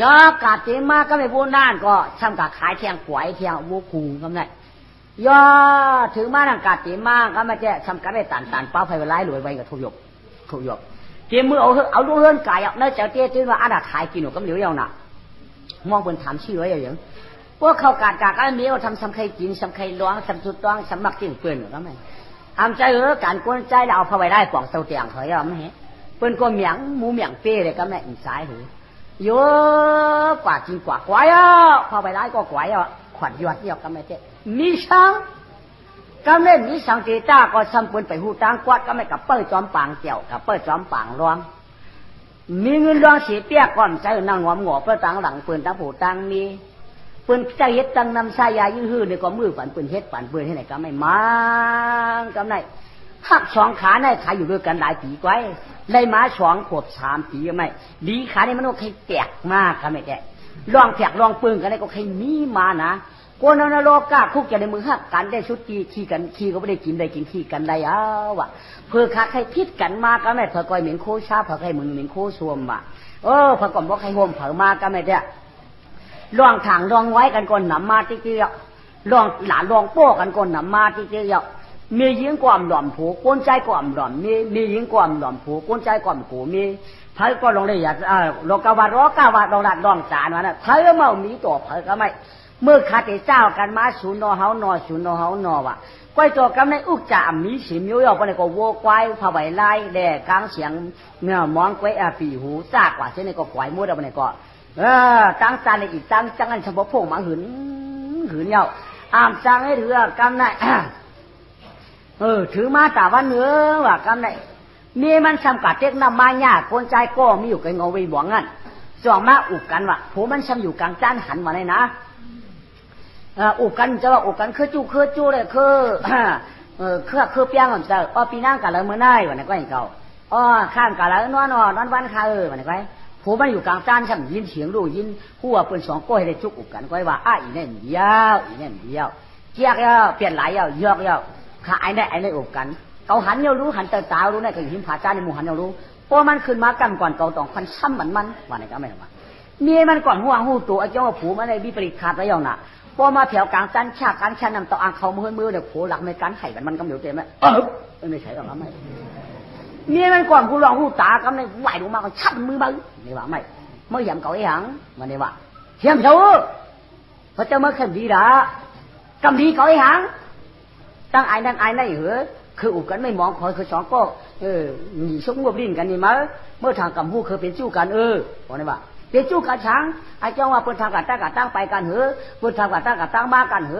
ยอกาดเจมาก็ไม่พูดนานก็ทำกับขายเทียงกวยเทียงวูกูก็ไม่ยอถึงมาทางกาดเจมาก็ไม่ใช่ทำกันได้ตันเป้าไฟไล่รวยไว้กับทุกหยกเจมือเอาลูกเฮือนไก่เอาเนื้อเจ้าเตี้ยที่ว่าอาดาขายกินหนูก็เหลียวเยาน่ะมองเป็นถามชื่อไว้อย่างพวกเขากาดก็มีเอาทำสำไข่กินสำไข่ร้องสำสุดต้องสำมักกินเปื่อนก็ไม่ทำใจการกวนใจแล้วเอาไฟไล่ปองเตาเตียงเขาอย่าไม่เห็นเปื่อนก็เหมียงหมูเหมียงเป้เลยก็ไม่อินสายหูเยอะกว่ากินกว่ากวายอ่ะพอไปไล่ก็กวายอ่ะขวัญยอดเยี่ยมก็ไม่เจ๊มีช่างก็เล่นมีช่างเจต้าก็ซ้ำปืนไปหูตังกวาดก็ไม่กับเปิ้ลจอมปางเกี่ยวกับเปิ้ลจอมปางร้องมีเงินร้องเสียเปี้ยก่อนใจนั่งงอมหัวเปิ้ลตังหลังปืนตังผูตังมีปืนใจเฮ็ดตังนำสายยายื้อหื้อเนี่ยก็มือปั่นปืนเฮ็ดปั่นปืนให้ไหนก็ไม่มั่งก็ไม่หักสองขาในขายอยู่ด้วยกันหลายปีไว้ได้มา2 ขวบ 3 ปีก็ไม่ดีขาเนี่ยมันก็ใครแตกมากก็ไม่แตกลองแผกลองปืนกันได้ก็ใครมีมานะคนนรกกล้าคุกจะในมือหักกันได้ชุดขี้กันขี้ก็ไม่ได้กินได้กินขี้กันได้วะเพื่อขาใครพิษกันมาก็ไม่เผื่อก้อยเหม็นโคชาเผื่อใครเหม็นโคชวมว่ะเผื่อก่อนว่าใครห่มเผื่อมาก็ไม่ได้ลองถังลองไว้กันก่อนหนำมาติ๊กเดียวลองหลานลองโป้กันก่อนหนำมาติ๊กเดียวมียิงความหล่อมผูก้นใจความหล่อมมียิงความหล่อมผูก้นใจความกูมีไทยก็ลงเลยอย่าโลกาวาร้อกาวาลงหลัดลองจานวะนะไทยก็เมามีตัวไทยก็ไม่เมื่อขาดเจ้ากันมาศูนย์นอเฮานอศูนย์นอเฮานอว่ะก้อยตัวกันในอุกจ่ามีสิมิวยอปนก็วัวควายผ้าใบไล่แดกกลางเสียงเนื้อมองก้อยปีหูซากกว่าเช่นในก็ควายมุดเอาไปในก็ตั้งจานในอีกตั้งจังอันเฉพาะพวกมาหืนเยาอามจังให้ถือกันได้ถือมาแต่ว่าเนื้อว่ากำไรมีมันสำกัดเด็กนำมาเนี่ยคนใจก็มีอยู่กับเงาวีบวงงั้นจ่องมาอุกกันว่ะผมมันซ้ำอยู่กลางจานหันมาเลยนะอุกกันจะว่าอุกกันคือจู้เลยคือเปียงอ่ะจะปีนั่งกันแล้วเมื่อไหร่วันนี้ก็อย่างเก่าข้างกันแล้วนอนวันข้าวันนี้ก็ผมมันอยู่กลางจานซ้ำยินเสียงดูยินหัวเป็น2 ก้อยได้จุกอุกกันก็ว่าอีเนี่ยเดียวเจี๊ยกเปลี่ยนหลายยอกข้าไอ้ได้อกกันเขาหันเยารู้หันตารู้เนี่ยก็หินผาจ้าในหมู่หันเยารู้พอมันขึ้นมากันก่อนเก่าต้องพันซ้ำมันว่าไหนก็ไม่หรอกมีมันก่อนหัวหูตัวไอ้เจ้าผูมันในวิปริตขาดแล้วอย่างน่ะพอมาแถวกลางจันฉากการชันนำต่ออ่างเขามือเดี๋ยวโผหลักในการไข่มันก็เหนียวเต็มเลยไม่ใช่หรอกไม่มีมันก่อนหูรองหูตากำในไหวลงมาก็ชัดมือบ้างนี่ว่าไม่เมื่อหยำเก่าไอ้หังมันนี่ว่าเทียมเถอะพระเจ้าเมื่อขึ้นดีด่ากำดีเก่าไอ้หังตั้งไอ้นั่นเหรอคืออุกกันไม่มองคอยคือ2 ก็หนีชกงวบลิ้นกันนี่มั้ยเมื่อทางกำหูเคยเป็นจู้กันบอกนี่ว่าเป็นจู้กันช้างไอ้เจ้าว่าเปิดทางกันตั้งไปกันเหรอเปิดทางกันตั้งมากันเหร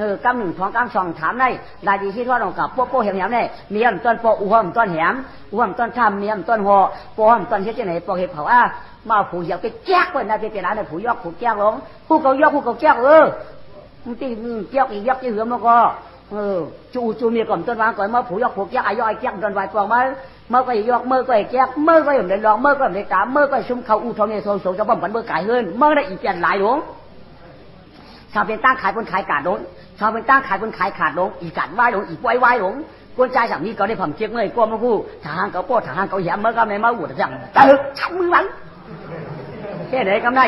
อกำ1 2 กำ2ถามได้ลายดีที่ทอดลงกับโป๊ะแหมเนี่ยมีอันต้นโป๊ะอุ้มต้นแหมอุ้มต้นทำมีอันต้นหัวโป๊ะต้นเฮ็ดจังไหนโป๊ะเฮ็ดเผามาผูอยากไปแจ๊กเพิ่นน่ะไปร้านน่ะผูยอกผูแจ๊กลงผู้เขายอกผู้เขาแจ๊กมึงตีแจ๊กอีกยอกที่หือมันก็จูมีก่อนต้นวางก่อนมาผูยอกผูแจ๊กยอกไอ้แจ๊กต้นวายปองมาเมื่อก็ยอกเมื่อก็แจ๊กเมื่อก็อย่างได้ลองเมื่อก็ได้ตามเมื่อก็ซุ่มเขาอู้ทองเนี่ยโซจะบ่มกันเมื่อไก่เฮิรนเมื่อได้อีเปลี่ยนหลายหลวงชาวเป็นตั้งขายบนขายกาดหลงชาวเป็นตั้งขายบนขายขาดหลงอีกาดวายหลงอีกวายหลงกวนใจสามีก็ได้ผมเจ๊กเลยกลัวมาคู่ทางเขาโป้ทางเขาแหมเมื่อก็ไม่มาอู่จังตึกชักมือบังแค่ไหนกำไร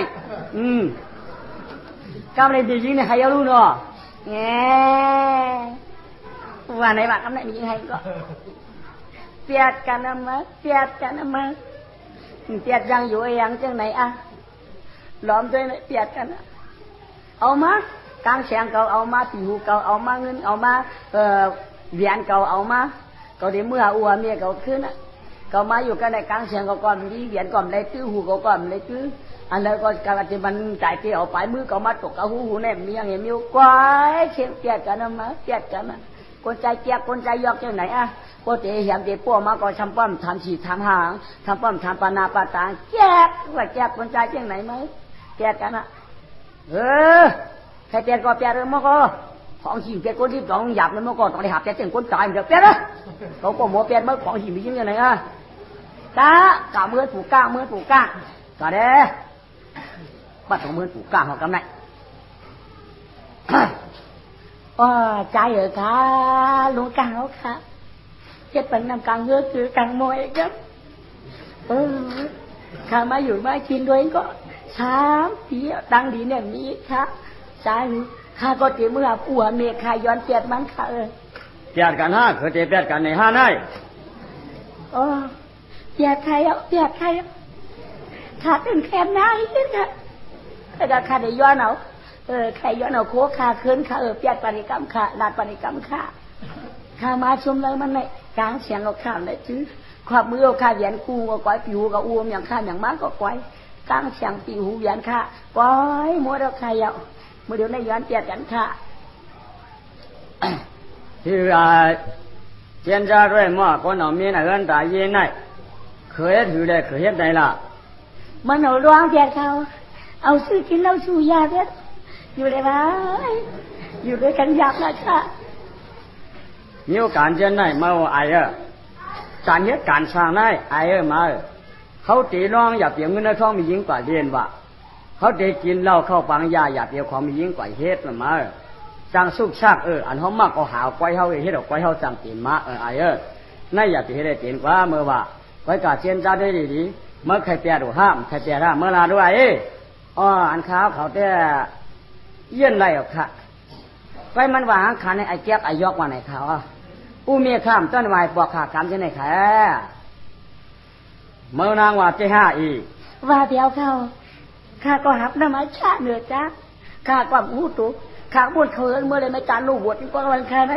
กำไรดีจริงเนี่ยใครรู้เนาะแง่ว่าไหนบ้างกำไรมียังไงก็เปียดกันนะมั้ยเปียดยังอยู่ยังจังไหนล้อมด้วยเปียดกันเอามากลางแสงเก่าเอามาปีหูเก่าเอามาเงินเอามาเหรียญเก่าเอามาก็ได้เมื่ออัวเมียเก่าขึ้นก็มาอยู่กันในกลางแสงเก่าก่อนดีเหรียญก่อนได้ตื้อหูเก่าก่อนได้ตื้ออันนั้นก็การที่มันจ่ายที่เอาไปมือก็มาตกเอาหูแนบเมียงเห็นมีควายเชียงเปียดกันนะมั้ยเปียดกันนะคนใจเจี๊ยบคนใจยอกจังไหนพอเตะเหี่ยมเตะป้อมาก็ทำป้อมทำฉีดทำหางทำป้อมทำปานาปาตางแจ๊กว่าแจ๊กคนใจจังไหนมั้ยเปียดกันใครเปียดก็เปียดมั้งก็ของหิวเปียดคนที่ต้องหยาบเลยมั้งก็ต้องได้หับเปียดเต็มคนตายเดี๋ยวเปียดเขาก็หมอเปียดมั้งของหิวมียังไงตากะมือผูกก้างก็เด้ปัดของมือผูกก้างของกำไนใจค่ะลุงกลางแล้วค่ะเจ็บเป็นน้ำกลางเยอะคือกลางมวยครับข้ามาอยู่มากินด้วยก็ 3 ปีตั้งดีเนี่ยมีค่ะสามีข้าก็เตเมื่อผัวเมียข้าย้อนเปียดมันค่ะเปียดกันห้าเคยเปียดกันในห้าได้อ๋อเปียดใครอ่ะเปียดใครข้าถึงแค่ไหนค่ะแต่ข้าได้ย้อนเอาใครย้อนเอาโคข้าคืนข้าเปียดปณิกรรมข้าลาดปณิกรรมข้ามาชมเลยมันในกลางเสียงเอาข้ามได้จื้อความมือเอาข้าเวียนกูก็ก้อยผิวก็อ้วมอย่างข้าอย่างมากก็ก้อยกลางเสียงปีหูเวียนข้าก้อยมัวเราใครเอาเมื่อเดี๋ยวในย้อนเปียดกันข้าที่เจียนจ้าด้วยมั่วคนเอามีน่ะเอิ้นตาเย็นได้เคยถือได้เคยเฮ็ดได้ล่ะมันเอาร้องเปียดเขาเอาซื้อกินเหล้าชูยาเด็ดอยู่เลยไหมอยู่ด้วยกันยากนะค่ะมีโอกาสเจนได้มาไอ้การเฮ็ดการสร้างได้ไอ้มาเขาตีน้องอย่าเปลี่ยนเงินในท้องมียิ่งกว่าเรียนว่าเขาตีกินเหล้าเข้าปังยาอย่าเปลี่ยนของมียิ่งกว่าเฮ็ดมาจังสุกซากอันเขามากก็หาไว้เขาเฮ็ดเอาไว้เขาจังตีนมาไอ้นั่นอย่าไปเฮ็ดได้ตีนกว่าเมื่อว่าไว้กาเจนจ้าได้ดีๆเมื่อใครเปียดูห้ามใครเปียห้ามเมื่อลาด้วยอันข้าวเขาแต่เยี่ยนไรออกค่ะไปมันว่าขันในไอ้แก๊บไอ้ยอกว่าไหนเขาผู้เมียข้ามต้นวายปอกขากรรมจะไหนแค่เมื่อนางว่าเจ้าอีว่าเดียวเขาข้าก็หับน้ำมันชาเหนือจ้าข้าก็หูตุข้าบุญเขาเมื่อไรไม่จานลูกบวชก็วันแค่ไหน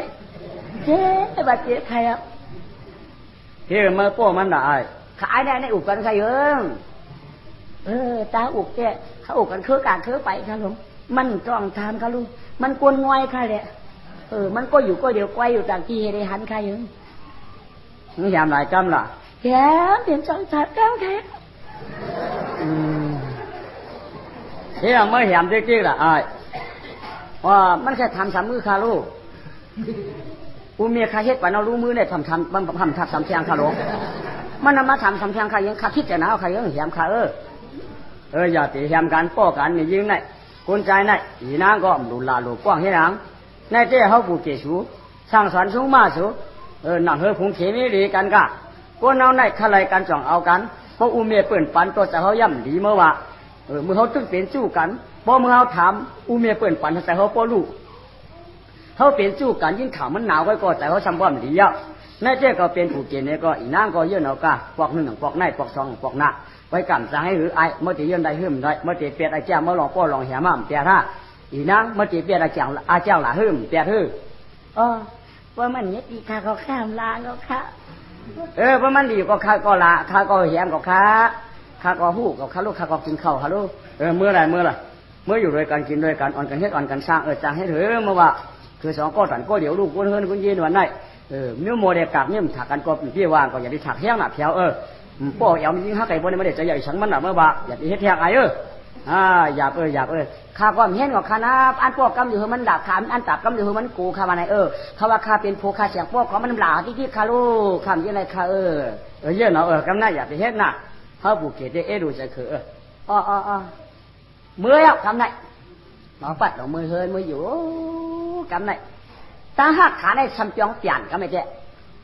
เจ๊บาดเจ็บใครอ่ะเฮ้เมื่อป้มันได้ขายได้ในอุกกันใครตาอุกแกเขาอุกกันการไปครับผมมันจ้องทานครับลุงมันกวนงอยค่ะเนี่ยมันก็อยู่ก็เดี๋ยวไกวอยู่ต่างที่ให้หันใครยังมึงยามหลายกำล่ะแย่เปลี่ยนจังสัตว์กำแค่เฮ้ยเมื่อแหมจริงๆล่ะว่ามันแค่ทำสามมือคาลูกกูเมียคาเฮ็ดไปเรารู้มือเนี่ยทำทำสามเชียงคาลูกมันนำมาทำสามเชียงคายังคาคิดแต่หนาวคายังแหมคาอย่าตีแหมกันป้อกันนี่ยิงไหนคนใจไหนอีนางก็ดูลาลูกกว้างให้นางในเจ้าเขาปูเกสูสร้างสรรค์สูงมาสูหนังคงเขมีดีกันกะคนเอาไหนขลายกันจ่องเอากันเพราะอุเมียเปิ่นปันตัวจะเขาย่ำดีเมื่อว่าเมื่อเขาตึ้งเป็นจู้กันพอเมื่อเขาถามอุเมียเปิ่นปันแต่เขาป้อลูกเขาเป็นจู้กันยิ่งข่าวมันหนาวไว้ก็แต่เขาทำความดีอ่ะในเจ้าก็เป็นผู้เกณฑ์เนี่ยก็อีนางก็เยื่อเอากะปอกหนึ่งปอกในปอกสองปอกหน้าไว้กันจะให้หรือไอ้เมื่อตีเยื่อได้หึมได้เมื่อตีเปียดไอ้เจ้าเมื่อลองป้อลองแหม่มเปียท่าอีนางเมื่อตีเปียดไอ้เจ้าหล่าหึมเปียดว่ามันเนี้ยดีข้าก็ข้ามลาก็ข้าว่ามันดีก็ข้าก็ละข้าก็แหมก็ข้าก็หู้ก็ข้าลูกข้าก็กินข้าวข้าลูกเมื่ออยู่ด้วยกันกินด้วยกันอ่อนกันเฮ็ดอ่อนกันสร้างจางให้เถอะเมื่อว่าคือสองก็ตันก็เดี๋ยวลูกคนเฮินคนยืนวันไหนมิ้วโมเดลกากเนี่ยมันถักกันก็พี่ว่างก็อย่าได้ถักแห้งหนาเพียวป้อเอวมันยิ่งหักไก่บนไม่ได้จะใหญ่ฉันมันหนาเมื่อบ่อย่าไปเฮ็ดแห้งไอ้อยากข้าก็เห็นว่าข้านะอันพวกกำอยู่มันด่าข้าอันตับกำอยู่มันกูข้ามาไหนข้าว่าข้าเป็นผู้ข้าเสียงพวกเขามันหลาที่ข้าลูกข้ามยังไงข้าเยอะเนาะกำน่าอย่าไปเฮ็ดน่ะเขาผูกเกศดูจะคือเมื่อแล้วกำไหนหมอปัดเรามือเฮินมืออยู่กำไหนตาหักขาในซ้ำจ้องเปลี่ยนก็ไม่เจ๊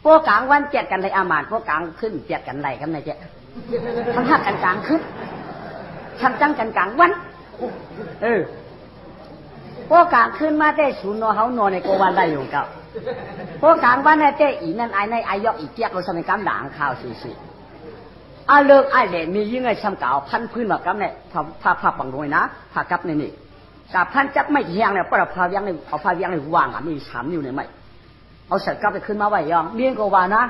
พวกกลางวันเจ็ดกันในอามานพวกกลางขึ้นเจ็ดกันไหนก็ไม่เจ๊ทั้งหักกันกลางขึ้นทำจังกันกลางวันพวกกลางขึ้นมาได้ศูนย์นอเขานอในโกวันได้อยู่เก่าพวกกลางวันในเต้อีนั่นไอ้ในไอยอกอีเกียกเราสมัยกำด่างข่าวสิเลิกไอ้เด่มียิ่งไอ้ซ้ำเก่าพันพื้นแบบกำเนี่ยผ้าปังด้วยนะผ้ากับในนี่กับพันจับไม่แห้งเนี่ยเพราะเราพายังในเอาพายังในวางมีฉามอยู่ในไม่เอาเสร็จก็ไปขึ้นมาไว้ยองเลี้ยงโกวานะ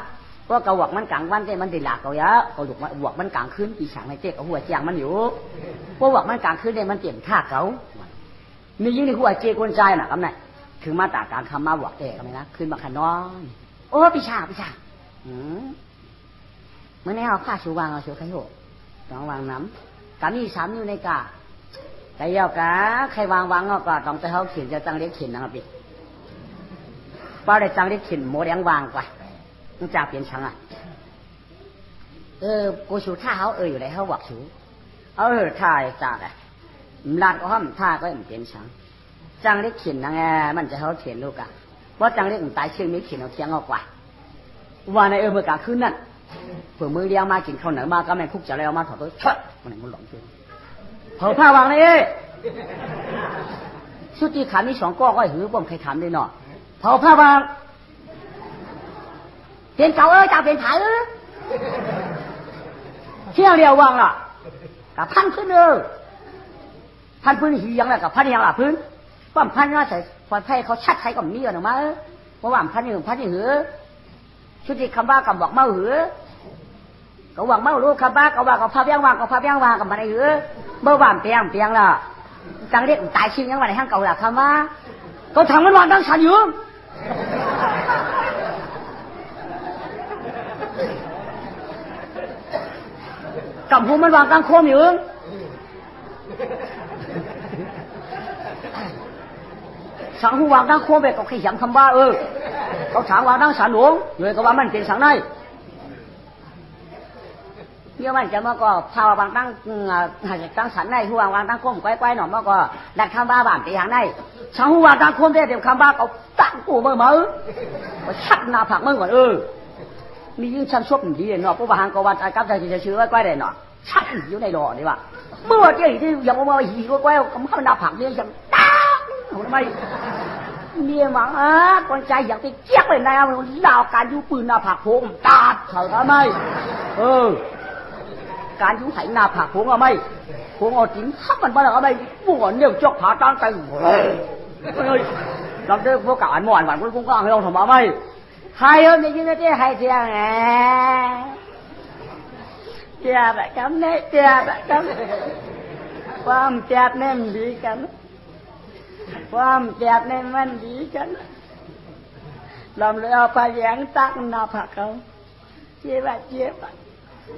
เพราะกระหวกมันกลางวันเต้มันติดหลักเขาเยอะกระหวกมันกลางคืนปีฉางในเจ๊กับหัวเจียงมันอยู่เพราะหวกมันกลางคืนเต้มันเตียนท่าเขามียิ่งในหัวเจ๊คนใจน่ะกำเนี่ยถึงมาตากการคำมาหวกเต้กำเนี่ยนะขึ้นมาขนอนโอ้ปีฉางเมื่อในเอาผ้าชูวางเอาชูไข่โหต้องวางน้ำกามีสามนิ้วในกาแต่ยาวกะใครวางก็ต้องแต่เขาเขียนจะจังเล็กเขียนนะครับพี่ป้าได้จังเล็กเขียนโมเดลวางกว่ามันจะเปลี่ยนชังกูชูท่าเขาอยู่ในเขาหวักชูท่าจ่าเลยลานก็ห้ามท่าก็เปลี่ยนชังจังเล็กเขียนนะไงมันจะเขาเขียนลูกอะเพราะจังเล็กตายเชื่อไม่เขียนเอาเทียงออกกว่าว่าในเมื่อกลางคืนนั่นเผื่อมือเลี้ยงมากินข้าวเหนียวมาก็แม่คุกจะแล้วมาถอดตัวเชิดมันไหนมันหลงจริง เผาผ้าวางเลยชุดที่ขามี2ก้อก็หือบ่มใครถามได้เนาะเผาผ้าวางเป็นเก่าจะเป็นไผ่เที่ยวเดียววางล่ะกับพันพื้นพันพื้นหียังแหละกับพันยังล่ะพื้นป้อมพันน่าใส่พอไผ่เขาชัดไทยก็มีกันออกมาเพราะว่าพันนี่หือชุดที่คำว่ากับบอกเมาหือก็วางเมารู้คำว่าก็ว่ากับพาเบี้ยงวางกับพาเบี้ยงวางกับมันไอ้หือเมื่อวานเปียงล่ะจังเรียกตายชิงยังวันไหนห้างเก่าล่ะคำว่าก็ทำมันวันตั้งฉันอยู่กับหูมันวางตั้งโคมอยู่สังหูวางตั้งโคมไปก็ขี้ยำคำว่าเขาถางวางตั้งสารหลวงเลยก็ว่ามันเป็นสังในเมื่อมันจะมาก็พาวางตั้งตั้งสันในหูวางตั้งโคมก้อยๆหน่อมาก็ดัดคำว่าบ้านไปอย่างในสังหูวางตั้งโคมได้เดี๋ยวคำว่าเขาตั้งกูมือก็ชักหน้าผักมือก่อนมียิ่งชั้นชกดีเนาะเพราะว่าหางกวันไอ้กับใจจะชื้อก้อยได้เนาะชักอยู่ในหล่อนี่ว่ะเมื่อเจ้าที่ยังมาหีก้อยก็มันหน้าผักเนี่ยยังตั้งทำไมเมียหวังคนใจอยากไปเจี๊ยบเลยนายเอาดาวการยูปืนหน้าผักโผงตาดเขาทำไมการยูไถหน้าผักโผงเอาไหมโผงเอาจริงทับมันมาแล้วเอาไหมบวชเนี่ยจกผาตั้งใจเราได้พวกการหมอนหวานกุ้งก้างให้เราทำมาไหมhai hôm thì chúng ta hai thiêng cha bạn cấm đấy cha bạn cấmความแจกเนี่ยมันดีกันความแจกเนี่ยมันดีกันลำเลยเอาไปแยงตักหน้าผักเขาเจี๊ยบ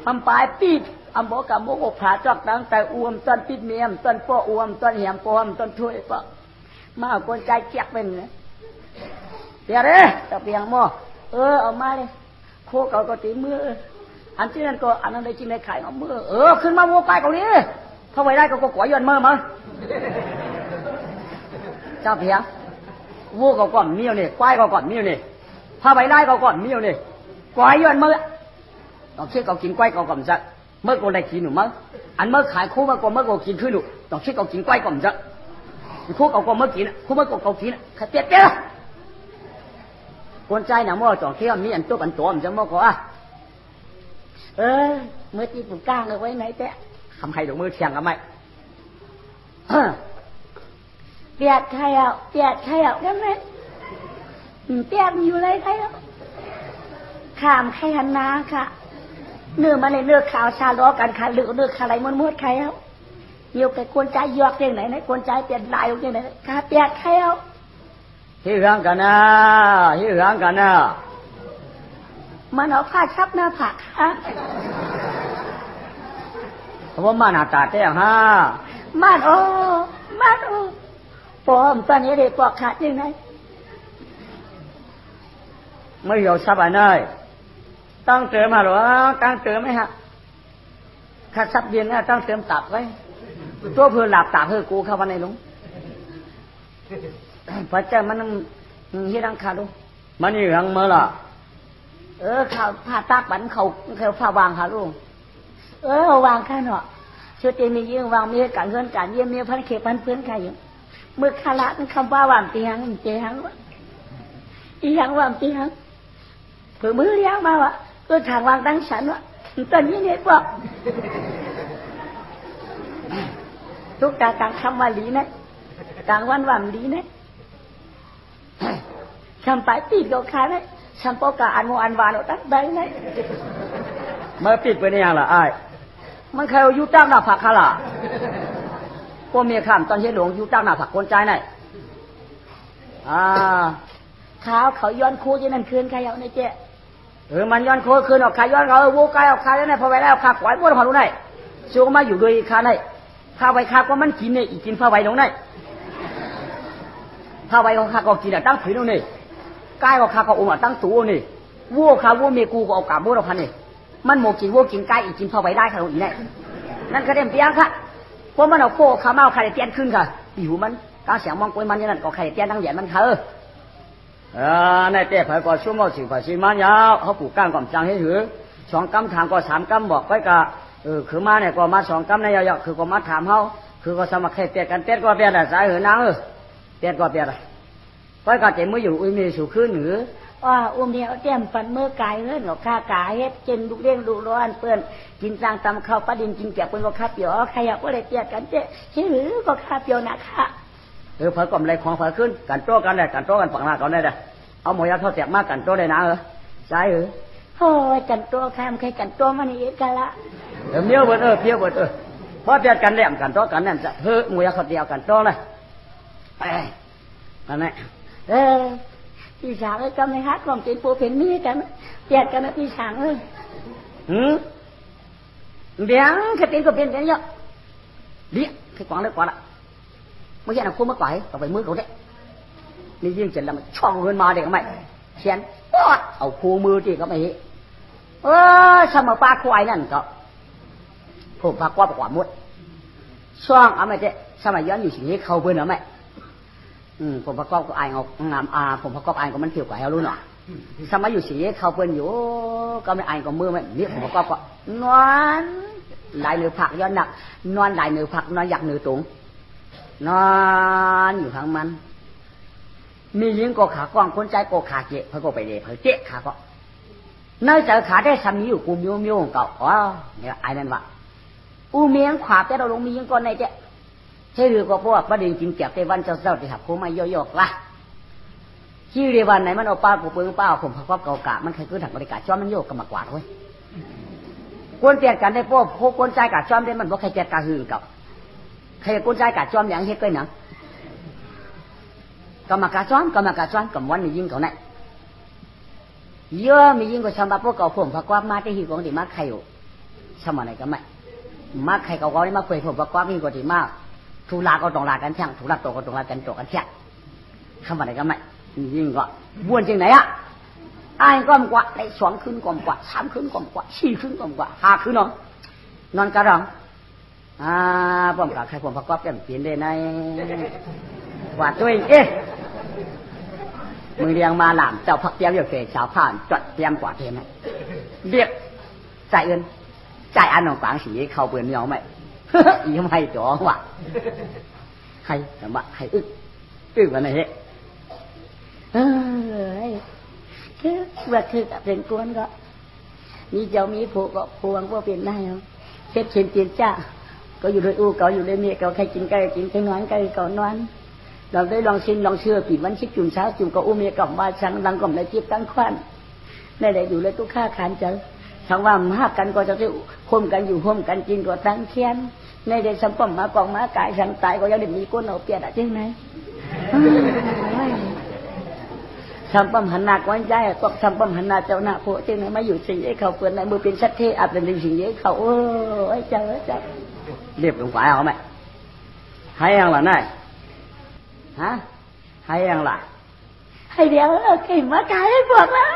ทำปลายปีดอันโบกับโบกผาจอกตั้งแต่อ้วมต้นปีดเมียมต้นป้ออ้วมต้นเหี่ยมป้อมต้นถ้วยป้อมาคนใจแจกเป็นเลยเดี๋ยวเลยตะเพียงหม้อเอามาเลยโคเขาก็ตีมืออันที่นั่นก็อันนั้นได้จริงได้ขายเอามือขึ้นมาวัวไปเกาหลีถ้าไว้ได้ก็ก๋วยยวนมือมาเจ้าเพียงวัวก็ก่อนเมียวนี่ควายก็ก่อนเมียวนี่ถ้าไว้ได้ก็ก่อนเมียวนี่ก๋วยยวนมือต้องเช็คเขากินควายก็ก่อนจะเมื่อก็ได้กินหนูมั้งอันเมื่อขายคู่เมื่อก็กินขึ้นหนูต้องเช็คเขากินควายก่อนจะคู่เขาก็เมื่อกินคู่เมื่อก็กินขัดเตี้ยคนใจหนังว่าจ่องเที่ยวมีอันตัวมันจะมอกว่าเมื่อที่ผมกล้างเอาไว้ไหนแต่ทำให้ดอกมือเทียงกันไหมเปียกใครเอาได้ไหมเปียกอยู่เลยใครเอาขามใครหันนาค่ะเนื้อมาเลยเนื้อขาวชาล้อกันค่ะเนื้อขอะไรม้วนใครเอาเกี่ยวกับคนใจยอกอย่างไหนนะคนใจเปลี่ยนลายอย่างไหนค่ะเปียกใครเอาที่ร้างกันนะมันเอาผ้าชับหน้าผักฮะเพราะว่ามันหน้าตาแจ้งฮะมันปอมตอนนี้เด็กปอกขาดยังไงไม่ยอมซับอันไหนตั้งเติมมาหรอตั้งเติมไหมฮะข้าซับเย็นนะตั้งเติมตับไว้ตัวเพื่อหลับตับเพื่อกูเข้าวันไหนลุงพระเจ้ามันเฮ็ดอังคาดูมันนี่หังเมื่อล่ะข่าวผ้าตากบันเขาผ้าวางค่ะลุงวางข้าเนาะชุดเต็มมียื่วางมีการเงินการเยี่ยมมีพันเขพันเพื่อนใครอยู่เมื่อคาระคำว่าวางตีหังเจหังอีหังวางตีหังเผื่อมือเลี้ยงมาวะทางวางตั้งฉันวะตอนนี้เนี่ยบอกทุกการคำว่าลีนะกลางวันวันดีนะทำไปปิดก็ขาดนะทำโปกาอันโมอันวานอตั้งได้นะเมื่อปิดไปเนี่ยล่ะไอ้มันเคยอยู่ตั้งหน้าผักขาล่ะพวกเมียข้ามตอนเช้าหลวงอยู่ตั้งหน้าผักคนใจไหนเขาย้อนคู่ที่นั่นคืนใครเอาในเจ๊มันย้อนคู่คืนออกใครย้อนเขาวูกายออกใครแล้วไหนพอไปแล้วขาขวายพวกเราดูไหนชูมาอยู่ด้วยขาไหนข้าไว้ข้าก็มันกินเนี่ยอีกินผ้าไว้ตรงไหนผ้าไว้ของข้าก็กินตั้งผืนตรงนี้กายของข้าก็อมตั้งตัวนี่วัวข้าวัวเมียกูก็เอากาบวัวเราพันนี่มันโมกินวัวกินกายอีกินผ้าไว้ได้ข้าตรงนี้นั่นก็เต็มเปียงค่ะเพราะมันเอาโก้ข้ามาเอาใครเตี้ยนขึ้นค่ะอยู่มันการเสียงมองกวยมันอย่างนั้นก็ใครเตี้ยนทั้งเหยียดมันในเตี้ยเผยก็ชั่วโมงสิบสิมันยาวเขาปลูกก้านก่อมจังให้ถือ2 กำถามก็3 กำบอกไว้กะคือมาเนี่ยก็มา2 กำในยาวๆคือก็มาถามเขา คือก็สมัครให้เตียกันเตียก็เปียดสายหือนางเตียก็เปียดก็กะเต็มมืออยู่อุ้ยมีสู่ขึ้นหรือว่าอุ้มเดียวเต็มปันมือกายเงินหรอกค่ากายเฮ็ดกินลูกเลี้ยงลูกร้อนเปิ้นกินจางตำข้าวปลาดินกินแกะเปิ้นก็คาเปียวใครอยากก็เลยเตียกันเจ๊ชื่อหรือก็คาเปียวนะคะเผยกลมไรของเผยขึ้นกันโต้กันได้กันโต้กันฝั่งหน้ากันได้เด้อเอาหมอยาทอดแตกมากกันโต้ได้นะใช่โอ้ยกันโต้แคมใครกันโต้มันอีกกันละเมียวเบิดเพี้ยวเบิดเพราะเปียกันแหลมกันโต้กันนั่นจะหมอยาทอดเดียวกันโต้เลยนั่นแหละพี่ช้างเอ้ยจำในฮัทของกินปูเพ็นมีกันเปียกกันนะพี่ช้างเอ้ยเดี๋ยวแค่เป็นก็เป็นกันเยอะเดี๋ยวแค่กวางเล็กกว่าละไม่ใช่นะคุณเมื่อก่อนต่อไปมือเขาเด็กนี่ยิ่งเสร็จแล้วมันช่องเงินมาเด็กก็ไม่เขียนปอดเอาคู่มือที่ก็ไม่สมปลาควายนั่นก็ผมปลากว่าปลากว่ามุดช่องเอาไม่เจ๊สมัยย้อนอยู่สิ่งนี้เขาเบื่อหรือไม่ผมประกอบก็อ่านเอางามผมประกอบอ่านก็มันเกี่ยวกับเฮารู้หน่อยสมัยอยู่สีเขาเปิ้นอยู่ก็ไม่อ่านก็มือไม่เนี่ยผมประกอบก็นอนลายเนื้อผักย้อนหนักนอนลายเนื้อผักนอนอยากเนื้อตุงนอนอยู่ทั้งมันมียิงก็ขากว้างคนใจก็ขาเจ๊เขาก็ไปเดะเขาเจ๊ขาก็น่าจะขาได้สามีอยู่กูมิ้วของเก่าอ๋อเนี่ยไอ้นั่นวะอูเมียงขวาแต่เราลงมียิงก่อนในเจ๊ใช่หรือก็พวกประเด็นจริงแก่ในวันเจ้าที่หับโคมาย่อยๆละที่เรียวันไหนมันเอาป้ากูเปิ้งป้าผมพักเก่ากะมันเคยขึ้นถังบริการจ้อมมันโยกกันมากกว่าด้วยควรเปลี่ยนกันได้พวกควรใจกะจ้อมได้มันว่าใครเปลี่ยนกะหื่นกับใครควรใจกะจ้อมอย่างเฮ็ดก้อยหนังกรรมการจ้อมกับวันมียิ่งเขาเนี่ยเยอะมียิ่งกว่าชาวบ้านพวกเก่าผมพักว่ามาที่หิวของที่มาใครอยู่ชาวบ้านไหนก็ไม่มาใครเก่าๆนี่มาเผยผมพักว่ามีกว่าที่มาทุลาก็ต้องลากันช่างทุลาโตก็ต้องลากันโตกันช่างคำว่าไหนก็ไม่ยิ่งก็บ้วนจริงไหนอ่ะไอ้ก็มกว่าได้2 คืนก่อนกว่า3 คืนก่อนกว่า4 คืนก่อนกว่า5 คืนนอนกระรองป้อมกับใครผมประกอบกันเปลี่ยนได้ในว่าตัวเองมือเรียงมาหลามเจ้าพักเตรียมอยู่เกศชาวผ่านจดเตรียมกว่าเทมเรียกจ่ายเงินจ่ายอันของกลางสีเข้าเปลือนเงาไหมอีทำไมจ๋อวะให้แต่ว่าให้อึกันไหนคือว่าคือเป็นกวนก็มีเจ้ามีผูกก็พวงว่าเป็นได้เช็ดเช็ดเตียนจ้าก็อยู่โดยเก่าอยู่เลยเมียเก่าใครกินใครกินใครนอนใครเก่านอนเราได้ลองชิมลองเชื่อปีวันชิดจุ่มเช้าจุ่มก็อุ้มเมียกลับมาชังดังกล่อมในทิพย์ตั้งควันในใดอยู่เลยตู้ฆ่าขานเจอทั้งว่ามากันก็จะได้คมกันอยู่ห่มกันกินก็ตั้งเคียนในใดสัมปมมากองมากายสังตายก็ยังได้มีก้นเอาเปียดจริงไหมสัมปมหันหน้าก้อนใจก็สัมปมหันหน้าเจ้าหน้าโพจริงไหมมาอยู่สิ่งนี้เขาเปิดในมือเป็นชัดเทอาเป็นสิ่งนี้เขาเจ้าเรียบลงไปเอาไหมให้ยังล่ะนายฮะให้ยังล่ะให้เดี๋ยวเก่งมากายให้พวกแล้ว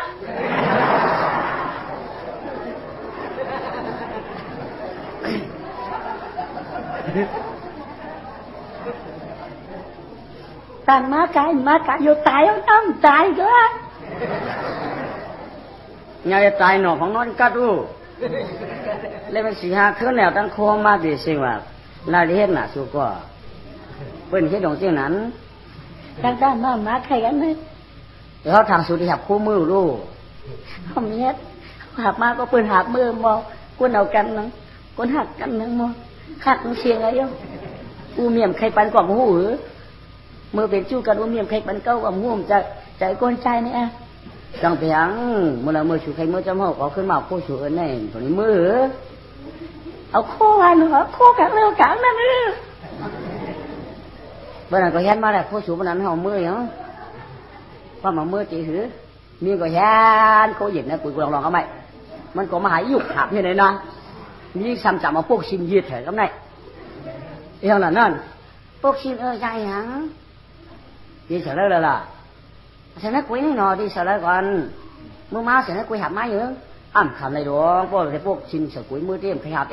ตานมากายอยู่ตายเอาน้ำตายก็ไงตายหนอของนอนกัดดูเลยมัน4-5 คืนแล้วตั้งโค้งมาดีสิว่าลาเลียนน่ะสุก็เป็นที่ตรงที่นั้นด้านมาใครกันเลยเขาทางสุดที่หับคู่มือรู้เขาเนี้ยหับมาก็ปืนหับมือมองคนเอากันนังคนหักกันนังมองหักเชียงอะไรย่ออูเมียมใครปันกว่าหูมือเป็นจู้กันอูเมียมใครปันเก้ากว่าหูจะใจก้นใจนี่อ่ะจังเพียงเมื่อมือชูใครมือจำหัวเขาขึ้นมาคู่ชูเอิญในตรงนี้มือเอาโค้วันเหรอโค้กันเร็วกันนั่นเออเมื่อนั้นก็เห็นมาแล้วคู่ชูเมื่อนั้นเขามือเหรอว่ามามือจีหือมีก็เห็นเขาหยิบนะกุยลองเอาไหมมันก็มาหายยุบหับnhư này nèมีซ้ำจำมาพวกชิมยืดเถอะกับnàyเรื่องนั้นพวกชิมใจหางđi sợ đó là sẽ nói quý này nọ đi sợ đó còn mưa má sẽ nói quý hạt má nữa khảm này đó bố cái pok chimm sợ quý mưa tiêm khai hạt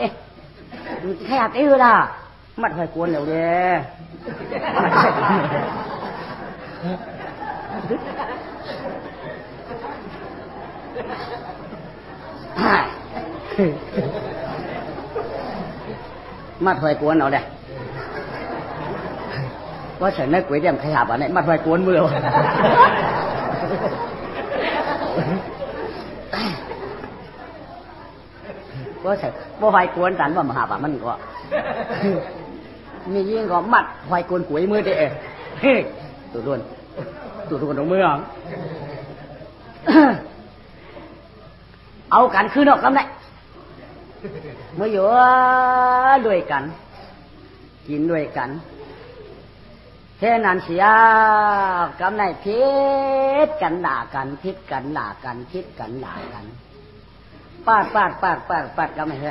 ấy là mặt phải cuốn đều đi mặt phải cuốn nào đây ว่าฉันนักก๋วยเตี๋ยวขยับอะไรมัดไว้กวนมือว่าฉันว่าไฟกวนสันว่ามาหาป่ามันก็มียิ่งก็มัดไฟกวนก๋วยมือเด้เฮ้ตัวด้วนตรงมือเอากันคือนอกกันได้เมื่ออยู่ด้วยกันกินด้วยกันแค่นั้นเสียกำไรพิษกันด่ากันพิษกันด่ากันพิษกันด่ากันปาดกำไรเหร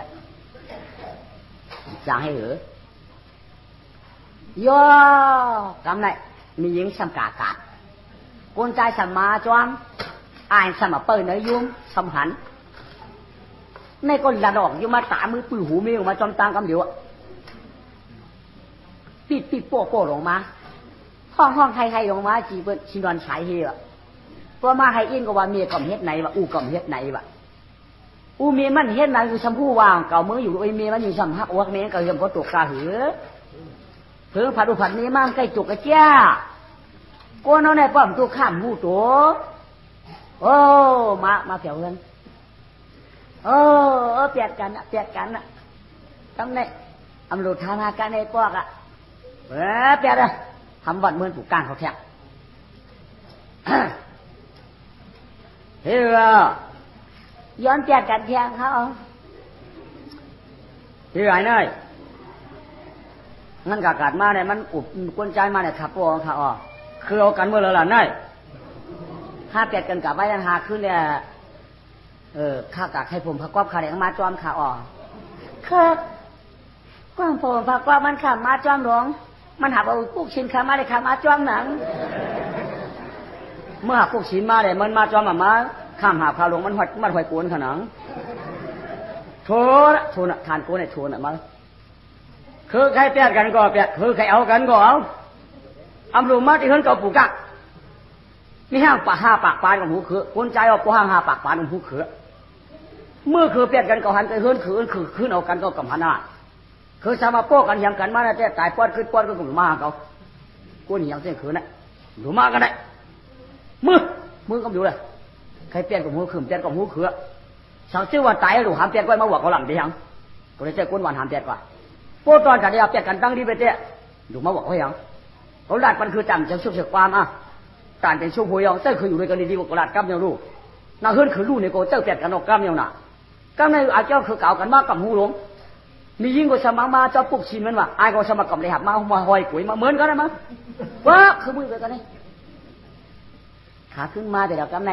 จะให้เหรอย่อกำไรมีหญิงสำกากาคนใจสมาจอมอายสมาเปิดเนื้อยุ่มสำหันในคนละดอกอยู่มาตามือปื้อหูมีออกมาจอมตังกำเดียวปิดโป้ลงมาห้องให้ลงมาจีเปิดชินอนฉายเหี้ยเพราะมาให้อินก็ว่าเมียก่อมเฮ็ดไหนวะอูก่อมเฮ็ดไหนวะอูเมียมันเฮ็ดไหนอยู่ชมพู่วางเก่ามืออยู่ไอ้เมียมันอยู่ชมฮักวักเมียก็ยังก็ตกกาหือเพิ่งผัดผัดนี้มั่งใกล้จุกกระเจ้ากูน้องในป้อมตัวข้ามหูตัวโอ้มาเผียวเงินเปียกกันอ่ะทำไงอำรุธานาการในพวกอ่ะเปียกเลยทำบัดเมืองผูกกลางเขาแทบเฮ้ยย้อนเปียกกันเทียงเขาที่ไหนเนยงั้นกากาดมาเนี่ยมันอุบกวนใจมาเนี่ยขับพวกเขาคือเอากันเมื่อไรล่ะเนยถ้าเปียกกันกับไว้ยังหาขึ้นเนี่ยข้ากากให้ผมพักกอบขาแดงมาจอมขาครับกว้างผมพักกอบมันขามาจอมหลวงมันหาเอาพวกชิ้นขามาเลยขามาจอมหนังเมื่อพวกชิ้นมาเลยมันมาจอมมาข้ามหาขาหลวงมันหอยกวนขนังโชนะทานโกนเนี่ยโชนะมาคือใครเปียกกันก็เปียกคือใครเอากันก็เอาอำรูมาที่เฮิรนเก่าปูกักนี่ห้างปะห้าปากปานของหูเขือคนใจเอาปูห้างห้าปากปานของหูเขือเมื่อคือเปลี่ยนกันก็หันไปเฮิรนคือขึ้นเอากันก็กำหันหน้าคือสามาโป้กันยังกันมาแต่ตายป้อนขึ้นป้อนก็กลุ่มมาเขากูนี่ยังเส้นขืนนะหรือมากันได้มือก็อยู่เลยใครเปลี่ยนกับหูขืนเปลี่ยนกับหูเขือสาวชื่อว่าตายหรือหามเปลี่ยนก็มาบอกเขาหลังเดียงกูเลยเจ้าก้นวันหามเปลี่ยนกว่าโป้ตอนกันเดียวเปลี่ยนกันตั้งดีไปเจ้าหรือมาบอกเขายังเขาดัดมันคือจำจะชุบเสียความการเป็นช่วงหัวยองเจ้าเคยอยู่ด้วยกันดีกว่ากระดาษกั้มเนี่ยรู้น่าเฮิรนคือรู้เนี่ยก็เจ้าเปลี่ยนกันออกกั้มเนี่ยน่ะกั้มในอาเจ้าคือเก่ากันมากกับหูหลงมียิ่งกว่าสมังมาเจ้าปุกชินมันว่ะไอ้ก็สมัครกับเลยหับมาหอยปุ๋ยมาเหมือนกันได้มั้งว้าคือมือกันนี่ขาขึ้นมาแต่เรากั้มใน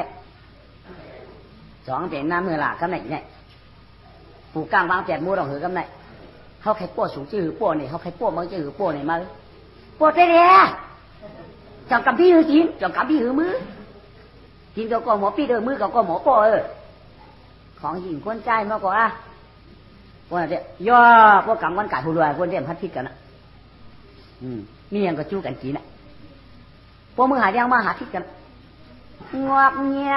สองเป็นน้ำเมื่อละกั้มในเนี่ยปูกลางวางแปดมือเราหือกั้มในเขาใครป้วสูงชื่อหือป้วนี่เขาใครป้วมันชื่อหือป้วนี่มาป้วเตี้ยจังกับพี่หือจีนจังกับพี่หือมือจีนก็หมอพี่เดินมือก็หมอป้อของหญิงคนใจมากกว่าว่าเดี๋ยวพวกกำวันไก่หัวรวยคนเดียมพัดพิษกันนะนี่ยังก็จู้กันจีนนะพวกมึงหายังมาหาพิษกันงอกเงี้ย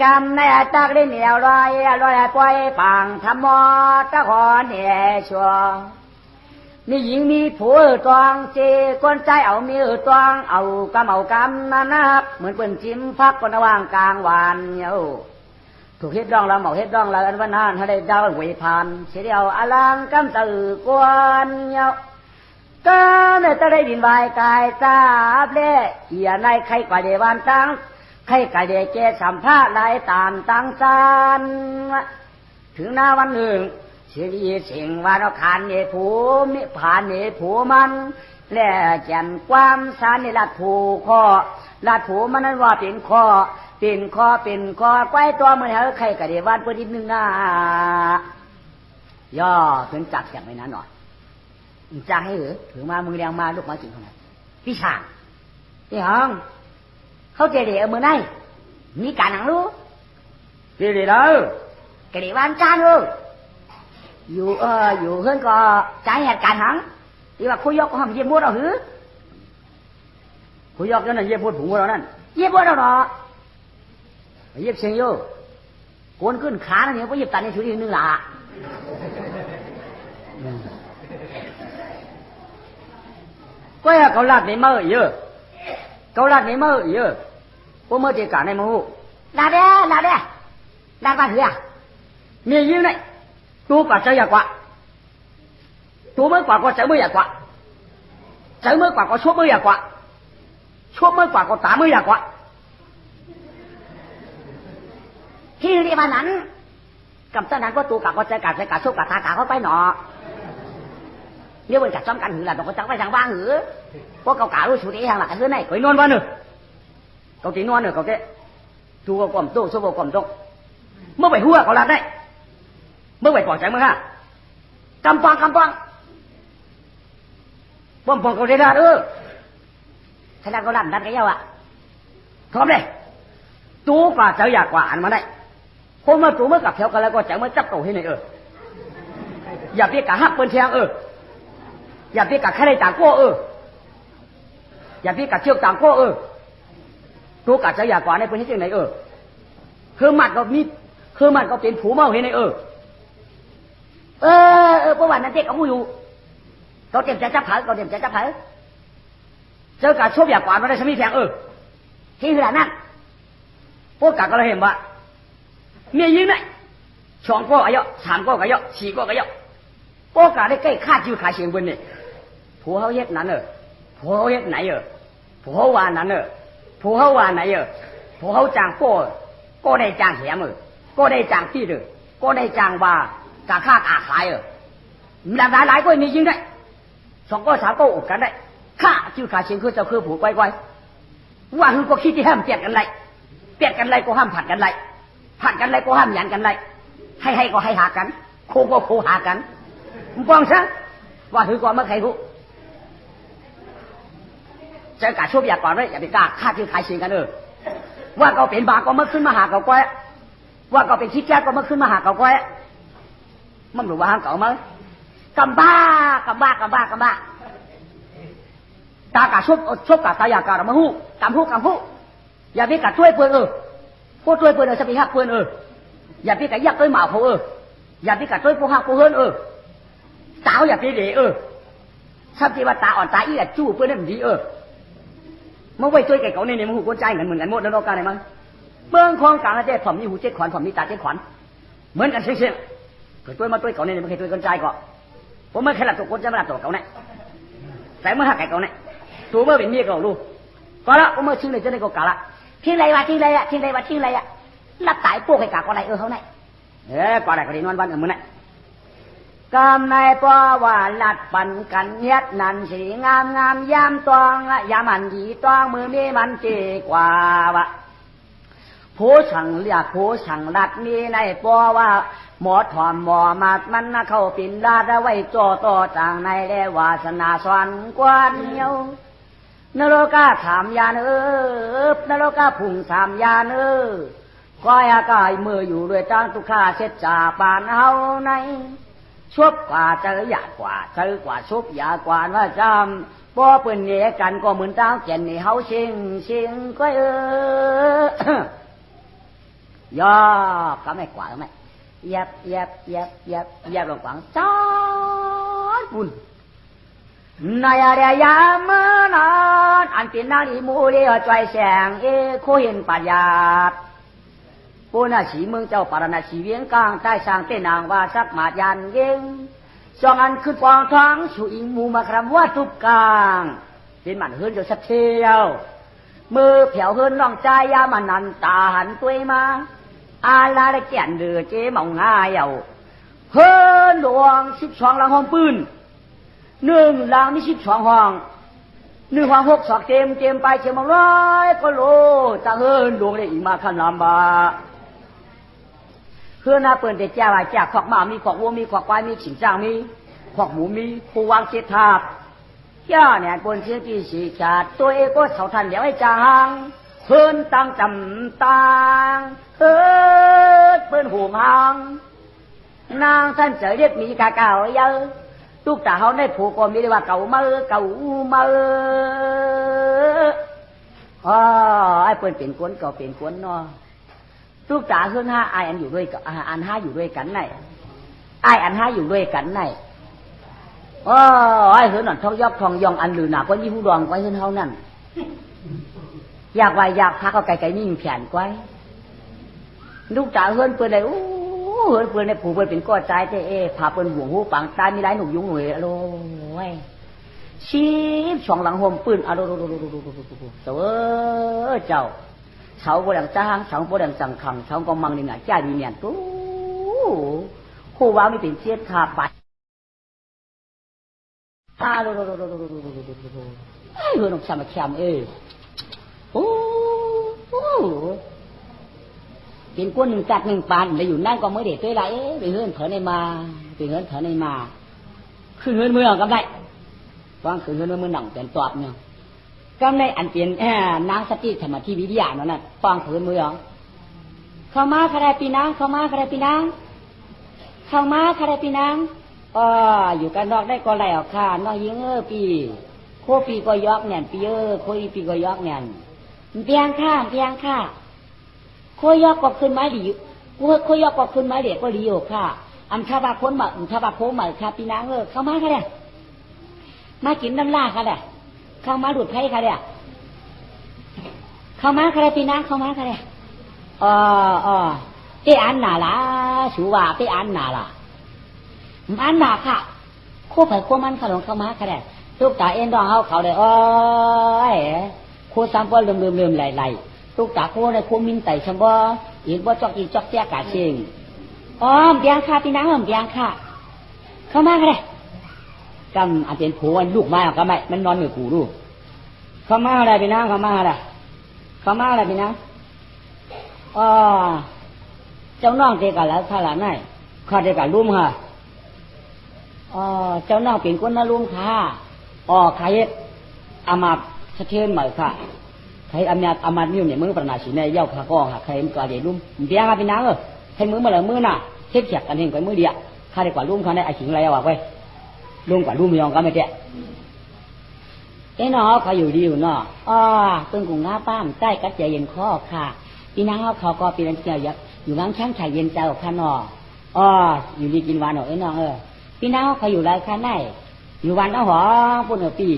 กำในตักได้เหนียวลอยปล่อยปังทำมอตะขอเนี่ยชัวมีหญิงมีผัวตองเจก้นใจเอามีตองเอากำนั่นนะครับเหมือนเป็นจิ้มพักคนระหว่างกลางวันเนี่ยถูกเฮ็ดดองเราเหมาเฮ็ดดองเราอันวันนั้นถ้าได้ดาวหวยพันเสียเดียวอลังกำตื่กวนเนี่ยก็เนี่ยจะได้ดินใบกายทราบเล่เหี่ยในใครกว่าเดวันตั้งใครกว่าเดเจสัมภาษณ์ลายตามตั้งซานถึงหน้าวันหนึ่งเสียดีสิ่งว่าเราขานเนผูมิผ่านเนผูมันแล่แจ่มความสารในลัดผูคอลัดผูมันนั้นว่าเป็นคอไว้ตัวมันเหรอใครกะเดวันเพื่อนิดนึงนะย่อถึงจักอย่างไรนั้นหน่อยจะให้หรือถือมามือแดงมาลูกมาจริงเท่านั้นพี่ช่างพี่ห้องเขาเจเดเอามือไหนมีการหนังรู้เจเดเด้อกะเดวันจานรู้อยู่เฮือนก็ใจเหตุการณ์หังที่ว่าคุยยกก็ห้องเยี่ยมมดเอาหือคุยยกนั่นเยี่ยมมดผงเรานั่นเยี่ยมมดเราเนาะเยี่ยมเชียงโยโกนขึ้นขาเนี่ยก็เยี่ยมตันในชุดนึงล่ะ ก็อย่าเขาลาดในมือเยอะเขาลาดในมือเยอะพวกมือที่การในมือลาเด้ลาบ้านเหือมียิ้มnày tu cả chơi giặc quạ tu mới quả có chơi mới giặc quạ chơi mới quả có suốt mới giặc quạ suốt mới quả có tá mới giặc quạ ที่เรียกว่านั้นกับตอนนั้นก็ตูกับก็ใจกับใจกับชุบกับทากาเขาไปหนอเดี๋ยวมันจัดจ้อมกันหือละต้องก็จังไปทางบ้างหือพวกเก่าๆรู้ชุดนี้ทางหลักหือไหน quấy non vào nữa cậu tí non nữa cậu cái tu vào quẩm tô số vào quẩm tô mới phải hùa cậu làm đấy mới phải bỏ trái mới ha cầm quang bom cậu đây ra nữa thế là cậu làm đặt cái nhau ạ không đây tu cả chơi giặc quạ ăn mà đây hôm mà tu mới gặp theo cái là có chẳng mới chấp cầu thế nàyอย่าbiết cả hát bên theoอย่าbiết cả khai đây tảng côอย่าbiết cả chiêu tảng cô tu cả chơi giặc quạ này bên thế nàyคือมันก็เป็นผู้เมาเห็นไหมเพราะวันนั้นเด็กเขาอยู่เขาเตรียมจะจับเผาเจอการชกอยากกวาดมาได้สมิแทงที่ขนาดนั้นพวกกาก็เลยเห็นว่าเมียยิ้มไหมสองก็กระยะสามก็กระยะสี่ก็กระยะพวกกาได้ใกล้ฆ่าจิ้วขาเสียงบนนี่ผู้เขาเฮ็ดนั้นผู้เขาเฮ็ดไหนผู้เขาวานนั้นผู้เขาวานไหนผู้เขาจางก็ได้จางเหียมก็ได้จางที่ก็ได้จางว่ากาฆ่ากาขายหลายก็มีจริงได้สองก็สามก็อุดกันได้ฆ่าจิ้วขาเสียงคือเจ้าคือผู้ไกวว่าคือก็คิดที่ห้ามเปลี่ยนกันไรก็ห้ามผัดกันไรก็ห้ามหยันกันไรให้ก็ให้หากันโคก็โคหากันมึงฟังซะว่าคือก่อนเมื่อใครรู้เจอกาช่วงอยากก่อนเลยอย่าไปกล้าฆ่าที่ขายเสียงกันว่าเขาเป็นบาก็เมื่อขึ้นมาหาเขาก้อยว่าเขาเป็นคิดแก่ก็เมื่อขึ้นมาหาเขาก้อยมันรู้ว่าห้ามเขามั้ยกำบ้าตากาชบกาตายากาเรามาหู้กำหู้อย่าไปกาช่วยเพื่อนพวกช่วยเพื่อนจะไปหักเพื่อนอย่าไปกายักด้วยหมาเขาอย่าไปกาช่วยพวกหักพวกเฮิร์นสาวอย่าไปเด๋ทำที่ว่าตาอ่อนตาอีจู้เพื่อนได้ดีเมื่อไว้ช่วยแกเขาเนี่ยมันหูก้นใจเหมือนกันหมดแล้วกันไหนมั้งเมืองคลองกลางอาเจผมมีหูเจ็ดขวัญผมมีตาเจ็ดขวัญเหมือนกันเช่นเคยช่วยมาช่วยเขาเนี่ยมันเคยช่วยก้นใจก่อนผมไม่เคยหลับตัวก้นจะมาหลับตัวเขาเนี่ยแต่เมื่อหักแกเขาเนี่ยตัวเมื่อเป็นเมียเขาลูกก็แล้วผมเมื่อชื่อเลยจะได้ก็กะละทิ้งไรวะรับสายพวกไอ้กาก็ไรเขาเนี่ยก็ได้ก็ดีนวันมือเนี่ยกำในปอว่าลัดปันกันเฮ็ดนันสีงามยามตองยามมันดีตองมือมีมันเจกว่าวะผู้สั่งเรียกผู้สั่งลัดมีในปอว่าหมอถอนหมอมาดมันเข้าปินลาดไว้จ่อต่อจางในแลวาสนาสวรรค์กวนเหี่ยวนรกาถามยานนรกาพุ่งถามยานก้อยอากายมืออยู่ด้วยตั้งทุกข้าเสร็จจากบ้านเฮาในชบกว่าเจอหยาดกว่าชบหยาดกว่าว่าจำบ่เปิ้นเนี่ยกันก็เหมือนตั้งแก่นนี่เฮาเชิงก็ย่อก็ไม่กว่าไม่ยับลงฝังจ้าบุญนายอะไรยามนานอันเป็นนาลีมูเลียใจแสงโคเห็นปัญญาปูนาสีเมืองเจ้าปารณาสีเวียงกลางใต้สร้างเต้นางว่าสักมายันเย็งสองอันขึ้นฟองท้องสู่อิงมูมาคำว่าทุบกลางเป็นมันเฮิรนอยู่สักเที่ยวมือแผ่วเฮิรนน้องใจยามันนันตาหันตัวมาอาลาได้แก่นเดือเจ๊มองง่ายเอาเฮิรนหลวง12 หลังห้องปืน1 หลังมี12 ห้อง1 ห้อง6 ศอกเต็มไปเจมองร้อยก็โลตาเฮิรนหลวงได้อีกมาขันลำบาเพื่อนาเปิดเด็ดแจ้วจากขอกหมามีขอกวัวมีขอกควายมีฉิงจ้างมีขอกหมูมีผู้วางเจ็ดทาบย่าเนี่ยปนเชียงที่สีชาติตัวเอก็เสาทันเดี๋ยวไอ้จางเฮิรนตั้งจำตางเฮิรนเปิ้นหูมังนางท่านเจอเรียกมีกาเก่าเยอะทุกตาเขาได้ผูกก็มีเรียกว่าเก่ามาไอ้เปิ้นเป็นกวนก็เป็นกวนเนาะทุกตาเฮือน5 อันอยู่ด้วยอัน5อยู่ด้วยกันไหนอัน5อยู่ด้วยกันไหน โอ้ยเฮือนนั่นทองยอกทองยองอันลือหนาก็ยี่ผู้ดองไว้เฮือนเฮานั่นอยากไว้อยากพักเอาไก่ๆนี่แผ่นไว้ลูกจ๋าเฮือนเปิ้นได้โอ้เฮือนเปิ้นได้ผู้เปิ้นเป็นก้อใจเจ้พาเปิ้นห่วงหูปังตายมีหลายหนุกยุงหน่วยโอ้ยชีบช่องหลังห่มปืนอะโดเจ้าเจ้าเฉาบ่ดังจ้างเฉาบ่ดังจังขังเฉาก็มังนี่น่ะจ้าดีเนี่ยตู้คู่ว่าไม่เป็นเสียดขาไปโดเฮือนออกสามแคมโอ้เป็นก้นหนึ่งจัดหนึ่งปานได้อยู่นั่นก็ไม่เด็ดด้วยไรไปเฮือนเถอะในมาไปเฮือนเถอะในมาขึ้นเฮือนเมืองก็ได้ฟังขึ้นเฮือนเมืองหนังเป็นตอบเนี่ยก็ในอันเป็นนางสติธรรมที่วิทยานั่นน่ะฟังขึ้นเมืองเข้ามาคาราปีนางเข้ามาคาราปีนางเข้ามาคาราปีนางอยู่กันนอกได้ก็ไหลออกค่ะน้องยิงปีโคปีก็ยอกเนี่ยปีโคปีก็ยอกเนี่ยเพียงค่ะโคยอกก็ขึ้นไม้ดีโคยอกก็ขึ้นไม้เด็กก็ดีอยู่ค่ะอันชาวบ้านพ้นมาชาวบ้านโค้งมาค่ะปีนางเข้ามาค่ะเนี่ยมากินน้ำลาค่ะเนี่ยเข้ามาดูดไผ่ค่ะเนี่ยเข้ามาค่ะปีนางเข้ามาค่ะเนี่ยเตอันหนาละชูว่าเตอันหนาละอันหนาค่ะโคไผ่โคมันขนมเข้ามาค่ะเนี่ยลูกตาเอ็นดองเขาเลยโคซ้ำว่าลืมไหลลูกตาโคในโคมินไต่ชมบ่อีกว่าจอกอีจอกแจ๊กกาเชิงเบียงค่ะพี่นางเบียงค่ะเข้ามาค่ะเลยกำอาจเป็นผัวลูกมาก็ไม่มันนอนอยู่กูดูเข้ามาอะไรพี่นางเข้ามาอะไรพี่นางเจ้าน้องเด็กกันแล้วท่าหลานไหนข้าเด็กกันรุ่มค่ะเจ้าน้องเป็นคนน่ารุ่มค่ะใครอามาสะเทือนใหม่ค่ะใครอามานิ้วเนี่ยมือประนาสีในเย้าค่ะก็ค่ะใครมันก็เดี๋ยวรุ่มเบี้ยมาพี่นางใครมือมาเลยมือน่ะเทียบเทียบกันเองกับมือเดียข้าเด็กกว่ารุ่มเขาในไอ้ขิงอะไรเอาไว้รุ่มกว่ารุ่มยองก็ไม่เจ๊น้องเขาอยู่ดีอยู่เนาะตึงกุ้งงาป้ามใต้กัดใจเย็นข้อค่ะพี่นางเขาก็เป็นเจ้ายักษ์อยู่บ้างช่างชายเย็นเจ้าค่ะเนาะอยู่ดีกินหวานหน่อยน้องพี่นางเขาอยู่ไรค่ะไหนอยู่วันเอาหอปุ่นปี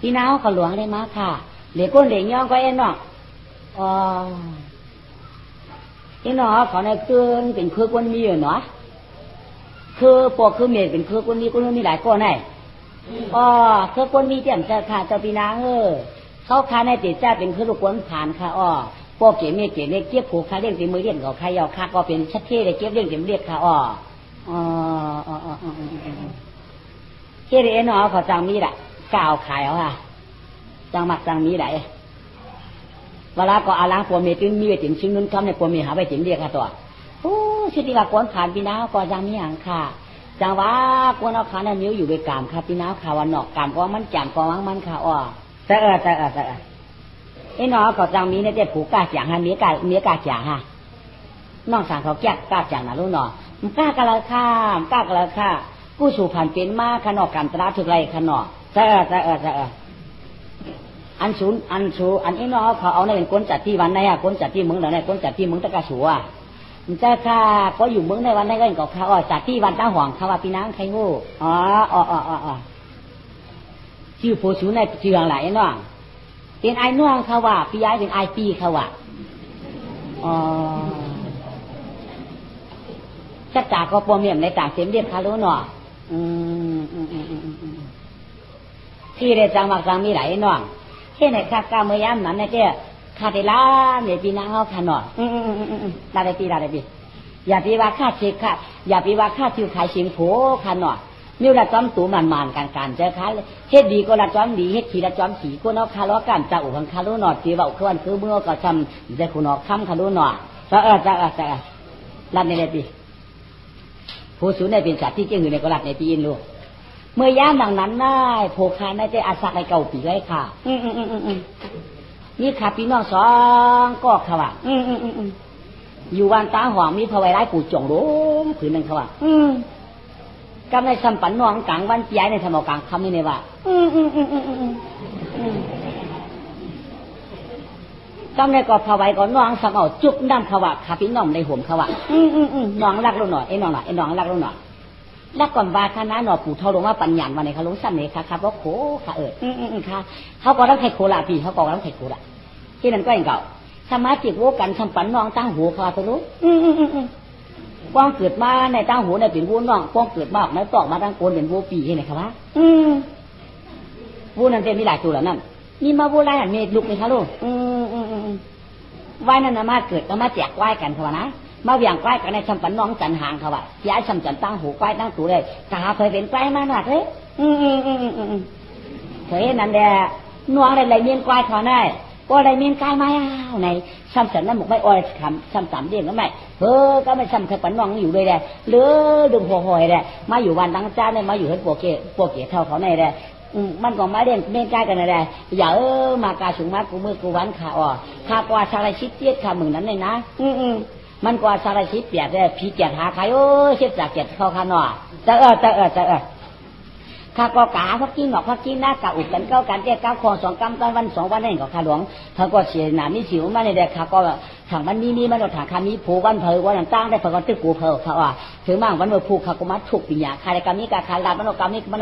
พี่นางเขาหลวงได้มาค่ะเหล็กก้นเหล็กย่องก็เนาะน้องเขาในเกินเป็นคือก้นมีอยู่เนาะคือปกคือเมียเป็นคือก้นมีหลายก้อนไหนคือก้นมีเจ้าจะค่ะเจ้าพี่นางเขาคาในติดจ้าเป็นคือลูกก้นผ่านค่ะพวกเก๋เมียเก๋เล็กเก็บผูกคาเลี้ยงตีมือเลี้ยงเขาใครเอาคาก็เป็นชัดเท่เลยเก็บเลี้ยงเต็มเรียกค่ะเฮ็ดเอ็นเขาจังมีแหละก้าวขายเอาค่ะจังมักจังมีไหนเวลาก็อาล้างปัวเมียจึงมีไปถึงชิ้นนู้นคำในปัวเมียหาไปถึงเรียกค่ะตัวชิติว่าก้นผ่านพี่น้าก็จังมีอย่างค่ะจังว่าก้นเอาขาในนิ้วอยู่ในกามค่ะพี่น้าขาวันนอกกามก็มันจำก็วังมันค่ะแต่ไอ้น้องก็จังมีเนี่ยจะผูกกาเสียงฮะเมียกาเสียงฮะน้องสั่งเขาแก้กาเสียงนะลูกเนาะมันกล้ากะละค่ะกู้สู่ผ่านเป็นมาขนอกกามตราถึกไรขนอกแต่อันศูนย์อันไอ้น้องเขาเอาในเป็นก้นจัดที่วันไหนก้นจัดที่เมืองไหนก้นจัดที่เมืองตะกาสัวมันจะค่ะก็อยู่เมืองในวันไหนก็เห็นกับเขาจัดที่วันตั้งห่วงเขาว่าพี่นางใครโง่ชื่อโพชูในชื่ออะไรน้องเป็นไอ้น้องเขาว่าพี่ย้ายเป็นไอ้ปีเขาว่าชักจากก็ปมเมียมในต่างเสียมเรียบคารุเนาะที่ได้จังหวัดจังมีหลายน้องเช่นในข้ากาเมื่อยามนั้นเนี่ยเจ้คาเดล่าเนี่ยปีนางเอาขนอได้ปีอย่าปีว่าข้าเช็คค่ะอย่าปีว่าข้าชิวขายเชียงโผขนอนิ้วละจ้อมตูมันการเจ้าค่ะเฮ็ดดีก็ละจ้อมดีเฮ็ดขี้ละจ้อมขี้ก็นอกคาล้อกันจะอุบังคารุหนอตีว่าเคลื่อนคือเมื่อก็ทำจะคุณออกคำคารุหนอจะรัดในปีผู้สูงในเป็นสัตว์ที่เจ้าหือในก็รัดในปีอินลูกเมื่อย่ามดังนั้นได้โผคาในใจอาศักในเก่าปีไว้ค่ะนี่ค่ะพี่น้องสองก็เขาว่าอยู่วันตาหอมมีพระไวร้ายปู่จงล้มผืนหนึ่งเขาว่ากำในสัมปันน้องกลางวันย้ายในสมองกลางคำนี่เนี่ยว่ากำในก็พระไวก็น้องสมเอาจุกดั้งเขาว่าขาพี่น้องในห่มเขาว่าน้องรักลูกหน่อยไอ้น้องรักลูกหน่อย แล้วก่อนว่าคณะหนอปู่เท่าลงว่าปัญญาวันไหนเขาลงสั้นเลยค่ะครับว่าโคค่ะค่ะเขาก็ต้องไข่โคละพี่เขาก็ต้องไข่โคละที่นั่นก็อย่างเก่าสมาจิกโวกันทำปันน้องตั้งหัวคาตัวรู้ป้องเกิดมาในตั้งหัวในเป็นวัวน้องป้องเกิดมาออกในตอกมาตั้งโกนเป็นวัวปีเห็นไหมครับว่าวัวนั่นเต็มมีหลายตัวแล้วนั่นมีมาวัวไรหันเมลุกเลยครับลูกไหวนั่นนะมาเกิดก็มาแจกไหวกันเขาว่านะมาเวียงใกล้กันในชำปันน้องจันหางเขาว่าย้ายชำจันตั้งหูใกล้ตั้งตัวเลยกาเคยเป็นใกล้มาหนักเลยเคยนั่นแหละน้องอะไรเมียนใกล้เขาได้ก็อะไรเมียนใกล้มาในชำจันนั่นบอกไม่อ้อยคำชำสามเดียงก็ไม่ก็ไม่ชำเคยปันน้องอยู่เลยแหละเลือดึงหัวหอยแหละมาอยู่วันตั้งจ้าเนี่ยมาอยู่ให้พวกเก๋เท่าเขาในแหละมันก็มาเด่นเมียนใกล้กันเลยอย่ามากาสูงมากกูมือกูวันขาอ่อขากว่าชาลชิดเตี้ยขามึงนั้นเลยนะมันกว่าสารชิเปียดเลยผีเกียดหาใครโอ้เช็ดจากเกียดเข้าข้างนอกจะข้าก็กาพักกินหนอกพักกินหน้ากาอุดกันเก้ากันเจ้าเก้าคอสองกำตอนวัน2 วันนี่ก็ข้าหลวงเขาก็เสียหนามีสิวมาในเด็กข้าก็ถังมันมีมันเราถังคามีผูวันเพลวันตั้งได้เพลก็ตึกกูเพลเขาอ่ะถึงมั่งวันเมื่อผูกข้าก็มัดถูกปิญญาใครกรรมนี้กาคาลามันกรรมนี้มัน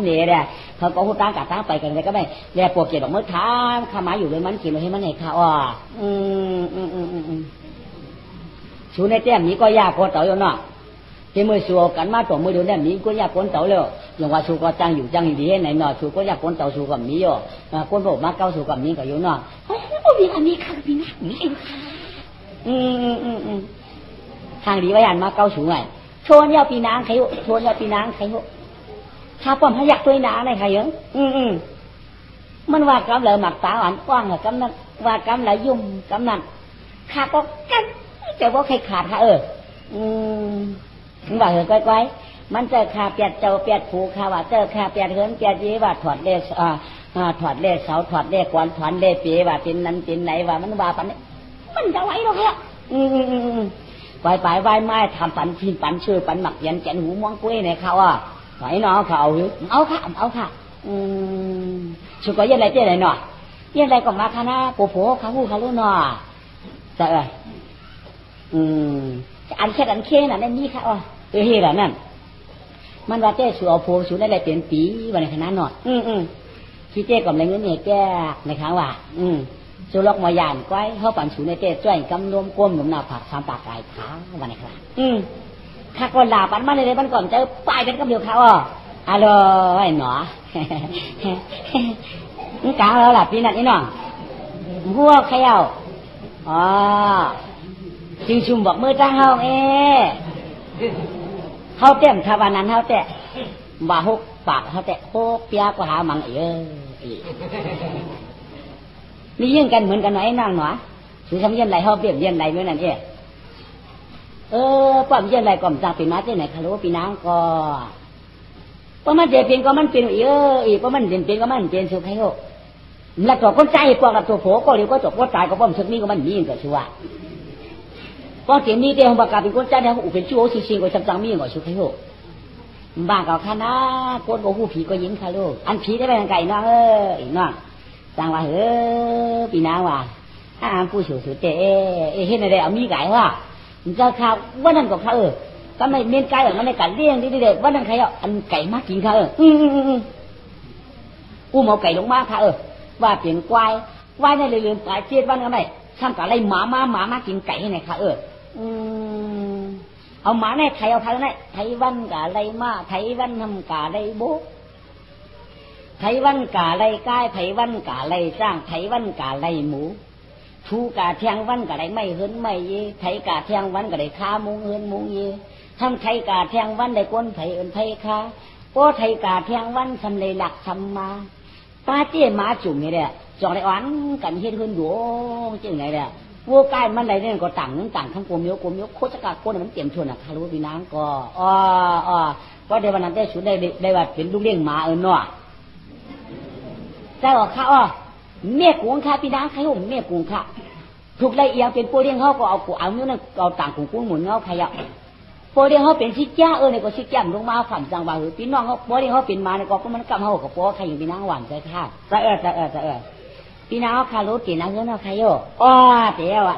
เนี่ยแหละเขาก็หูตั้งกาตั้งไปกันเลยก็ไม่แลปวดเกียดดอกเมื่อท้าข้ามาอยู่เลยมันกินเลยให้มันไหนข้าอ่ะชูในแต้มนี้ก็ยากกว่าเต่าอยู่เนาะที่มือชัวกันมาตัวมือเดียวเนี่ยนี้ก็ยากกว่าเต่าเลยอย่างว่าชูก็จังอยู่ดีไหนเนาะชูก็ยากกว่าเต่าชูกับนี้อยู่คนบอกมาเก้าชูกับนี้ก็อยู่เนาะโอ้โหมีอันนี้ค่ะพี่นักนี่เองค่ะทางดีไว้อันมาเก้าชูไงชวนยาปีนางใครชวนยาปีนางใครถ้าป้อมพยักตัวนางในใครเยอะมันว่ากำเลยหมักตาหวานกว้างเหรอกำนั้นว่ากำเลยยุ่มกำนั้นข้าก็กันแต่ว่าใครขาดค่ะมึงว่าเหรอก้อยมันเจอขาเปียดเจ้าเปียดผูขาว่าเจอขาเปียดเหินเปียดยีว่าถอดเลสถอดเลสเสาถอดเลสกวนถอนเลสปีว่าเป็นนั้นเป็นไหนว่ามันว่าปันมันจะไหวหรอกเหรอไปไหวไม้ทำปันพินปันชื่อปันหมักยันแกนหูมองกุ้ยในเขาอ่ะไหวเนาะเขาเอาค่ะสุก็ยังไรเจ๊ไรเนาะยังไรก็มาคณะโผล่เขาหูเขาลูกเนาะจะอันแค่อันเคน่ะนั่นนี่ค่ะเฮ้ยล่ะนั่นมันว่าเจ้าชัวโพชัวได้ไรเปลี่ยนปีวันในคณะหนอดที่เจ้กับอะไรเงี้ยเนี่ยแก้ในครั้งว่าชัวล็อกมายานก้อยเขาปั่นชัวในเจ้จ้อยกำรวมก้มหนุนหน้าผากทำปากไก่ขาวันในครั้งข้าก่อนลาปั่นมาเลยมันก่อนเจอป้ายเป็นกำเดียวเขาฮัลโหลไอ้หนอนี่กลางแล้วล่ะปีนั้นนี่น้องหัวเขย่าจึงชุมบอกมือจ้างเฮาเฮาเต็มทวานั้นเฮาแต่บ่าหกปากเฮาแต่โคเปียกว่าหามังนี่ยิ่งกันเหมือนกันหน่อยนั่งหนอถือทำเย็นไรเฮาเปรียบเย็นไรเมื่อนั้นป้อมเย็นไรก่อมจากปีมาเจ้าไหนคารุปีนางก็ป้อมันเจ็บเป็นก็มันเป็นอีป้อมันเป็นก็มันเป็นสุขให้โหแล้วตัวคนใจปอกกับตัวโผก็เดี๋ยวก็จบว่าตายก็ป้อมสึกนี้ก็มันมีก็ชัวก็เสียงนี้เดียวของปากกาเป็นคนใจเนี่ยอุเป็นชั่วชิงๆก็จำจังมีก็สุขให้โหบ้าเก่าคณะคนก็หูผีก็ยิ้มค่ะลูกอันผีได้ไปทางไก่น้องอีน้องจังว่าปีนางว่าผู้สูสุดเจ๊เห็นอะไรเอามีไก่ว่าจะข่าวว่านั่นก็ค่ะก็ไม่เมียนไก่แบบมันในการเลี้ยงดีๆว่านั่นใครอันไก่มากินค่ะอุ้มเอาไก่ลงมาค่ะว่าเปลี่ยนควายในลืมปลายเจี๊ยบวันก็ไม่ทำกับอะไรหมากินไก่ให้ไหนค่ะเอาหมาในไทยเอาไทยในไทยวันกับอะไรมาไทยวันทำกับอะไรโบไทยวันกับอะไรใกล้ไทยวันกับอะไรจ้างไทยวันกับอะไรหมูทูกะเทียงวันกับอะไรไม่เฮินไม่เย่ไทยกะเทียงวันกับอะไรข้ามุงเฮินมุงเย่ทำไทยกะเทียงวันได้ก้นไทยไทยค้าโป้ไทยกะเทียงวันทำเลยหลักทำมาป้าเจี๊ยมาจุ่มนี่แหละจองได้อ่อนกันเฮ็ดขึ้นอยู่จริงไงเนี่ยวัวใกล้มันอะไรเนี่ยก็ต่างทั้งกลมยกโคตรกาโคตรมันเตรียมชวนคารุพี่นางก็ก็เดี๋ยววันนั้นได้ชุดได้ว่าเป็นลูกเลี้ยงหมาเนาะใจออกข้าเมียกุ้งข้าพี่นางใครห่มเมียกุ้งข้าถูกไล่เอียงเป็นโปเลี้ยงเขาก็เอาเนื้อนั่นเอาต่างกุ้งหมุนเงาใครโปเลี้ยงเขาเป็นชิจ้าเนี่ยก็ชิจ้าลงมาฝันจังว่าพี่น้องเขาโปเลี้ยงเขาเป็นมาเนี่ยก็มันกำเขากับโปใครอย่างพี่นางหวานใจข้าจะพี่น้าคารุตีน้าเงินเอาใครโย่เจ๋วะ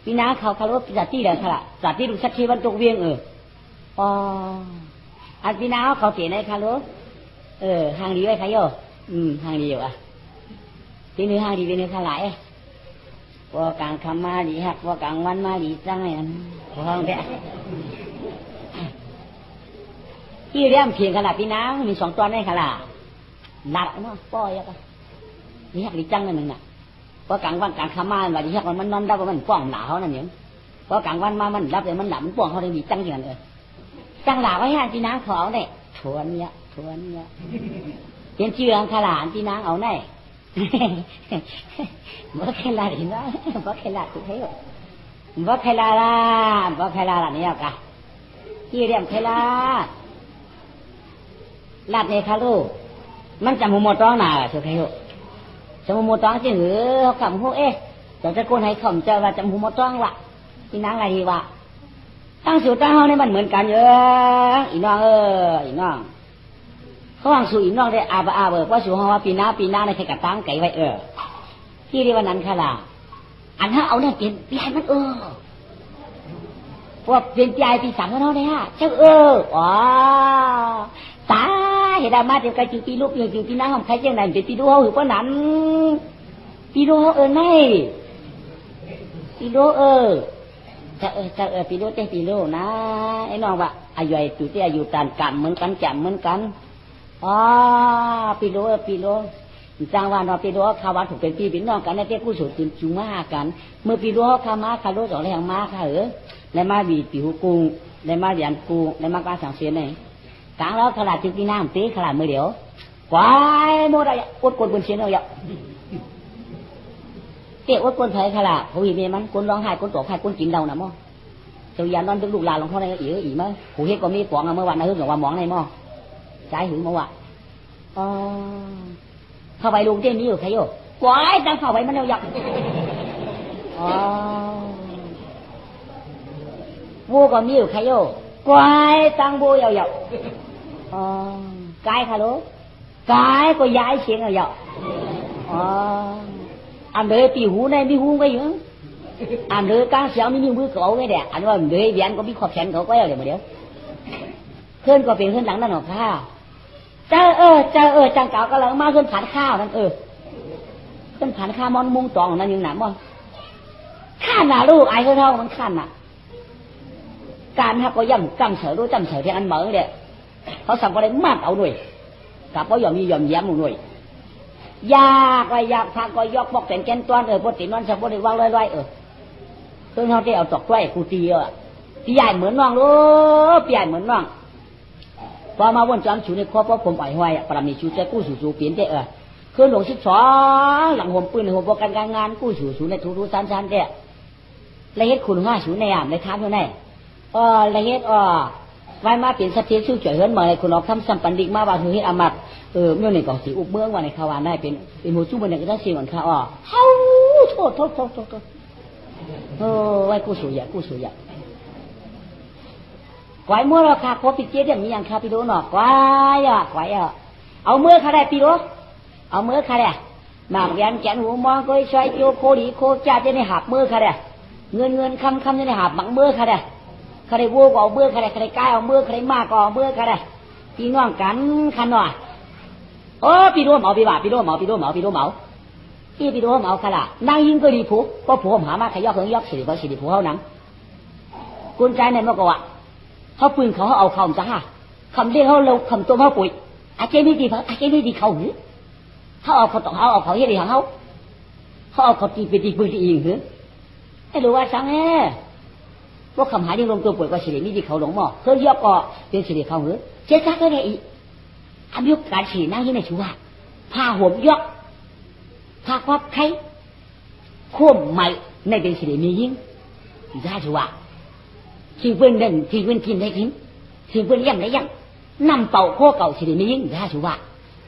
พี่น้าเขาคารุจัดที่เดียวค่ะจัดที่ดูชัดที่วันตกเวียง อ๋ออันพี่น้าเขาเจ๋งเลยค่ะลูกห่างดีไว้ค่ะโยห่างดีอยู่อ่ะทีนี้ห่างดีเป็นเนื้อขลายพอกลางคำมาดีฮักพอกลางวันมาดีจังไงนั่นพอเด้อที่เรียมเพียงขนาดพี่น้ามี2ตัวในขลาหลัดเนาะป้อยอ่ะดีฮักดีจังนั่นนึงน่ะพอกลางวันกลางคำมาว่าดีฮักมันนอนดับมันป้องหนาเขานั่นเนี่ยพอกลางวันมามันดับเลยมันดับมันป้องเขาได้ดีจังอย่างนั้นจังหลาไว้ให้พี่น้าขอเนี่ยทวนเนี่ยเป็นชื่ออังคารานพี่น้าเอาแน่บ่ใครลาดินะบ่ใครลาทุกเท่าบ่ใครลาเนี่ยกะที่เรียมใครลาลาดเนี่ยค่ะลูกมันจำหัวต้องหนาสุดเท่าจำหัวต้องจริงหรือเขาคำพวกจะโกนให้ข่มเจอว่าจำหัวต้องวะพี่น้าอะไรดีวะตั้งสู่ตั้งห้องนี่มันเหมือนกันเยอะอีน้องอีน้องเขาวางสู่อีน้องได้อาบเพราะสู่ห้องว่าปีหน้าในใครกระตั้งไก่ไว้ที่เรียกว่านั้นค่ะล่ะอันถ้าเอาเนี่ยเปลี่ยนปีมันว่าเปลี่ยนปีปี3แล้วเนี่ยเจ้าอ๋อตาเห็นดามาเดี๋ยวใครจูปีลูกอยู่ปีหน้าของใครเจ้าไหนเป็นปีดูเขาหรือว่านั้นปีดูไม่ปีดูจะปีโลเต้ปีโลนะไอ้น้องว่าอายุตุเต้อายุตันกันเหมือนกันแจ่มเหมือนกันอ๋อปีโลจังหวะเราปีโลคาวันถูกเป็นปีเป็นน้องกันในเต้กู้สูตรจุงมากันเมื่อปีโลคามาคาโลสองแรงมาค่ะแล้วมาบีปีหูกุ้งแล้วมาเดียนกุ้งแล้วมาการสังเสียนเลยกลางแล้วขนาดจุดปีน้ำตีขนาดมือเดียวกวายโมได้อดกดบนเสียนเอาเตะอดคนไทยขล่ะเขาอีเมมันคนร้องไห้คนตกไห้คนกินเดานะมั้งเจ้ายันนอนดึกลูกหลานหลวงพ่อในอีมั้งผู้เฮ็ดก็มีปองเมื่อวันนั้นเรื่องว่ามองในมั้งใจหึงมั้งวะเข้าไปลุงเจ้ามีอยู่ใครอยู่กวายตั้งเข้าไปมันเอาหยักวัวก็มีอยู่ใครอยู่กวายตั้งวัวเอาหยักกายค่ะลูกกายก็ย้ายเสียงเอาหยักอันเดอปีหูในมีหูไว้อยู่อันเดอกลางเสียวมีมือเก่าไว้เด็กอันว่าเดอเวียนก็มีขอบแขนเขาไว้เดี๋ยวมาเดี๋ยวเพื่อนก็เป็นเพื่อนหลังนั่นหรอกข้าเจ้าจังเก่าก็เลยมาเพื่อนผ่านข้าวนั่นเพื่อนผ่านข้ามอนมุงตองนั่นยังหนามอนข้าหนาลูกไอ้เท่ามันข้าน่ะการถ้าก็ย่ำจำเสือรู้จำเสือที่อันเหมือนเด็กเขาสั่งก็เลยมัดเอาหน่วยกับเขายอมแย้มหน่วยอยากทางก็ยกบอกแต่งแกนตัวปกตินอนสับปะรดวางลอยเพิ่งเขาได้เอาตอกไว้กูตีตีใหญ่เหมือนน้องลูกใหญ่เหมือนน้องพอมาวนจำชูในครอบครัวผมอ่อยห้อยปรามีชูใจกู้สู่เปลี่ยนได้คือหลวง12หลังหัวปืนหัวประกันการงานกู้สู่ในทุกชั้นเด้ละเอียดคุณ5ศูนย์ในอ่างในท้าเท่านั้นละเอียดไว้มาเปลี่ยนสถิติชื่อจ่อยเฮิร์นมาเลยคุณออกคำสัมปันดิกมาว่าคือเฮ็ดอามัดเมื่อหนึ่งก่อนสีอุบเมืองว่าในขาวานได้เป็นหัวจุ้มเป็นหนึ่งก็ได้เสียงเหมือนข้าเฮ้าโทษไว้กู้สูยะไว้เมื่อเราขาโคปิเจี๊ยดมีอย่างคาปิโดหนอกไว้เอาเมื่อขาได้ปิโดเอาเมื่อขาได้หมากยันแขนหัวมองก็ใช้โยโคดีโคจ่าจะได้หักเมื่อขาได้เงินคำจะได้หักหมังเมื่อขาได้ขาได้วัวก็เอาเมื่อขาได้ขาได้ก้าวเอาเมื่อขาได้มากก็เอาเมื่อขาได้พี่น้องกันขันหน่อยปีโดเหมาปีบ่าปีโดเหมาพี่ปีโดเหมาขละนางยิงก็ดีผูก็ผูหามาขย่อเขิงยอกสิริผูเขาหนังกุญแจในเมื่อก่อนเขาปืนเขาเอาคำจ้าคำเรียกเขาเราคำตัวเขาปุ๋ยอาเจไม่ดีเขาหรือเขาเอาเขาต่อเขาเอาเขาเฮ็ดดีของเขาเอาเขาตีปืนอีกหรือให้รู้ว่าสังพวกคำหาที่ลงตัวปุ๋ยก็สิริไม่ดีเขาหลงหม้อเขิงยอกก็เป็นสิริเขาหรือเจ๊ซักก็ได้อีกอายุการฉีนั่งที่ในชัวผ้าห่มยกผ้าครอบไข่ข่มใหม่ในเป็นสิริมียิ่งได้ชัวทีเพื่อนเดินทีเพื่อนกินได้กินทีเพื่อนยังได้ยังนำเป่าโคเก่าสิริมียิ่งได้ชัว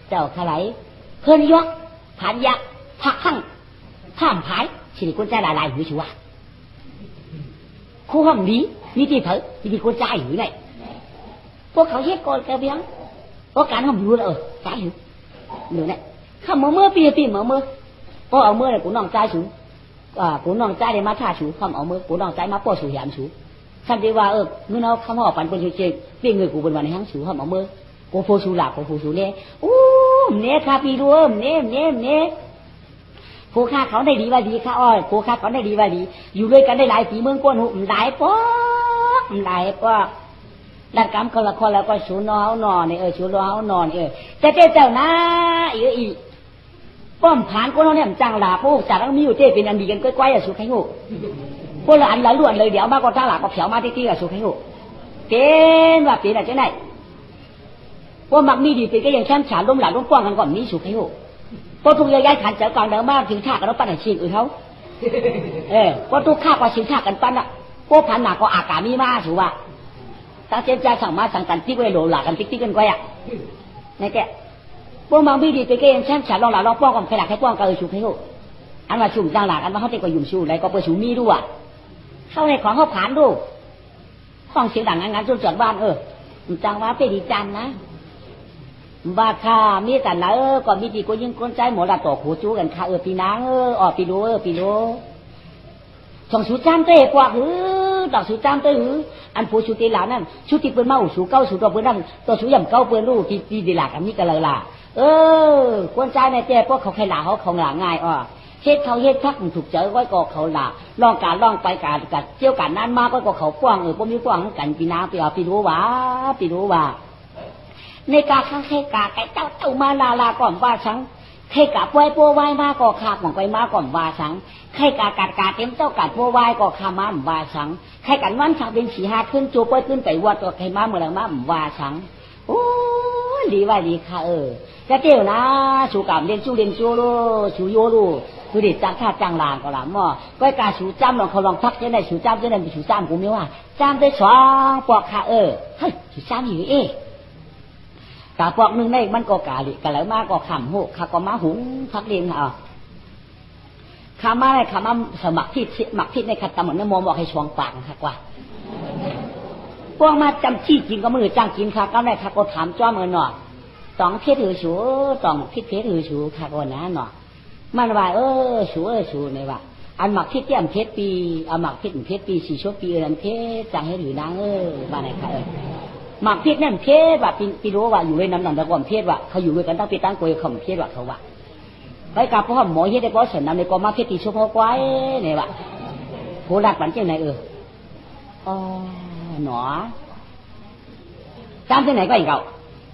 เจ้าขลายเพื่อนยกผ่านยักผักข้างข้ามผายสิริกุญแจลายหือชัวคู่ห้องนี้มีที่เผยมีที่กุญแจหือไหนพวกเขาเฮ็ดก่อนแกเพียงเพราะการทำรู้แล้วใจอยู่หนูเนี่ยข้าเมื่อปีเมื่อพอเอาเมื่อเนี่ยกูน้องใจสูกูน้องใจได้มาท่าสูข้าเอาเมื่อกูน้องใจมาป้อสูยามสู ท่านดีว่าเมื่อเราคำว่าปันคนเฉยๆเปี้ยงเงยกูเป็นวันในห้างสูห้ามเอาเมื่อกูโฟสูหลักกูโฟสูเล่เนี่ยค่ะพี่รวมเนี่ยผู้ค้าเขาได้ดีว่าดีค่ะอ้อยผู้ค้าเขาได้ดีว่าดีอยู่ด้วยกันได้หลายปีเมืองก้นหุ่มหลายป๊อกดัดกรรมคนละคนแล้วก็สูนอนเนี่ยสูนอนอนแต่เจ้านะอีป้อมผานคนเราเนี่ยจังหลาพวกจากนั้นมีอยู่เจ้เป็นอันดีกันก้อยๆสูไข่หูพวกเราอันละล้วนเลยเดี๋ยวมาก็จ้างหลาก็เผียวมาที่ๆสูไข่หูเป็นว่าเป็นอะไรไหนพวกมักมีดีเป็นก็ยังแช่มฉานล้มหลาล้มกว้างกันก่อนมีสูไข่หูพอทุกย้ายขันเจ้ากลางเดิมมากถึงท่ากันแล้วปั้นให้ชิงเขาพอทุกข้าก็ชิงท่ากันปั้นอ่ะพวกพันหนาก็อากามีมาสูว่าตั้งเจนใจสั่งมาสั่งกันติ๊กไว้โหลหลากันติ๊กกันก้อยอ่ะนี่แกพวกมังมีดีเป็นก็ยังแช่มฉานลองหลาลองป้องกันใครหลักให้ป้องกันสูไข่หูอันว่าชุ่มจ้างหลากันว่าเขาเต็มกว่ายุ่มชูอะไรก็เปิดสูมีด้วยเข้าในของเขาผ่านดูห้องเสียงดังงานจนจอดบ้านจังว่าเป็นดีจันนะบ้าค่ะมีแต่ละก่อนมีดีก็ยิ่งก้นใจหมดละต่อหูจู้กันค่ะปีนางปีโลส่งสูจ้ามเตะกว่าดอกสูจ้ามเตะอันผู้สูตีหลานั่นสูตีเปิ้นมาสูเก้าสูตัวเปิ้นนั่งตัวสูย่ำเก้าเปิ้นรู้ตีดีหลากันมีกันเลยล่ะก้นใจในเจ้พวกเขาใครหลาเขาหลาง่ายเฮ็ดเขาเฮ็ดพักถูกเจอไว้ก็เขาหลาลองการลองไปการกัดเที่ยวการนั้นมากก็เขากว้างพวกมีกว้างกันปีนางปีรู้ว่าในกาข้างเทกาไก่เจ้ามาลาก่อนว่าสังไข่กาป่วยปัววายมาก็ขาของไปมาก่อนว่าสังไข่กากัดเต็มเจ้ากัดปัววายก็ขามาว่าสังไข่กันวันสังเป็นสีหาขึ้นจูป่วยขึ้นไปวัดตัวไข่มาเมื่อไรมาว่าสังโอ้ดีว่าดีค่ะจะเจ้านะสูกามเรียนจูรู้สูโยรู้คือเด็กจังท่าจังลางก็ละหม้อก้อยกาสูจ้ำลองเขาลองพักจะได้สูจ้ำจะได้สูจ้ำกูไม่ว่าจ้ำได้สองปอกค่ะเฮ้ยสูจ้ำอยู่กาปอกหนึ่งได้มันก็กาลิกะแล้วมาก็ขำหูข้าก็มาหุงพักเรียนข้ามาได้ข้ามาสมัครที่ในขัดตำเหมือนน้ำมอบอกให้ช่วงปากค่ะกว่าพวกมาจำชี้กินก็มือจ้างกินข้าก็ได้ข้าก็ถามจ้ามือหน่อต้องเพชรหือชูต้องพิษเพชรหือชูข้าก็นะหน่อมันว่าชูในว่าอันหมักพิษเตี้ยมเพชรปีเอาหมักพิษเพชรปีสี่ชั่วปีอันเพชรจังให้หรือนางว่าไหนค่ะหมักเพชรนั่นเพชรว่าปีรู้ว่าอยู่ในน้ำหนักตะกอนเพชรว่าเขาอยู่ด้วยกันตั้งปีตั้งกวยเขาเพชรว่าเขาว่าไปกับพ่อหมอเฮ็ดได้ก็เสร็จนำในกองมาเพชรตีชั่วโมงกว่าเนี่ยว่าโหรักปันเจ้าไหนหนอจำที่ไหนก็อีกเก่า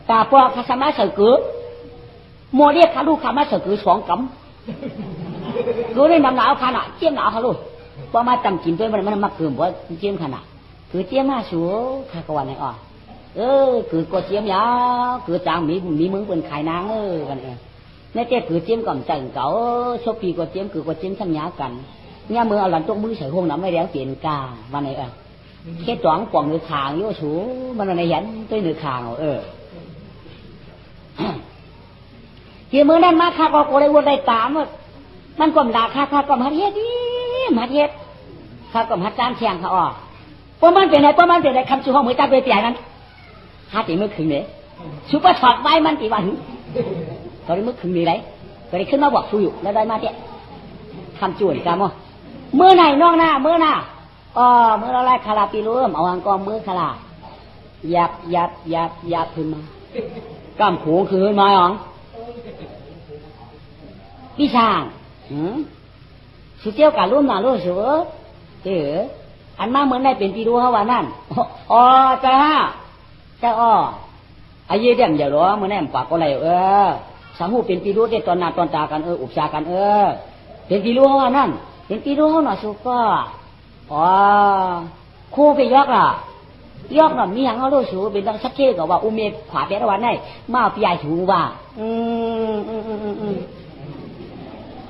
ตาพ่อข้าสามารถเสกโมเรียกข้าลูกข้ามาเสกสองกำรู้ได้น้ำหนาวขนาดเจียมหนาวเขาลูกพอมาจำกินด้วยมันมาเกินว่าเจียมขนาดคือเจียมมาชัวข้ากวนไหนคือก็เจียมยาวคือจางมีมึงเป็นขายนางกันนี่เจ้าคือเจียมก่อนจังเก่าชอบปีก็เจียมคือก็เจียมทั้งยากันเนี่ยมือเอาหลังตกมือใส่ห้องน้ำไม่แล้วเปลี่ยนกาวันไหนแค่จ้องป่องเนื้อขางโย่ชูมันอะไรยันตัวเนื้อขางที่มือนั่นมาข้าก็เลยวนได้ตามมันก็ด่าข้าก็มาเฮ็ดข้าก็มาจ้างเชียงเขาเพราะมันเป็นอะไรคำชูห้องมือจ้าไปเปลี่ยนนั้นหาตีมือขึงเนี่ยชูก็ถอดใบมันตีวันตอนนี้มือขึงนี่ไรตอนนี้ขึ้นมาบอกชูอยู่แล้วได้มาเจ๊คำจุ่นกันมั้งมือไหนน้องหน้ามือเราไล่คาราปีรุ่มเอาอังกอมมือคารายับขึ้นมากล้ามขูคือขึ้นมาอ๋องพี่ช่างสุเจียวกับรุ่มหนารุ่มเสืออันมาเหมือนได้เป็นปีรุ่เขาว่านั่นจ้าอายุเดี่ยมอย่าหรอมื่อแน่ปากก็ไรสังหูเป็นปีรู้ได้ตอนนาตอนตากันอุปชากันเป็นปีรู้ว่านั่นเป็นปีรู้หน่อยสุก็คู่ไปยอกหน่อยมีอย่างเขาลูกสูเป็นตั้งชักเชี่ยกับว่าอุเมฆขวาเปียวันได้มาปีใหญ่ถูว่า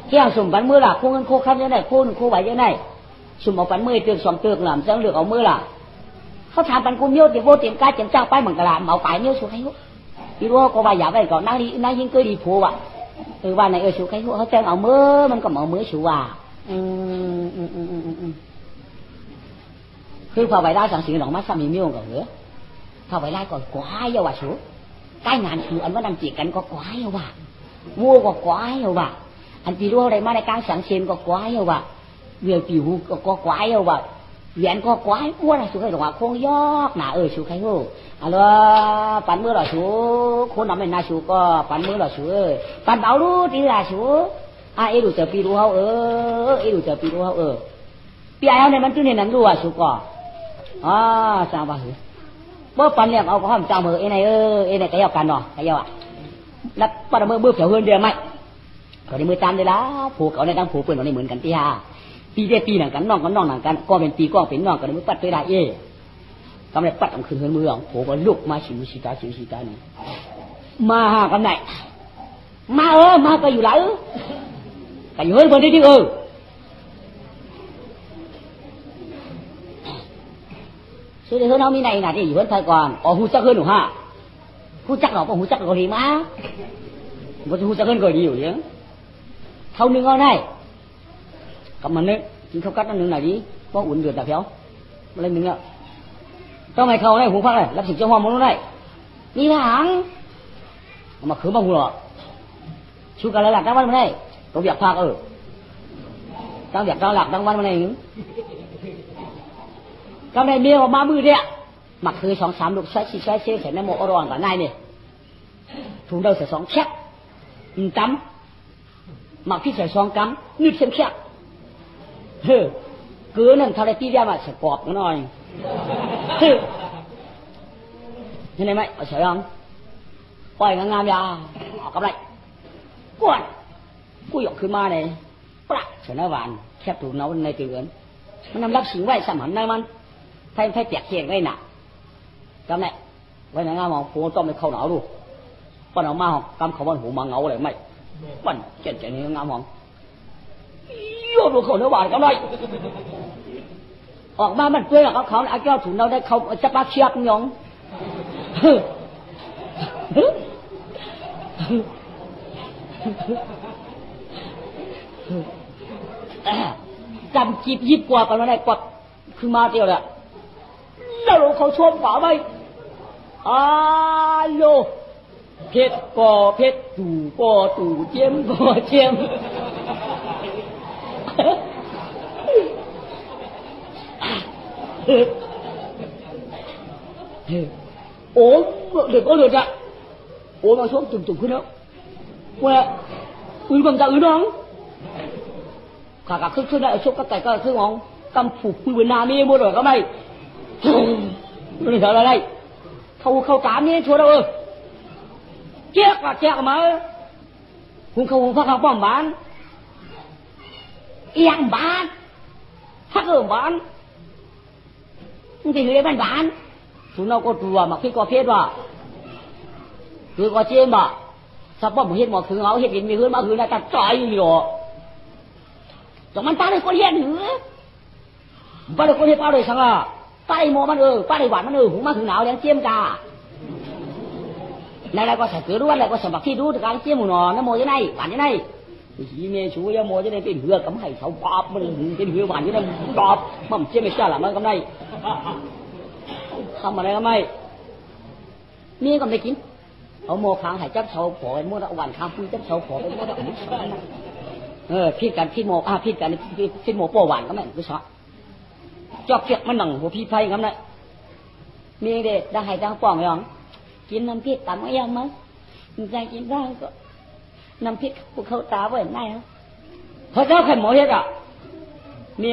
เที่ยงสุ่มปันมือล่ะคู่เงินคู่คันยังไงคู่ไหวยังไงสุ่มเอาปันมือเตือกสองเตือกหล่ำจังเลือกเอามือล่ะเขาถามปันกูเมียวเตรียมโบเตรียมการเตรียมจ้างไปเหมือนกระลาเมาไปเมียวสุขให้หัวพี่รู้ก็ว่าอยากได้ก่อนนั่งยิ่งเกยดีผัวว่าในสุขให้หัวเขาแจ้งเอามือมันก็เอามือชัวคือพอไปได้สังสีหลงมาซ้ำมีเมียวก่อนเหรอพอไปได้ก่อนกวายเอาว่าชัวใกล้งานคืออันว่านั่งจีกันก็กวายเอาว่าวัวก็กวายเอาว่าอันพี่รู้อะไรมาในการสังเชนก็กวายเอาว่าเวียนผิวก็กวายเอาว่า viện có quái quá là chú cái đồng không giót nà chú cái hô alo bán mưa là chú khốn nằm bên na chú có bán mưa là chú ơi bán bảo luôn thì là chú ai đủ chờ pi đủ hậu đủ chờ pi đủ hậu pi ai nàyมันตื้อเนี่ยนั่นรู้อ่ะchú có sao bà hử bữa bán liền ông có hầm chào mờ này cái giàu càn nọ cái giàu àแล้วปัดมือเผียวเฮือนเดียวไหมก็ได้มือตามได้ละผูกเขาในตั้งผูกเปิ่นวันนี้เหมือนกันที่ห้าปีเดียปีหนังกันน้องกันน้องหนังกันก็เป็นปีก็เป็นน้องกันมือปัดไปได้กำไรปัดอำคืนเฮือนมือของผูกว่าลูกมาชิวชิตานี่มาหากำไรมามาก็อยู่หลังก็อยู่เฮือนเพิ่นที่ซื้อเฮือนเอามีไหนน่ะที่อยู่เฮือนไทยก่อนหูจักเฮือนหนูฮะหูจักหรอหูจักก็ดีมาบ่หูจักเฮือนก็ดีอยู่เนี่ยเท่านึงเอาได้กับมันเนี่ยกินข้าวกัดนั่นนึงไหนดีเพราะอุ่นเดือดแต่เพียวมาเล่นนึงอ่ะต้องไงเขาได้หูพักเลยรับสินเจ้าห้องมันได้นี่ละหังมาขืนมาหัวชูกันแล้วหลักตั้งวันมาได้ตัวเบียกพักตั้งเบียกตั้งหลักตั้งวันมาได้กำไรเมียออกมามือเนี่ยมักคือ2-3ลูกใช้เสร็จในหมอร้อนกับนายเนี่ยถุงเดาใส่2แคบจำมักพี่ใส่2กำนึกเส้นแคบcứนั่นเท่าไรตีเดียวมาใส่กรอบกันหน่อยเห็นไหมเอาใส่ยังปล่อยงามๆยาออกกำไรกวนกูยกขึ้นมาเลยปลักใส่หน้าหวานแคบถูกเนาในตื่นมันนำรักสิงไว้สมันในมันไฟเปียกเขียนไว้หนักกำไรไว้งามมองหัวต้มในข้าวหนาวดูปั้นออกมากำเขาวันหูมาเงาอะไรไม่ปั้นเจ๋งๆนี่งามมองโยนลูกเขาเนื้อหวานกันเลยออกมามันเปื่อยหรอกเขาไอ้เจ้าถุนเราได้เขาจะปาเชียบยองจำจีบยิบกว่ากันมาได้กว่าคือมาเดียวแหละแล้วเขาชมฝาไปโลเพชรก่อเพชรตู่เจียมก่อเจียมủa được có được ạ ủa mà xuống trùngขึ้นแล้วว่าอุ้ยบางจากอื่นน้องcảขึ้นได้ชกกับไก่ก็ขึ้นของกำผูกคุยเวนามีหมดเลยก็ไม่ไม่เหลืออะไรเข้าตามนี่ชัวร์แล้วแจ๊กมาคุณเขาพักเขาป้อมบ้านเอียงบ้านพักบ้านมึงจะอยู่ในบ้านทุนเราก็ตัวมักพี่ก็เพศว่าคือก็เจียมบ่สับป้อมเฮ็ดหมอคือเอาเฮ็ดกินมีคืนมาคืนได้ตัดใจอยู่หรอจังมันตาเลยก็เฮ็ดหือป้าเลยก็เฮ็ดป้าเลยสังอ่ะป้าเลยหมอมันป้าเลยหวานมันหูมาคือหนาวเลี้ยงเจียมจ้าแล้วก็ใส่เกลือด้วยแล้วก็สมัครที่ดูการเจียมหมูหนอน้ำโมยังไงหวานยังไงทีนี้ชูยาโมจะได้เป็นเหือกำไห้เขาปอบมันเป็นเหือหวานยังไงปอบมั่มเจียมไม่ใช่หรอมันกำไงทำอะไรก็ไม่มีก็ไม่กินเอาโมค้างหายจับเสาผอเป็นโมดะวันค้างพูดจับเสาผอเป็นโมดะพี่กันพี่โมพี่กันพี่โมปอหวานก็ไม่รู้สึกจอกเปียกมันหนังหัวพี่ไพ่กันเลยมีเด็กได้หายจังป่องยังกินน้ำพริกตำก็ยังมั้งใจกินได้ก็น้ำพริกพวกเขาตาไว้ไหนฮะเพราะเจ้าไข่หมูเฮ็ดอ่ะมี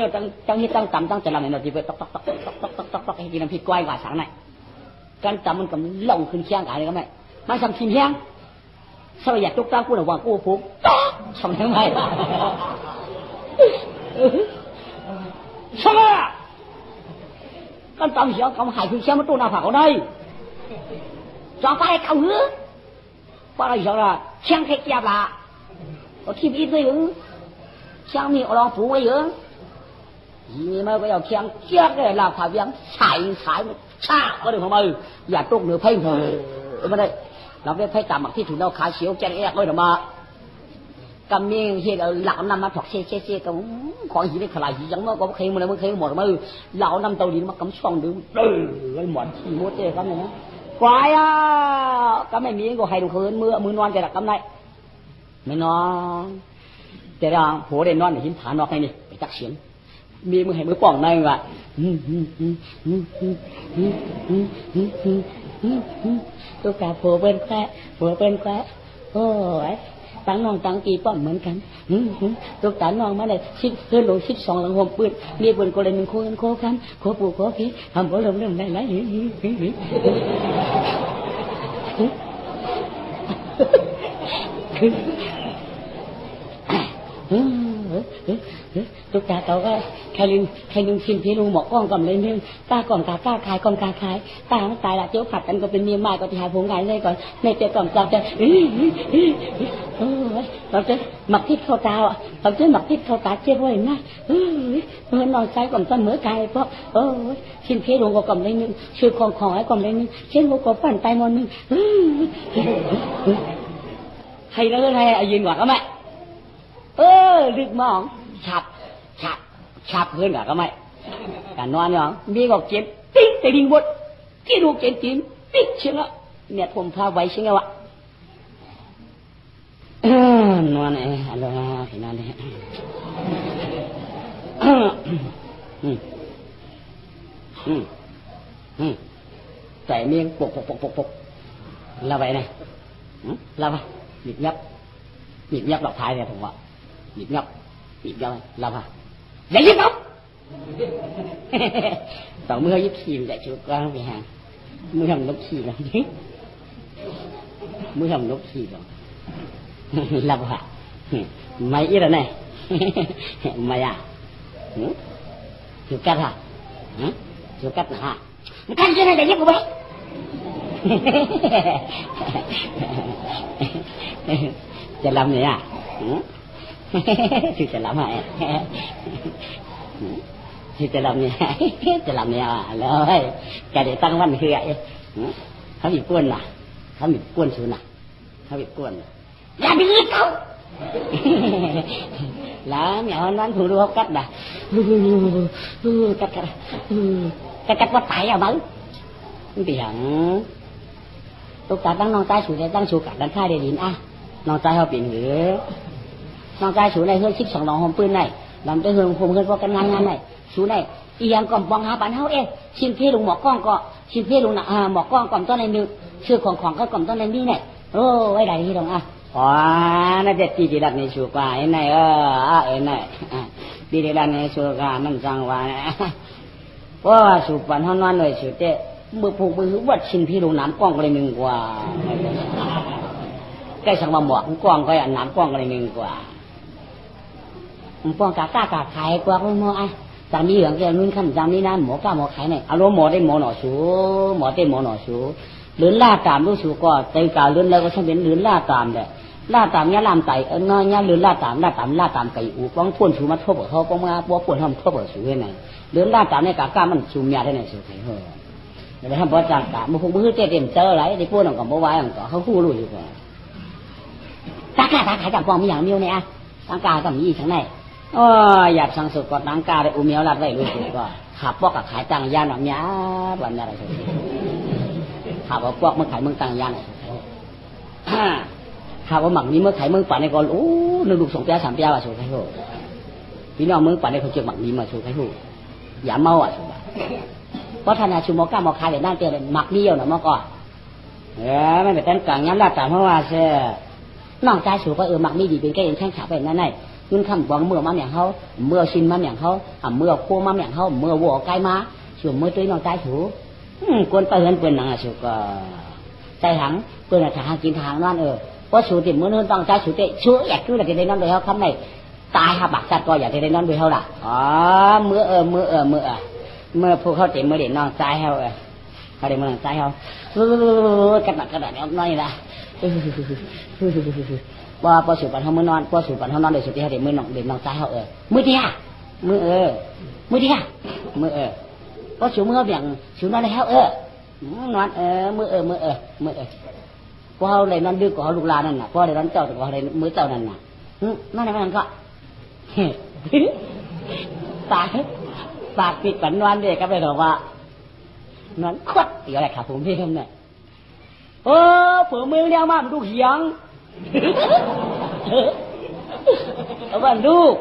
ตั้งที่ตั้งตำตั้งจะทำอะไรหน่อยจีบตอกให้กินน้ำพริกก้อยกว่าสังไหนการตำมันกำลังขึ้นเชียงอะไรก็ไม่มันทำทีมเชียงสมัยอยากจุกตั้งกูหน่ะวางกูฟุ้งทำยังไงใช่ไหมการตำเชียงกำหายขึ้นเชียงมันตัวหน้าผากเขาได้จองไปเขาหื้อป้าเราอย่างละเชียงแค่เกียบละก็ทีมอีกด้วยหื้อเชียงมีอรองผูไว้หื้อนี่มันก็เอาเชียงเจี๊ยบเลยลาผ่าเวียงใส่มันชาก็เดี๋ยวของมืออย่าตกเหนือไพ่เหอไม่ได้เราได้ไพ่ตามหมักที่ถูกเราขายเสียวแจงแอกเลยเดี๋ยวมากำเมียงเห็นเอาหลักนำมาถอกเชี่ยกับของหินในขลายหินยังเมื่อก็เคยมันเลยมันเคยหมดมือเหล่านำเตาดินมากำช่องดื่มเลยหมดขี้โมเต้กันเลยนะควายก็ไม่มีก็ให้ดูคืนมือนอนจะดักกำไรไม่นอนแต่เราหัวเด่นนอนหินฐานนอกไงนี่ไปจักเสียงมีมือให้มือป้องในว่ะ ตุ๊กตาผัวเป็นแค่โอ้ยตั้งน้องตั้งปีป้อมเหมือนกันตุ๊กตาน้องมาเลยเพื่อนลง12หลังห่มปืนมีปืนก็เลย1โคกันโคกันโคปู่โคพี่ทำบ่ลมเรื่องได้หลายตุ๊กตาเต่าก็ใครลืมชิมพี่ลุงหมอกล้องก่อนเลยนึงตาก่อนกาขายก่อนกาขายตาไม่ตายละเจ้าผัดกันก็เป็นเมียใหม่ก็ที่หาผงขายเลยก่อนในเจ้าก่อนเราจะเราจะหมักทิพย์เข้าตาอ่ะเราจะหมักทิพย์เข้าตาเจ็บไว้นะนอนใจก่อนเสมอกายเพราะชิมพี่ลุงก็ก่อนเลยนึงช่วยของให้ก่อนเลยนึงเช่นหัวกบปั่นไปมอนนึงให้แล้วให้ยืนกว่าก็ไม่ดึกมองฉับเพื่อนก็ไม่การนอนเนาะมีก็เจ็บติ๊กแต่ดิ่งบดกี่ลูกเจ็บจิ้มติ๊กเชียวเนี่ยผมพาไว้เชียวนอนเองอะไรที่นั่นเนี่ยใส่เมียงปกละไปเนี่ยละไปหยิบยับหลอกท้ายเนี่ยผมว่าหยิบยับละไปอย่าหยิบยับต่อเมื่อยิบขีมแต่ชุดก็ไปหาเมื่อทำนกขีมเมื่อทำนกขีมละไปไม่อีละเนี่ยไม่อะชุดกัดฮะชุดกัดนะฮะมันกันยังไงแต่ยิบกูไปจะลำเนี่ยthìจะลำhả thìจะลำเนี่ยเลยแกเดี๋ยวตั้งวันคือไอ้เขาบีบก้นน่ะเขาบีบก้นชูน่ะเขาบีบก้นอย่าบีบเขาแล้วเนี่ยนั้นถูดูเขากัดน่ะกัดว่าตายอ่ะมั้งนี่เป็นอย่างตุ๊กตาตั้งน้องใจสูได้ตั้งชูกัดด้านข้าเดลินอ่ะน้องใจเขาเปลี่ยนหือน้องใจสูในเฮือน12หลองหอมปืนไหนลำไปเฮือนผมเฮือนพอกันงานไหนสูในอีหยังก่อมปองหาปันเฮาเองชิมเพลุงหมอกล้องก็ชิมเพลุงน่ะหมอกล้องก่อมต้นในนึงชื่อของก็ก่อมต้นในนี้เนี่ยโอ้ไว้ใดที่ตรงอ่ะอ๋อน่าจะตีดีดัดในชูกว่าไอ้ไหนไอ้ไหนตีดีดัดในชูกว่ามันจังหวะว่าสูปันเฮานอนเลยสูเตะมือผูกมือวัดชิมเพลุงน้ำกล้องก็เลยนึงกว่าใกล้สังมาหมอกกล้องก็น้ำกล้องก็เลยนึงกว่าป้องกากขายกว่าก็มอไอ้จางมีเหลืองแกนุ่นขั้นจางมีน้ำหมอกล้าหมอขายเนี่ยอารมณ์หมอได้หมอหน่อชูหมอได้หมอหน่อชูเลื่อนล่าตามลูกชูก็ใจกาเลื่อนแล้วก็ช่างเป็นเลื่อนล่าตามเนี่ยล่าตามเนี้ยลามไตน้อยเนี้ยเลื่อนล่าตามไก่อูป้องพ่นชูมาทั่วเขาป้องมาป้องพ่นทำทั่วชูให้ไหนเลื่อนล่าตามเนี่ยกามันชูเมียได้ไหนชูให้เฮ้ยเดี๋ยวทำเพราะจางกามันคงมือเต็มเจออะไรที่พูดของกับบ่ไว้ของเขาคู่รู้อยู่ก่อนตาขายจากปองมีอย่างเดียวเนี่ยตากากับมีทั้งไหนอยากสั่งสุดกดนังกาได้อุเมียวรัดไว้รู้สึกว่าขับพวกกับขายตังยานหนังยาวันอะไรสุดขับว่าพวกมึงขายมึงตังยานขับว่าหมักนี้เมื่อขายมึงป่านในก่อนโอ้นึกลูก2 ปี 3 ปีว่าสุดใครโหพี่น้องมึงป่านในเขาเจอหมักนี้มาสุดใครโหอย่าเมาอ่ะสุดเพราะธนาชูมอก้ามอคายเดี๋ยวนั่นเจอเลยหมักนี้เดียวนะมอก่อนไม่เป็นต้นกลางย้ำลาดตามเพราะว่าเช่น้องใจสูก็หมักนี้ดีเป็นแก่ยังแข้งขาไปนั่นไงขึ้นคำบอกเมื่อมาอย่างเขาเมื่อชินมาอย่างเขาเมื่อโคมาอย่างเขาเมื่อวัวไก่มาช่วงเมื่อตัวน้องใจสูกวนไปเหินเปื่อนหนังสูก็ใจหังเปื่อนทางกินทางนั่นเพราะสูติดเมื่อนั้นต้องใจสูเตะชูอยากคืออยากจะได้นั่นโดยเขาคำไหนตายหาบักจัดก็อยากจะได้นั่นโดยเขาล่ะเมื่อพวกเขาเต็มเมื่อเด็กน้องใจเขาเขาเด็กเมื่อน้องใจเขากระดับน้อยละว่าพอสูบปันเขาเมื่อนอนพอสูบปันเขานอนเลยสุดที่เขาเด็กมือน้องเด็กน้องใจเขามือเดียมือเดียพอสูบมือเขาเบี่ยงสูบนอนเลยเขานอนมือพอเขาเลยนอนดึกกว่าเขาลูกลานั่นน่ะพอเลยนอนเจ้าแต่กว่าเลยมือเจ้านั่นน่ะนั่นอะไรมันก็ปากปิดปันนอนเด็กก็ไปบอกว่านอนควัดเดี๋ยวอะไรขาผมพี่ทำเนี่ยผัวมือเนี่ยมาดูเหียงเอาบ้านลูก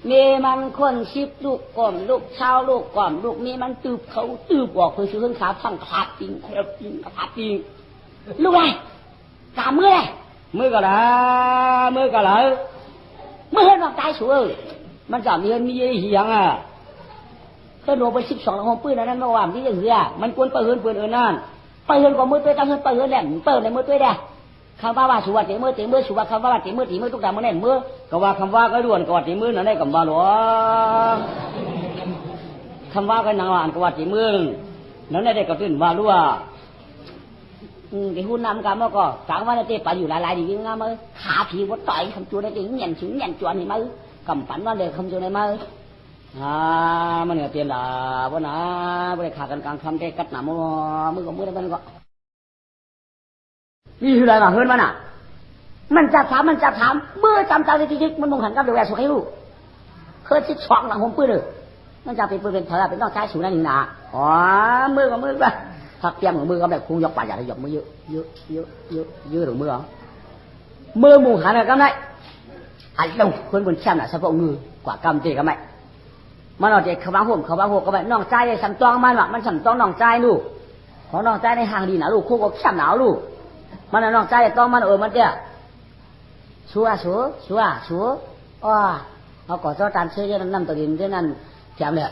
เมมันคนชิบลูกก่อมลูกเช้าลูกก่อมลูกมีมันตืบเขาตืบบอกคือซื้อขาพังขาดจริงขาดจริงขาดจริงลูกไรกาเมื่อไรเมื่อก็ละเมื่อก็ละเมื่อเห็นว่าตายสวยมันจะมีเงินมีเหียงอ่ะเพื่อนโดนไป12ละห้องปืนนั้นเมื่อวานที่ยังเหือมันควรไปเฮือนปืนนั่นไปเฮือนกว่ามือตัวตั้งเฮือนไปเฮือนแหลมเปิดในมือตัวเด้คำว่าสุวัสดิ์เมื่อสุวัสดิ์คำว่าตีมือทุกอย่างมันแน่นมือก็ว่าคำว่าก็ด่วนก็ว่าตีมือนั่นได้กับว่าหลวงคำว่าก็นางอ่านก็ว่าตีมือนั่นได้กับตื่นว่ารู้ว่าcái hôn năm cả mà có cảวันนี้ไปอยู่หลายๆดีวิ่งงาmớiขาผีวัดต่อยคำจูได้จริงเงียนถึงเงียนจวนนี่มั้ยกำปั้นว่าเด็กคำจูได้มั้ยมันเนี่ยเตียนละว่านะไม่ได้ขากันกลางคำได้กัดหนามือก็มือได้มันก็นี่คืออะไรมาเฮิร์นมันอ่ะมันจะถามเมื่อจำใจจริงๆมันมองหันกับเดี๋ยวแหวกสุขให้ลูกเคยชิดช็อกหลังผมปื้ดเลยมันจะเป็นปืนเป็นเถอะเป็นนอกใช้สูนั่นนี่นะอ๋อมือก็มือไปถ้าเตรียมของมือก็แบบคงยกปากอย่าได้ยกมือเยอะหรือมือมือหมู่หันอะไรก็ได้ไอ้ดงคนบนแคมน่ะสะโพกมือกว่ากำตีก็ไม่มันเอาเด็กเขาบ้างห่มก็แบบน้องใจเลยสัมตองมันว่ะมันสัมตองน้องใจลูกของน้องใจในห่างดีนะลูกคู่ก็แคมหนาวลูกมันน้องใจต้องมันมันเตี้ยชัวอ๋อเอาก่อเจ้าตันเชื่อเรื่องน้ำตัวดินเรื่องนั้นแถมเลย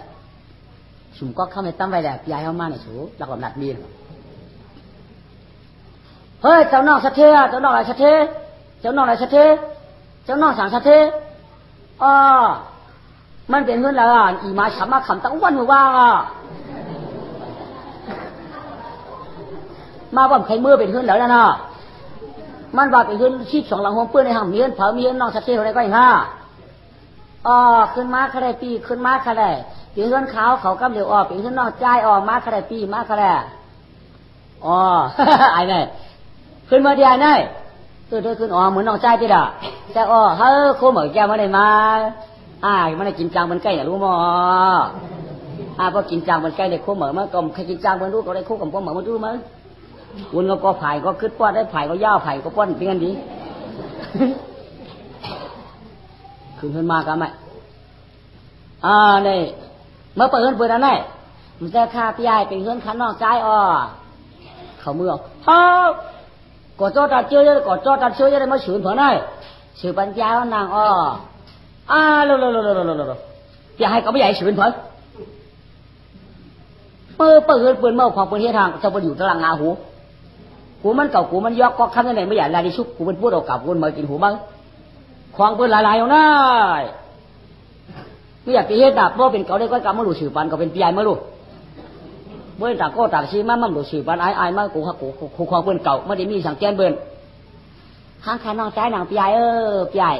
สุ่มก็เข้าไปตั้งไว้แหละยายเข้ามาในสูหลักแบบนัดมีเฮ้ยเจ้าน้องสะเทเจ้าน้องอะไรสะเทเจ้าน้องอะไรสะเทเจ้าน้องสั่งสะเทอ๋อมันเป็นเงินแล้วอีมาฉ่ำมาขำตั้งวันมือว่างมาบ่มใครมือเป็นเงินแล้วนะมันว่าเป็นเงิน12หลังห้องเปื้อนในห้องมีเงินเผามีเงินน้องสะเทอะไรก็อีกอ๋อขึ้นมาขนาดปีขึ้นมาขนาดปีเงินเขากำเดียวออกปีเงินนอกใจออกมาขนาดปีมาขนาดอ๋อไอ้เนี่ยขึ้นมาดีไอ้เนี่ยตัวขึ้นอ๋อเหมือนนอกใจที่ด่ะแต่อ๋อเฮ้ยโคเหมือนแกมาได้มามันได้กินจังมันใกล้อย่ารู้มั้งพอกินจังมันใกล้ได้โคเหมือนมั้งก็ใครกินจังมันรู้ก็ได้โคกับโคเหมือนมันรู้มั้งวนก็ไผ่ก็ขึ้นป้อนได้ไผ่ก็ย่าไผ่ก็ป้อนเป็นกันดีขึ้นมากันไหมนี่เมื่อเปิดเปิดอันไหนมันจะฆ่าพี่ใหญ่เป็นเพื่อนขันนอกใจเขาเมื่อกอดจอตัดเชื้อเยอะกอดจอตัดเชื้อเยอะเลยมาฉืนเผื่อไหนฉืนปัญญาวนางเร็วอย่าให้เขาไม่ใหญ่ฉืนเผื่อเปิดเปิดเมื่อความเป็นเฮียทางจะไปอยู่ตารางงาหูกูมันเก่ากูมันยอกก็คำนั้นไหนไม่ใหญ่ลายดิชุกกูเป็นพูดเอากับกูมากินหูบ้างควงเปิดหลายๆเอาหน้าไม่อยากไปเฮ็ดดาบเพราะเป็นเก่าได้ก็กำมาหลุดสื่อปันก็เป็นปีใหญ่มาลูกเมื่อตากก็ตากชีมั่มหลุดสื่อปันไอ้มากูควงเปิดเก่าไม่ได้มีสังเกตเบิ้ลข้างน้องใจนางปีใหญ่ปีใหญ่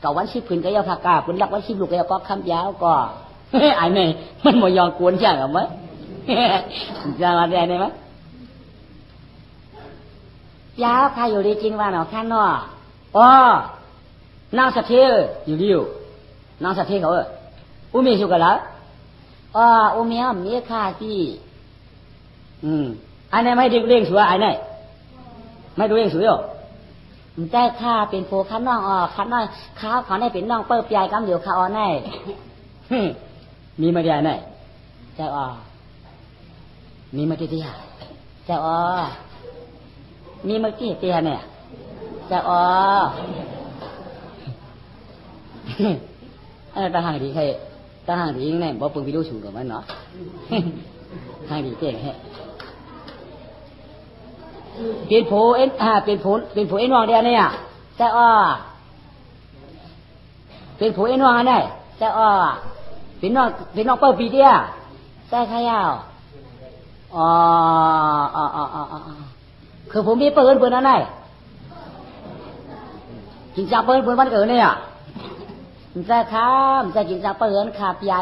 เก่าวันชิบผืนก็ยาวผักกาผืนรักวันชิบลูกก็ยาวก็คำยาวก็ไอ้เมย์มันมายองกวนใช่หรือไม่จะมาได้ไหมยาวใครอยู่ดีจริงว่าหนอข้างนอกนางสะเทอยู่ดิวนางสะเทเขาอุเมสุกันแล้วอุเมมีค่าที่ไอ้นี่ไม่เด้งสวยไอ้นี่ไม่ดูเด้งสวยหรอแต่ข้าเป็นโฟคันน้องคันน้อยข้าขอให้เป็นน้องเปิดใหญ่กำเดียวข้าแน่มีมาได้ไหนเจ้ามีมาที่เจ้ามีมาที่เตี้ยเนี่ยเจ้าตาห่างดีใครตาห่างดียังไงบอกปุ่นวิดีโอสูงกว่ามันเนาะห่างดีเจ๊งแฮะเป็นโผเป็นโผเอ็นวางเดียวเนี่ยแต่เป็นโผเอ็นวางอันไหนแต่เป็นน้องเปิดปีเดียแต่ใครคือผมมีเปิดอันไหนกินจับเปิดวันเกิดเนี่ยจะข้ามจะกินจากเปิดขาบใหญ่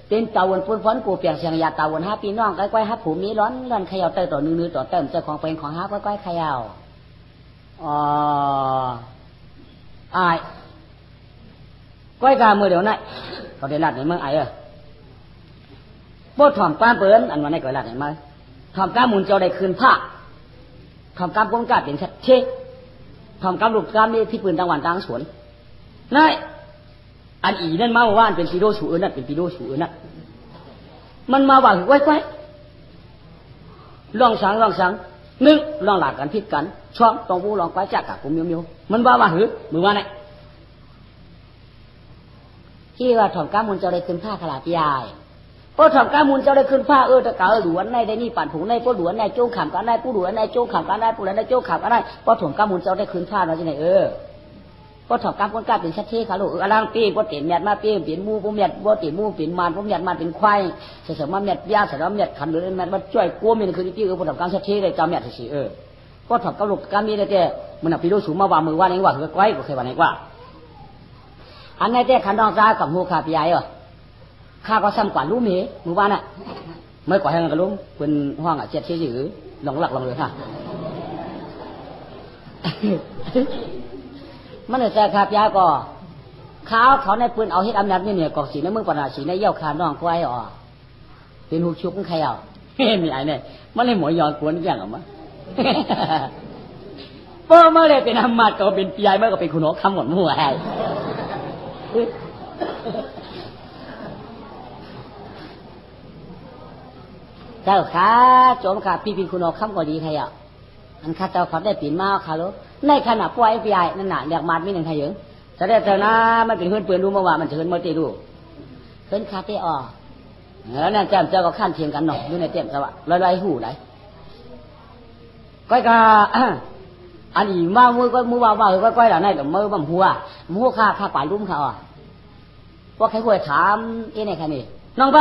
เป็นตะวันปุ่นฟ้อนกูเปียกเสียงยาตะวันห้าปีน้องใกล้ๆห้าผูมีร้อนขยาวเตยต่อนื้อต่อเติมเจ้าของเป็นของห้าใกล้ๆขยาวก้อยกามือเดี๋ยวนั้นเขาได้หลัดในเมืองไอ้โบถ่อมก้ามเปิ้นอันวันนี้ก็หลัดในเมืองถ่อมก้ามหมุนเจ้าได้คืนผ้าถ่อมก้ามป้องกัดเป็นชัดเชถ่อมก้ามลูกก้ามนี่ที่ปืนต่างวันต่างสวนนั่นไอ้ อันอีนั่นมาว่าเป็นปีโดสูนั่นเป็นปีโดสูนั่นมันมาว่าไว้ลองสังหนึ่งลองหลักกันพิษกันช่องตองบูลองไว้จักกับกูมิวมันว่าหือมือว่าไงที่ว่าถอนก้ามุนเจ้าได้ขึ้นผ้าขลาดยายพอถอนก้ามุนเจ้าได้ขึ้นผ้าตะกาหลวนในได้นี่ปั่นผงในพวกหลวนในโจ้ขำกันได้ผู้หลวนในโจ้ขำกันได้ผู้หลวนในโจ้ขำกันได้พอถอนก้ามุนเจ้าได้ขึ้นผ้าเราจะไหนพอถอนก้ามุนกล้าเป็นชัดเท่ขาลูกอลังปีพอเตียนเมียดมาปีเปลี่ยนมูพอเมียดพอเตียนมูเปลี่ยนมารพอเมียดมาเป็นควายเสร็จมาเมียดยาเสร็จแล้วเมียดขันหรือเมียดมาช่วยกู้เมียดคือที่พอถอนก้าชัดเท่เลยเจ้าเมียดสิพอถอนก้าลูกก้ามีได้แต่มันปีโดสูงมาว่ามือว่าไหนว่าคือไว้ก็เคยว่าไหนว่าอันไหนแต่ขันดองซากับหูขาปีใหญ่ข้าก็ซ้ำกว่ารู้เมย์มือว่าน่ะไม่ก่อให้กันรู้เป็นห้องเจ็ดเชี่ยหรือหลงหลักลงเลยค่ะมันจะขาบยาก็เขาในปืนเอาเฮ็ดอำนาจเนี่ยกอกสีในมือปนาสีในเยี่ยวขาน้องควายเป็นหูชุบใครเอามีไอ้เนี่ยมันเลยหมอยอนกวนอย่างออกมาเปิ้ลมาเลยเป็นอำมาตย์ก็เป็นปีใหญ่เมื่อก็เป็นคุณหนูคำหมดหัวไอ้เจ้าขาโจมขาพี่คุณออกคำก็ดีใครอันข้าเจ้าเขาได้ปีนมาค่ะลูกในขณะป่วยพี่ใหญ่นั่นน่ะเรียกมาดไม่หนึ่งใครเหยิงจะได้เธอนะมันเป็นเพื่อนเปื่อนรู้มาว่ามันเชิญมาตีดูเพื่อนคาเตอแล้วนั่นเจ้าก็ขั้นเทียงกันหน่อยดูในเต็มสวะลอยหูไหนก้อยกาอันนี้มามือก็มือว่าก้อยหล่ะในแต่มือบั่มหัวข้าป่าลุ่มเขาว่าใครควรถามเอ๊ะไหนใครนี่น้องไป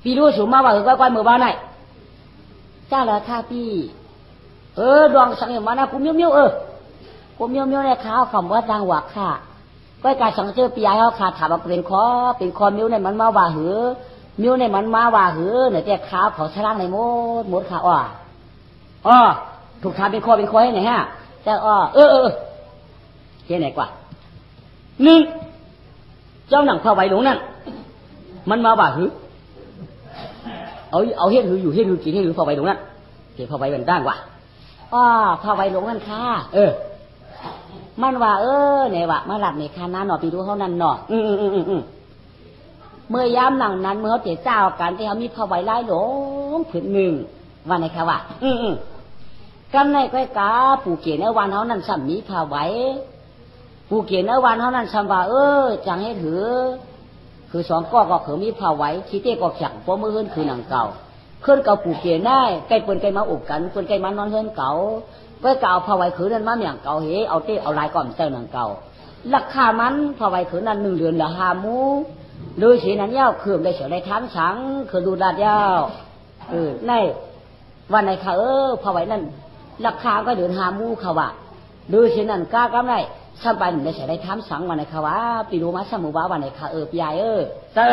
พี่รู้สูงมาว่าก้อยมือบ้านไหนจ้าเหรอข้าพี่ดวงสังเกตมานะกูเมียวกูเมียวในข้าวคำว่าดังหวักค่ะก้อยการสังเกตปียเขาขาดถามว่าเป็นคอเมียวในมันมาว่าหือเมียวในมันมาว่าหือเนี่ยแต่ข้าวเขาชะล่างในหมดค่ะถูกทำเป็นคอให้ไหนฮะแต่เท่ไหนกว่าหนึ่งเจ้าหนังพระไว้หลงนั่นมันมาว่าหือเอาเฮ็ดหืออยู่เฮ็ดหือกินเฮ็ดหือพระไว้หลงนั่นเดี๋ยวพระไว้เป็นด้านกว่าพระไว้หลงนั่นค่ะมันว่าเนี่ยว่ามาหลับในคานาหนอปีดูเขานั่นหนอเมื่อยามหลังนั้นเมื่อเขาเจ้ากันที่เขามีพระไว้ไล่หลงผืนหนึ่งว่าไหนคะว่ากันในก้อยกาปู่เกียรติวันเขานั่นซ้ำมีพาไว้ปู่เกียรติวันเขานั่นซ้ำว่าจังให้ถือคือสองก็เขามีพาไว้คิดเต้ก็แข็งเพราะเมื่อคืนคือหนังเก่าคืนเก่าปู่เกียรติได้ใกล้เปินใกล้มาอุบกันเปินใกล้มานอนเฮือนเก่าก้อยเก่าพาไว้คือนั่นมาอย่างเก่าเอาเต้เอาลายก่อนเจ้าหนังเก่าราคามันพาไว้คือนั่น1 เดือนละ5 มูดูสีนั้นยาวคืมได้เสียได้ทั้งสังคือดูดาดยาวในวันไหนค่ะพาไว้นั่นราคาก็เดือน5 มูค่ะว่าดูสินั่นกล้ากำไรซ้ำไปได้เสียได้ทั้งสังวันไหนค่ะว่าปีดูมาสมุบ้าวันไหนค่ะพี่ใหญ่เจอ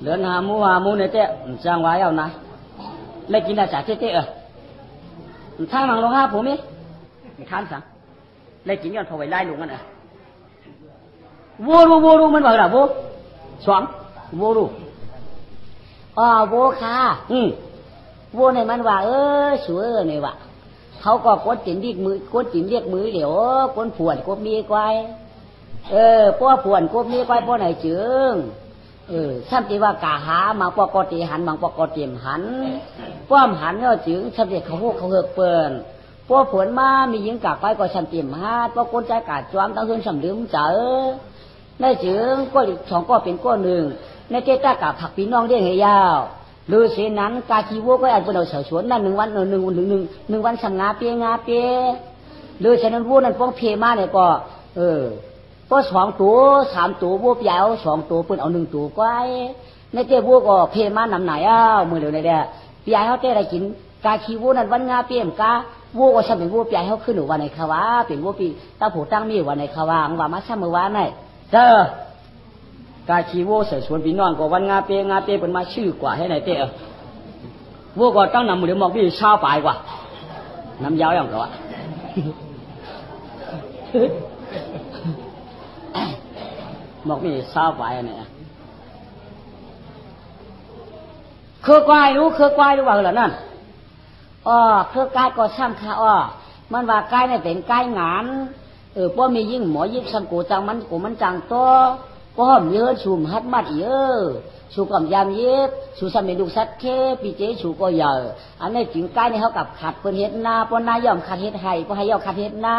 เดือน5 มูเนี่ยเจ๊จ้างไว้เอานะเล็กกินได้จากเจ๊ทางหลังลง5 ผมมั้ยทั้งสังเล็กกินย้อนพาไว้ไล่ลงกันวัวรู้มันว่าอะไรวัวสองวัวรู้วัวค่ะวัวในมันว่าสวยเนี่ยว่ะเขาก็กดจินเรียกมือเดี๋ยวกดผวนกดมีไกวป้อผวนกดมีไกวป้อไหนจึงซ้ำตีว่ากาหามังป้อกอตีหันมังป้อกอตีมหันป้อมหันก็จึงซ้ำตีเขาเหือกเปิ่นป้อผวนมามีหญิงกากไปก็ซ้ำตีมหาป้อกนใจกาดจอมตั้งเฮือนซ้ำลืมเจอในจึงก็สองก็เป็นก็หนึ่งในเจ้ากับผักปีน้องเรียกให้ยาวดูเสียนั้นกาคีวัวก็อาจเป็นเอาเฉาชวนนั่น1 วัน1 วันสังงาเปียดูเสียนั้นวัวนั้นป้องเพมาเนี่ยก็ก็2 ตัว 3 ตัววัวใหญ่เอา2 ตัวเพิ่นเอา1 ตัวไว้ในเจ้าวัวก็เพมานำไหนมือเดียวในเด้อใหญ่เขาเจ้าได้กินกาคีวัวนั้นวันงาเปียมกาวัวก็ซ้ำเป็นวัวใหญ่เขาขึ้นหนูวันไหนคะวะเป็นวัวปีตาผูตั้งมีวันไหนคะวะว่ามาซ้ำมือวานไหนกาชีโวเสือสวนพี่น้องก็วันงาเปเป็นมาชื่อกว่าให้ไหนเตะวัวก็ตั้งนำมือเดี๋ยวมองพี่ชาวปลายกว่าน้ำยาวอย่างก็ว่าบอกพี่ชาวปลายเนี่ยเครือควายรู้ว่าเหรอนั่นเครือกายก็ช่ำค่ะมันว่ากายเนี่ยเป็นกายงาน ป้อมียิ่งหมอยิบสังกูจังมันกูมันจังโตป้อมีเฮิรชุมฮัดมัดชูกับยามเย็บชูสมัยดุสัตเคปีเจชูก็เยอะอันนี้จิงใกล้ในเขากับขัดเปิ้นเฮ็ดนาป้อนนายอมขัดเฮ็ดให้ป้อให้ยอมขัดเฮ็ดนา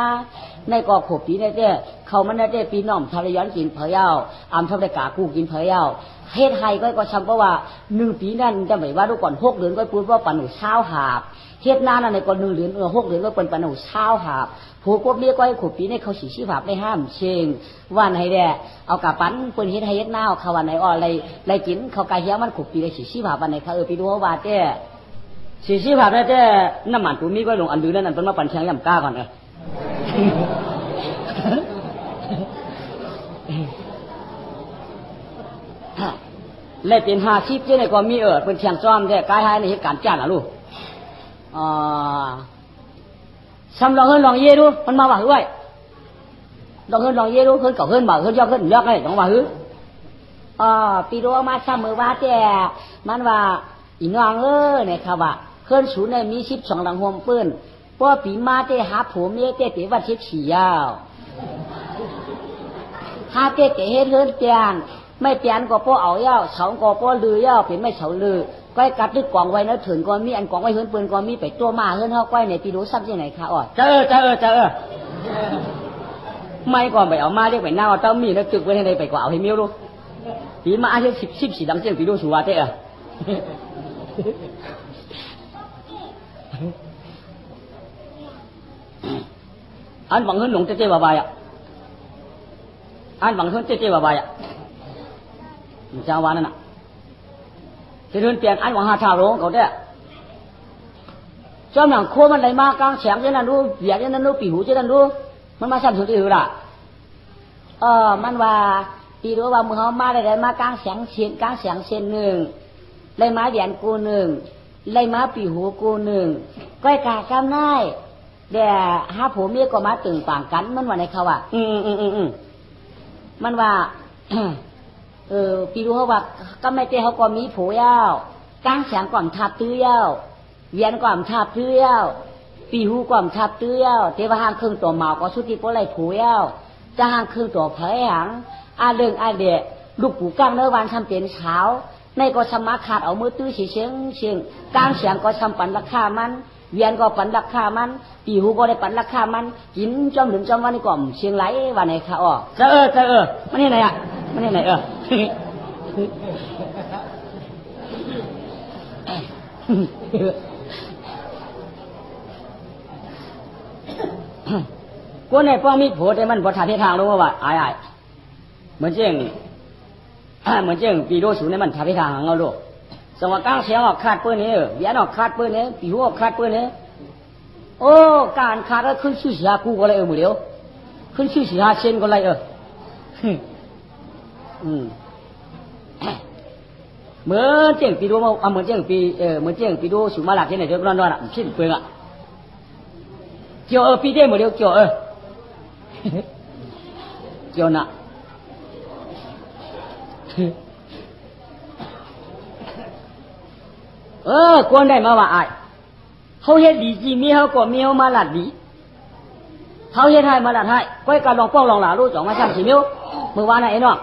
ในก็ขบปีในเด้เขามันได้ปีน้อมทะเลย้อนกินเผยเอาอำทำได้กากูกินเผยเอาเฮ็ดให้ก็ชำเพราะว่า1ปีนั้นจะหมายว่าดูก่อน6เดือนก็พูดว่าปานหนูเช้าหาบเฮ็ดนานั่นในก่อน1เดือน6เดือนก็เป็นปานหนูเช้าหาบผู้กบเรียกก็ให้ขบปีในเขาสิชีพาบได้ห้ามเชงวันให้แด่เอากะปั้นเปิ้นเฮ็ดให้เฮ็ดนาเขาวันไหนอ้อไรกินเขากะเฮียมันขบปีได้สิชีพาบวันไหนเขาไปดูว่าแท้สิชีพาบได้แต่น้ำมันตูมีก็ลงอันดื้อนั่นเปิ้นมาปั่นเชียงย่ำก้าก่อนเล่เป็น50เจ้านี่ก็มีเป็นเชียงซ้อมแต่กายหายในเหตุการณ์จ้านล่ะลูกซ้ำลองเฮิรนลองเย่ดูมันมาว่าหื้อไว้ลองเฮิรนลองเย่ดูเฮิรนเก่าเฮิรนบ่เฮิรนยอกเฮิรนยอกไงต้องว่าหื้อปีโดมาซ้ำมือว่าแต่มันว่าอีน้องเนี่ยครับว่าเฮิรนศูนย์เนี่ยมี12หลังห่มปื้นเพราะปีมาแต่หาผัวเมียแต่วัดเฮ็ดขี้ยาวหาแต่เฮ็ดเฮิรนเตียนไม่เปลี่ยนก็ป้อเอาเย้าเฉาก็ป้อลือเย้าเป็นไม่เฉาลือก้อยกัดด้วยกล่องไว้นะถึงก็มีอันกล่องไว้เฮิรนปืนก็มีไปตัวมาเฮิรนเฮาก้อยเนี่ยปีรู้ซ้ำที่ไหนคะอ๋อเจอไม่ก่อนไปเอามาเรียกไปหน้าเอาเต้ามีแล้วตึกไว้ให้ไปกว่าเอาให้มิ้วลูกปีมาอาเฮ็ด14ดังเสียงปีรู้สูว่าเต้อันบังเฮิรนหลงเจ๊ๆบ่ายอันบังเฮิรนเจ๊ๆบ่ายเจ้าวานั่นน่ะจะเดินเปลี่ยนอันหวังหาชาวโรงเขาเนี่ยเจ้าหนังโคมันไหลมากลางแฉงเจ้านั่นรู้เบียดเจ้านั่นรู้ปีหูเจ้านั่นรู้มันมาสั่นสุดที่หือละมันว่าปีรู้ว่ามือเขามาได้มากลางแฉงเชียนกลางแฉงเชียนหนึ่งไหลมาเบียนกูหนึ่งไหลมาปีหูกูหนึ่งก้อยกากำได้เดี๋ยวหาผัวเมียก็มาตึงป่างกันมันว่าในเขาอ่ะมันว่าปีรู้เขาว่าก็ไม่เจ้าเขาก็มีผัวยาวก้างแสงก่อนทับตื้อยาวเวียนก่อนทับตื้อยาวปีหูก่อนทับตื้อยาวเทวห่างครึ่งตัวเมาก็สุดที่พวกไรผัวยาวจะห่างครึ่งตัวเผยหางอาเดิงอาเดะลูกปู่ก้างเนื้อวานทำเป็นเช้าในก็สมาขาดเอามือตื้อเชียงก้างแสงก็ทำปันราคามันเวียนก็ปันราคามันปีหูก็ได้ปันราคามันกินจอมหนึ่งจอมวันนี้ก่อมเชียงไหลวันไหนค่ะอ๋อเจอมันนี่ไหนอ่ะมันนี่ไหนกูในป้องมีผัวแต่มันพอถ่ายที่ทางรู้ว่าอายเหมือนเจ้งปีโดสูในมันถ่ายที่ทางเอาลูกสมว่าก้างเสียงออกขาดปืนนี้เวียนออกขาดปืนนี้ปีหัวออกขาดปืนนี้โอ้การขาดก็ขึ้นชื่อเสียกูก็เลยมือเดียวขึ้นชื่อเสียเช่นก็เลยเหมือนเจ้งปีโดมาเหมือนเจ้งปีโดสูมาหลักเช่นไหนเดี๋ยวร้อนๆอ่ะชิ้นเปลือกอ่ะเกี่ยวปีเดียวมือเดียวเกี่ยวเกี่ยวน่ะคนได้มาว่าเขาเฮ็ดดีจีมีเขาก็มีเขามาหลัดดีเขาเฮ็ดให้มาหลัดให้ก้อยการลองป้องลองหลารู้จ่องมาซ้ำสิมิ้วมือวานน่ะไอ้น้อง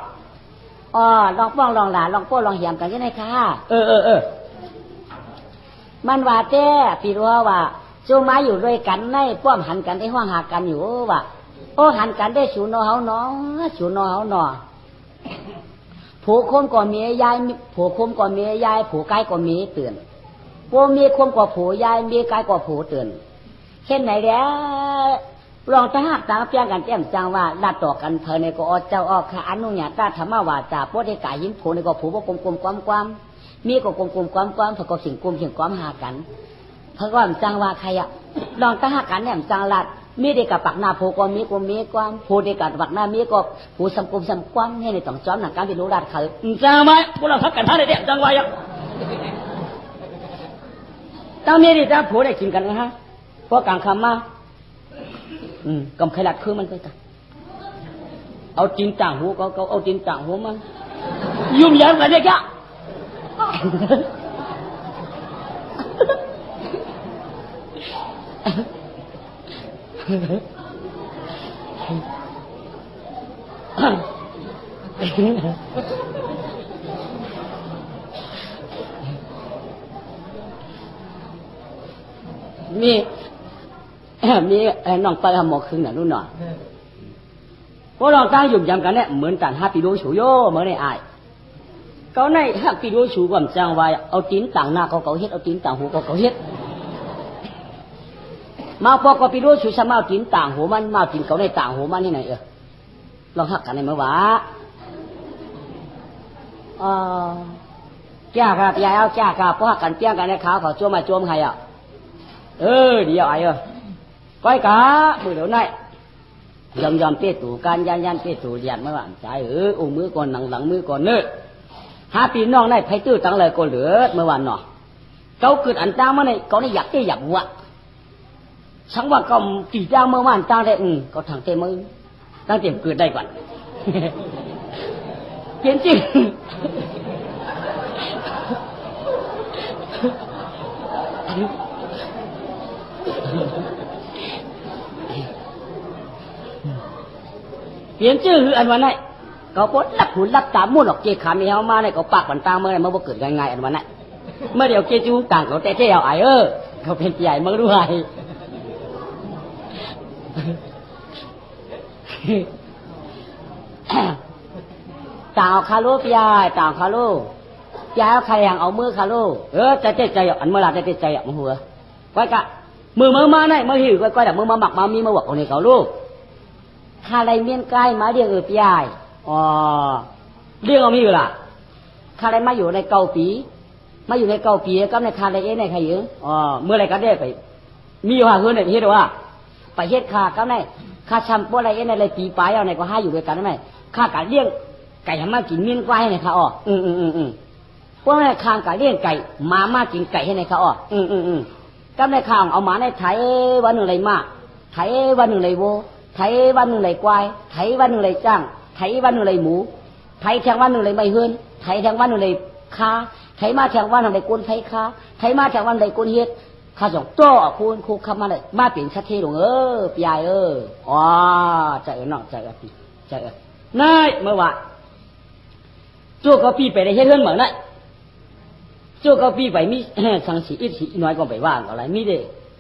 ลองป้องลองหลาลองป้องลองเหี่ยมกันใช่ไหมคะมันว่าแต่ปีรู้ว่าจูมาอยู่ด้วยกันในป้อมหันกันได้ห้องหากันอยู่ว่าหันกันได้สูนอเฮาเนาะสูนอเฮาเนาะผู้คมก็มียายผู้คมก็มียายผู้ใกล้ก็มีเตือนผู้มีคมกว่าผู้ยายมีใกล้กว่าผู้เตือนเช่นไหนแล้วลองทหารต่างเพียงกันแจ่มจังว่าลาต่อกันเพอในก็เจ้าออกค่ะอนุญาตธรรมวาจาพวกได้กายยิ้มผู้ในก็ผู้ว่ากลมความมีก็กลมความเพอก็ขิงกลมขิงความหากันเพราะว่าจังว่าใครอะลองทหารกันแจ่มจังลาดมีเด็กกับปักหน้าโพก็มีความโพเด็กกับปักหน้ามีก็โพสำความให้ในต้องจอมหนังการที่รู้ราดเขาจังไหมพวกเราทักกันท่าได้เด็กจังไว้อะตั้งมีดิจ้าโพได้กินกันนะฮะเพราะกลางคำมากำไข่หลัดคือมันไปกันเอาจินต่างหูก็เอาจินต่างหูมันยุ่งยากกันเนี่ยแก มีน้องไปหาหมอครึ่งน่ะนู่นน่ะพวกเราตั้งอยู่ยำกันเนี่ยเหมือนกันฮับปีโดชูโย่เหมือนในอายเขาในฮับปีโดชูความจังไว้เอาตีนต่างหน้าเขาเฮ็ดเอาตีนต่างหูเขาเฮ็ดมาพอก็ปีโดชูซะมาเอาตีนต่างหูมันมาตีนเขาในต่างหูมันนี่ไหนลองฮักกันในเมื่อวะแก่ครับยายเอาแก่ครับพวกฮักกันเปี้ยงกันในขาวเขาจ้วมมาจ้วมใครอ่ะเดี๋ยวไอ้ก้อยกะมือเดี๋ยวไหนยอมเปี้ยตู่การยันเปี้ยตู่เรียนเมื่อวานใจอุ้งมือก่อนหลังมือก่อนเนอะหาปีน้องได้ไผตื้อตั้งเลยก็เหลือเมื่อวานเนาะเขาเกิดอันตามาในเขาได้อยากวัวสังว่าก็ตีจ้างเมื่อวานจ้างได้ก็ทางเต็มมือตั้งเต็มเกิดได้ก่อนเปลี่ยนจริงเปลี่ยนชื่อคืออันวันไหนก็ปดลักหุ่นลักตามมุ่นออกเกขามีเฮามาเนี่ยก็ปากปันตาเมื่อไหร่เมื่อเกิดง่ายๆอันวันไหนเมื่อเดี๋ยวเกจูต่างเขาแต่เอาไอเขาเป็นใหญ่เมื่อรู้ไงต่างคาโลปยายต่างคาโลยายเอาใครอย่างเอามือคาโลจะเจ๊ใจอันเมื่อไรจะเจ๊ใจอ่ะมึงหัวไว้กะมือมาไหนมือหิวก้อยแต่มือมาหมักมามีมาบอกคนนี้เขาลูกคาไรเมียนใกล้มาเดียงพี่ใหญ่เรียกเอามีอยู่ล่ะคาไรมาอยู่ในเกาปีมาอยู่ในเกาปีก็ในคาไรในใครอยู่เมื่อไรก็ได้ไปมีอยู่ห่างเฮือนเนี่ยเฮ็ดว่าไปเฮ็ดคาก็ในคาชำปัวไรในอะไรปีปลายเอาในก็ให้อยู่ด้วยกันได้ไหมคาการเลี้ยงไก่ทำมากินเมียนใกล้ในค่ะพวกในคางการเลี้ยงไก่มากินไก่ให้ในค่ะก็ในข้างเอาหมาในไถวันหนึ่งเลยมาไถวันหนึ่งเลยโวไถวันหนึ่งเลยควายไถวันหนึ่งเลยจ้างไถวันหนึ่งเลยหมูไถแทงวันหนึ่งเลยไม่เฮือนไถแทงวันหนึ่งเลยคาไถมาแทงวันหนึ่งเลยกุนไถคาไถมาแทงวันเลยกุนเฮ็ดข้าส่งโจ้คุณครูคำมาเลยมาเปลี่ยนชัดเทลงปีใหญ่ใจน้องใจนายเมื่อวานโจ้ก็ปีไปได้เฮ็ดเฮือนเหมือนนั่นโจ้ก็ปีไปมีสังสีอิสีน้อยก็ไปว่างอะไรมีเด้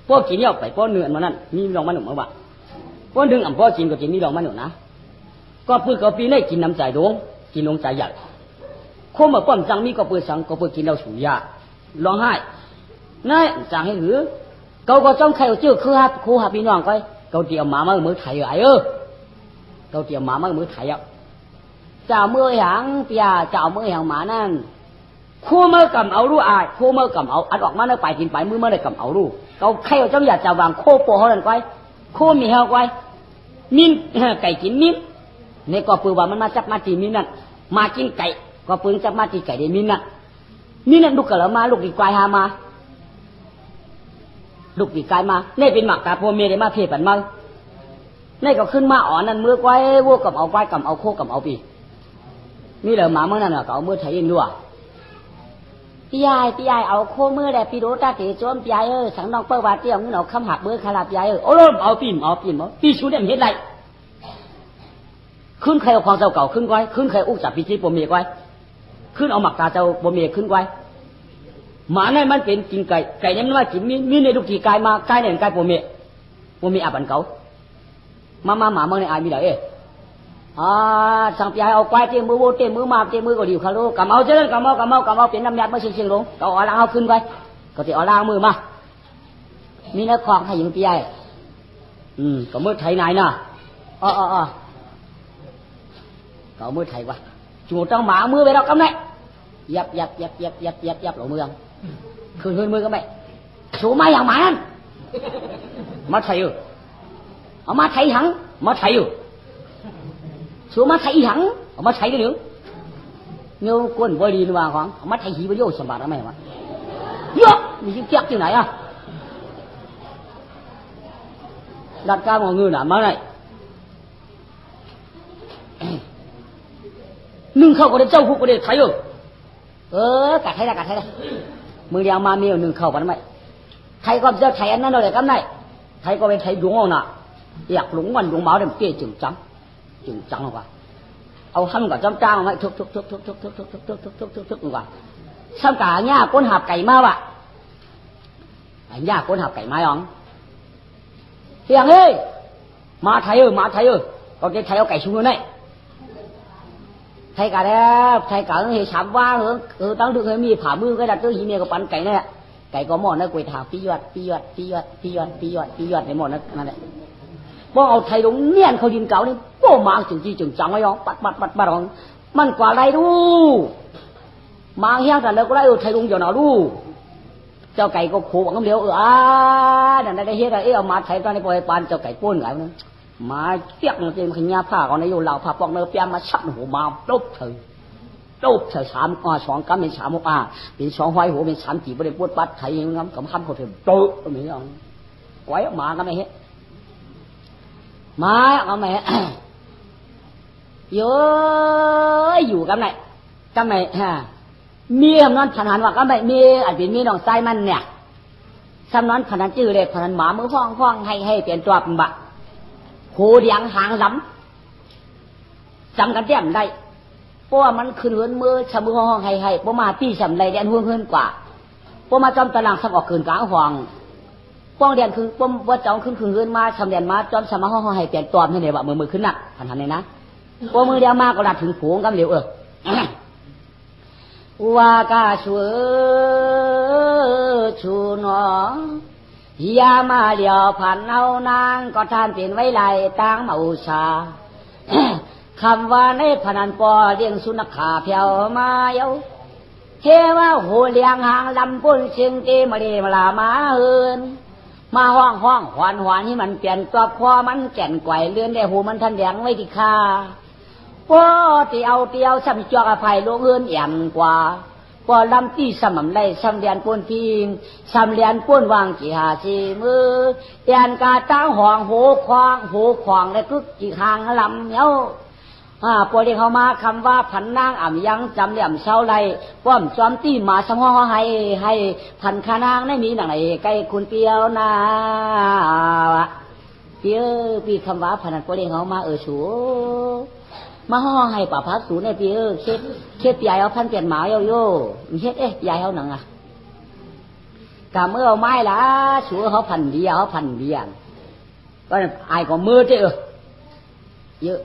พวกกินเยอะไปพวกเนื้อมันนั่นมีลองมันหนุ่มเมื่อวานพวกดึงอ่ำพวกกินก็กินมีลองมันหนุ่มนะก็ปื้ก็ปีได้กินน้ำใจดวงกินลงใจใหญ่โคมมาป้อมจังมีก็ปื้สังก็ปื้กินเราฉุยยาร้องไห้นายจังให้หือเขาก็จ้องใครเอาชื่อคือฮับครูฮับพี่น้องก็เขาเตรียมหมามามือไถไอ้เขาเตรียมหมามามือไถอ่ะจ่ามือหางเปียจ่ามือหางหมานั่นคู่มือกำเอารู้อายคู่มือกำเอาอัดออกมาได้ไปกินไปมือมาได้กำเอารู้เขาใครเอาจ้องอยากจะวางโคโปเขานั่นไว้โคมีเฮาไว้มิ้นไก่กินมิ้นเนี่ยก็ปืนว่ามันมาจับมาตีมิ้นนั่นมากินไก่ก็ปืนจับมาตีไก่ได้มิ้นนั่นมิ้นนั่นลูกกระมาลูกดีกวายหามาลูกดีกายมาเนี่ยเป็นหมักตาพวเมียได้มาเพียบันมาเนี่ยก็ขึ้นมาอ่อนนั่นมือไว้วัวกับเอาไว้กับเอาโคกับเอาปีนี่เหรอหมาเมื่อนั่นก็เอามือไถเองด้วยพี่ยายเอาโคมือแดดพี่โรตาเตะโจมพี่ยายสังน้องเปิ้ลวาเตี้ยมึงเอาคำหักมือขลาพี่ยายโอ้โหเอาปีมพี่ชูเนี่ยเห็นไรขึ้นใครเอาความเจ้าเก่าขึ้นไว้ขึ้นใครอุ้มจับพี่จีปเมียไว้ขึ้นเอาหมักตาเจ้าปเมียขึ้นไว้หมาเนี่ยมันเป็นกินไก่เนี่ยมันว่ากินมีในลูกที่กายมาไก่เนี่ยไก่ปเมียอาบันเก่ามาหมาเมื่อในอายมีอะไรสังพี่ยายเอาไก่เตะมือโวเตะมือมาเตะมือก็ดีเขาลูกกำเอาเจริญกำเอาเป็นน้ำยาเมื่อเชียงลงก็เอาล้างเอาขึ้นไว้ก็จะเอาล้างมือมามีนักคลองให้ยิงพี่ยายก็มือไทยนายน่ะก็มือไทยวะจู่ต้องหมามือไปแล้วกำไรยับหลงมือคืนมือก็ไม่สูมาอย่างหมานั่นมาไทยเอามาไทยหังมาไทยสูมาไทยหังเอามาไทยได้หรือเงี้ยก้นบอยดีนี่ว่าของเอามาไทยหีไปโยสมบัติอะไรวะเยอะมีจิ้งเจี๊ยบที่ไหนอ่ะดัดการมองเงินหนามาไหนนึ่งเข้าก็ได้เจ้าคุกก็ได้ไทยกัดไทยได้มือเดียวมาเมียวหนึ่งเข้าไปทำไมไทยก็จะไทยอันนั้นเราเลยกันไหนไทยก็เป็นไทยดวงน่ะ อยากหลงวันหลงเมาเดี๋ยวเกี่ยจึงจังหรอกว่าเอาหั่นกับจ้ำจ้างไว้ทุกว่าซ้ำกะย่าก้นหับไก่มาว่ะย่าก้นหับไก่มาหรอเฮียงเอ้ยมาไทยcó cái thay cái xuống này thay cả đấy thay cả thì sắm qua hướng tăng được hơi mi phá mưa cái đặt tôi gì mẹ có bắn cái này cái có món nó quỳ thảo pi giọt cái món nó này bốเอาthay đúng niênเขาดินเก่านี่โป้มาจึงจีจึงจังไว้ยองปัดร้องมันกว่าไรดูมาเฮียงแต่แล้วก็ได้thay đúng giờ nàoดูเจ้าไก่ก็ขู่บังเดียวนั่นได้เฮ็ดได้เอามาthayตอนนี้ปล่อยปานเจ้าไก่ป้นไงมันมาเตี้ยมันเป็นขยะผ้าเขาในอยู่เหล่าผ้าปอกเนื้อเปียมาชัดหัวมาตุ๊บเธอสามสองกัมเป็นสามหกเป็นสองห้อยหัวเป็นสามจีบเป็นปวดปัดไทยงั้นกับคำเขาเถอะโตก็มีอย่างไว้มาก็ไม่เห็นมาเอาไหมเยอะอยู่กันไหนฮะมีคำนั้นขนาดว่าก็ไม่มีอาจเป็นมีน้องไส้มันเนี่ยคำนั้นขนาดจื้อเลยขนาดหมามือฟ้องให้เปลี่ยนตัวเป็นบะโหเดียงหางล้ำจำกันแจ่มได้เพราะว่ามันขึ้นเฮือนมือชะมือห้องให้เพราะมาตีสำไรแดนห่วงเฮือนกว่าเพราะมาจอมตารางสักออกคืนกลางห้องป้องเดียนคือป้อมว่าจอมขึ้นเฮือนมาชำเดียนมาจอมสมาห้องให้เปลี่ยนตัวให้เนี่ยว่ามือขึ้นหนักพันเลยนะพอมือเดียวมาก็ดัดถึงฝูงกำเหลียวว่ากาชัวชูนอยามาเดียวผ่านเอานางก็ทานเปลี่ยนไว้ไหลตั้งมาอุชาคำว่าในพนันปอเลี้ยงสุนัขขาเพียวมาเย้าเทว่าโหเลี้ยงหางลำปุ่นเชิงเตมาเดมาลามาเฮินมาห้องหวานที่มันเปลี่ยนตัวคอมันแก่นไกวเลื่อนได้หูมันทันแดงไว้ที่คาพอเตียวซ้ำจอกอภัยลงเฮือนแอมกว่าพอลำที่สม่ำไรซ้ำเรียนป้นพิงซ้ำเรียนป้นวางกี่หาสีมือเรียนกาตั้งห่องโหควางและกึกกี่หางลำเย้าพอเรียกเขามาคำว่าพันนางอ่ำยังจำเหลี่ยมเช้าไรป้อมจอมตีมาสมห้อให้พันขานางได้มีหนังไหนใกล้คุณเปียวนาเปียวปีคำว่าพันพอเรียกเขามาสูมาห้องให้ป่าพักสูในปีเคสใหญ่เอาพันเปลี่ยนหมาโยเฮ็ดใหญ่เขาหนังกะเมื่อเอาไม้ละสูเขาพันเดียวก็ไอ้ก็มือเจ้เยอะ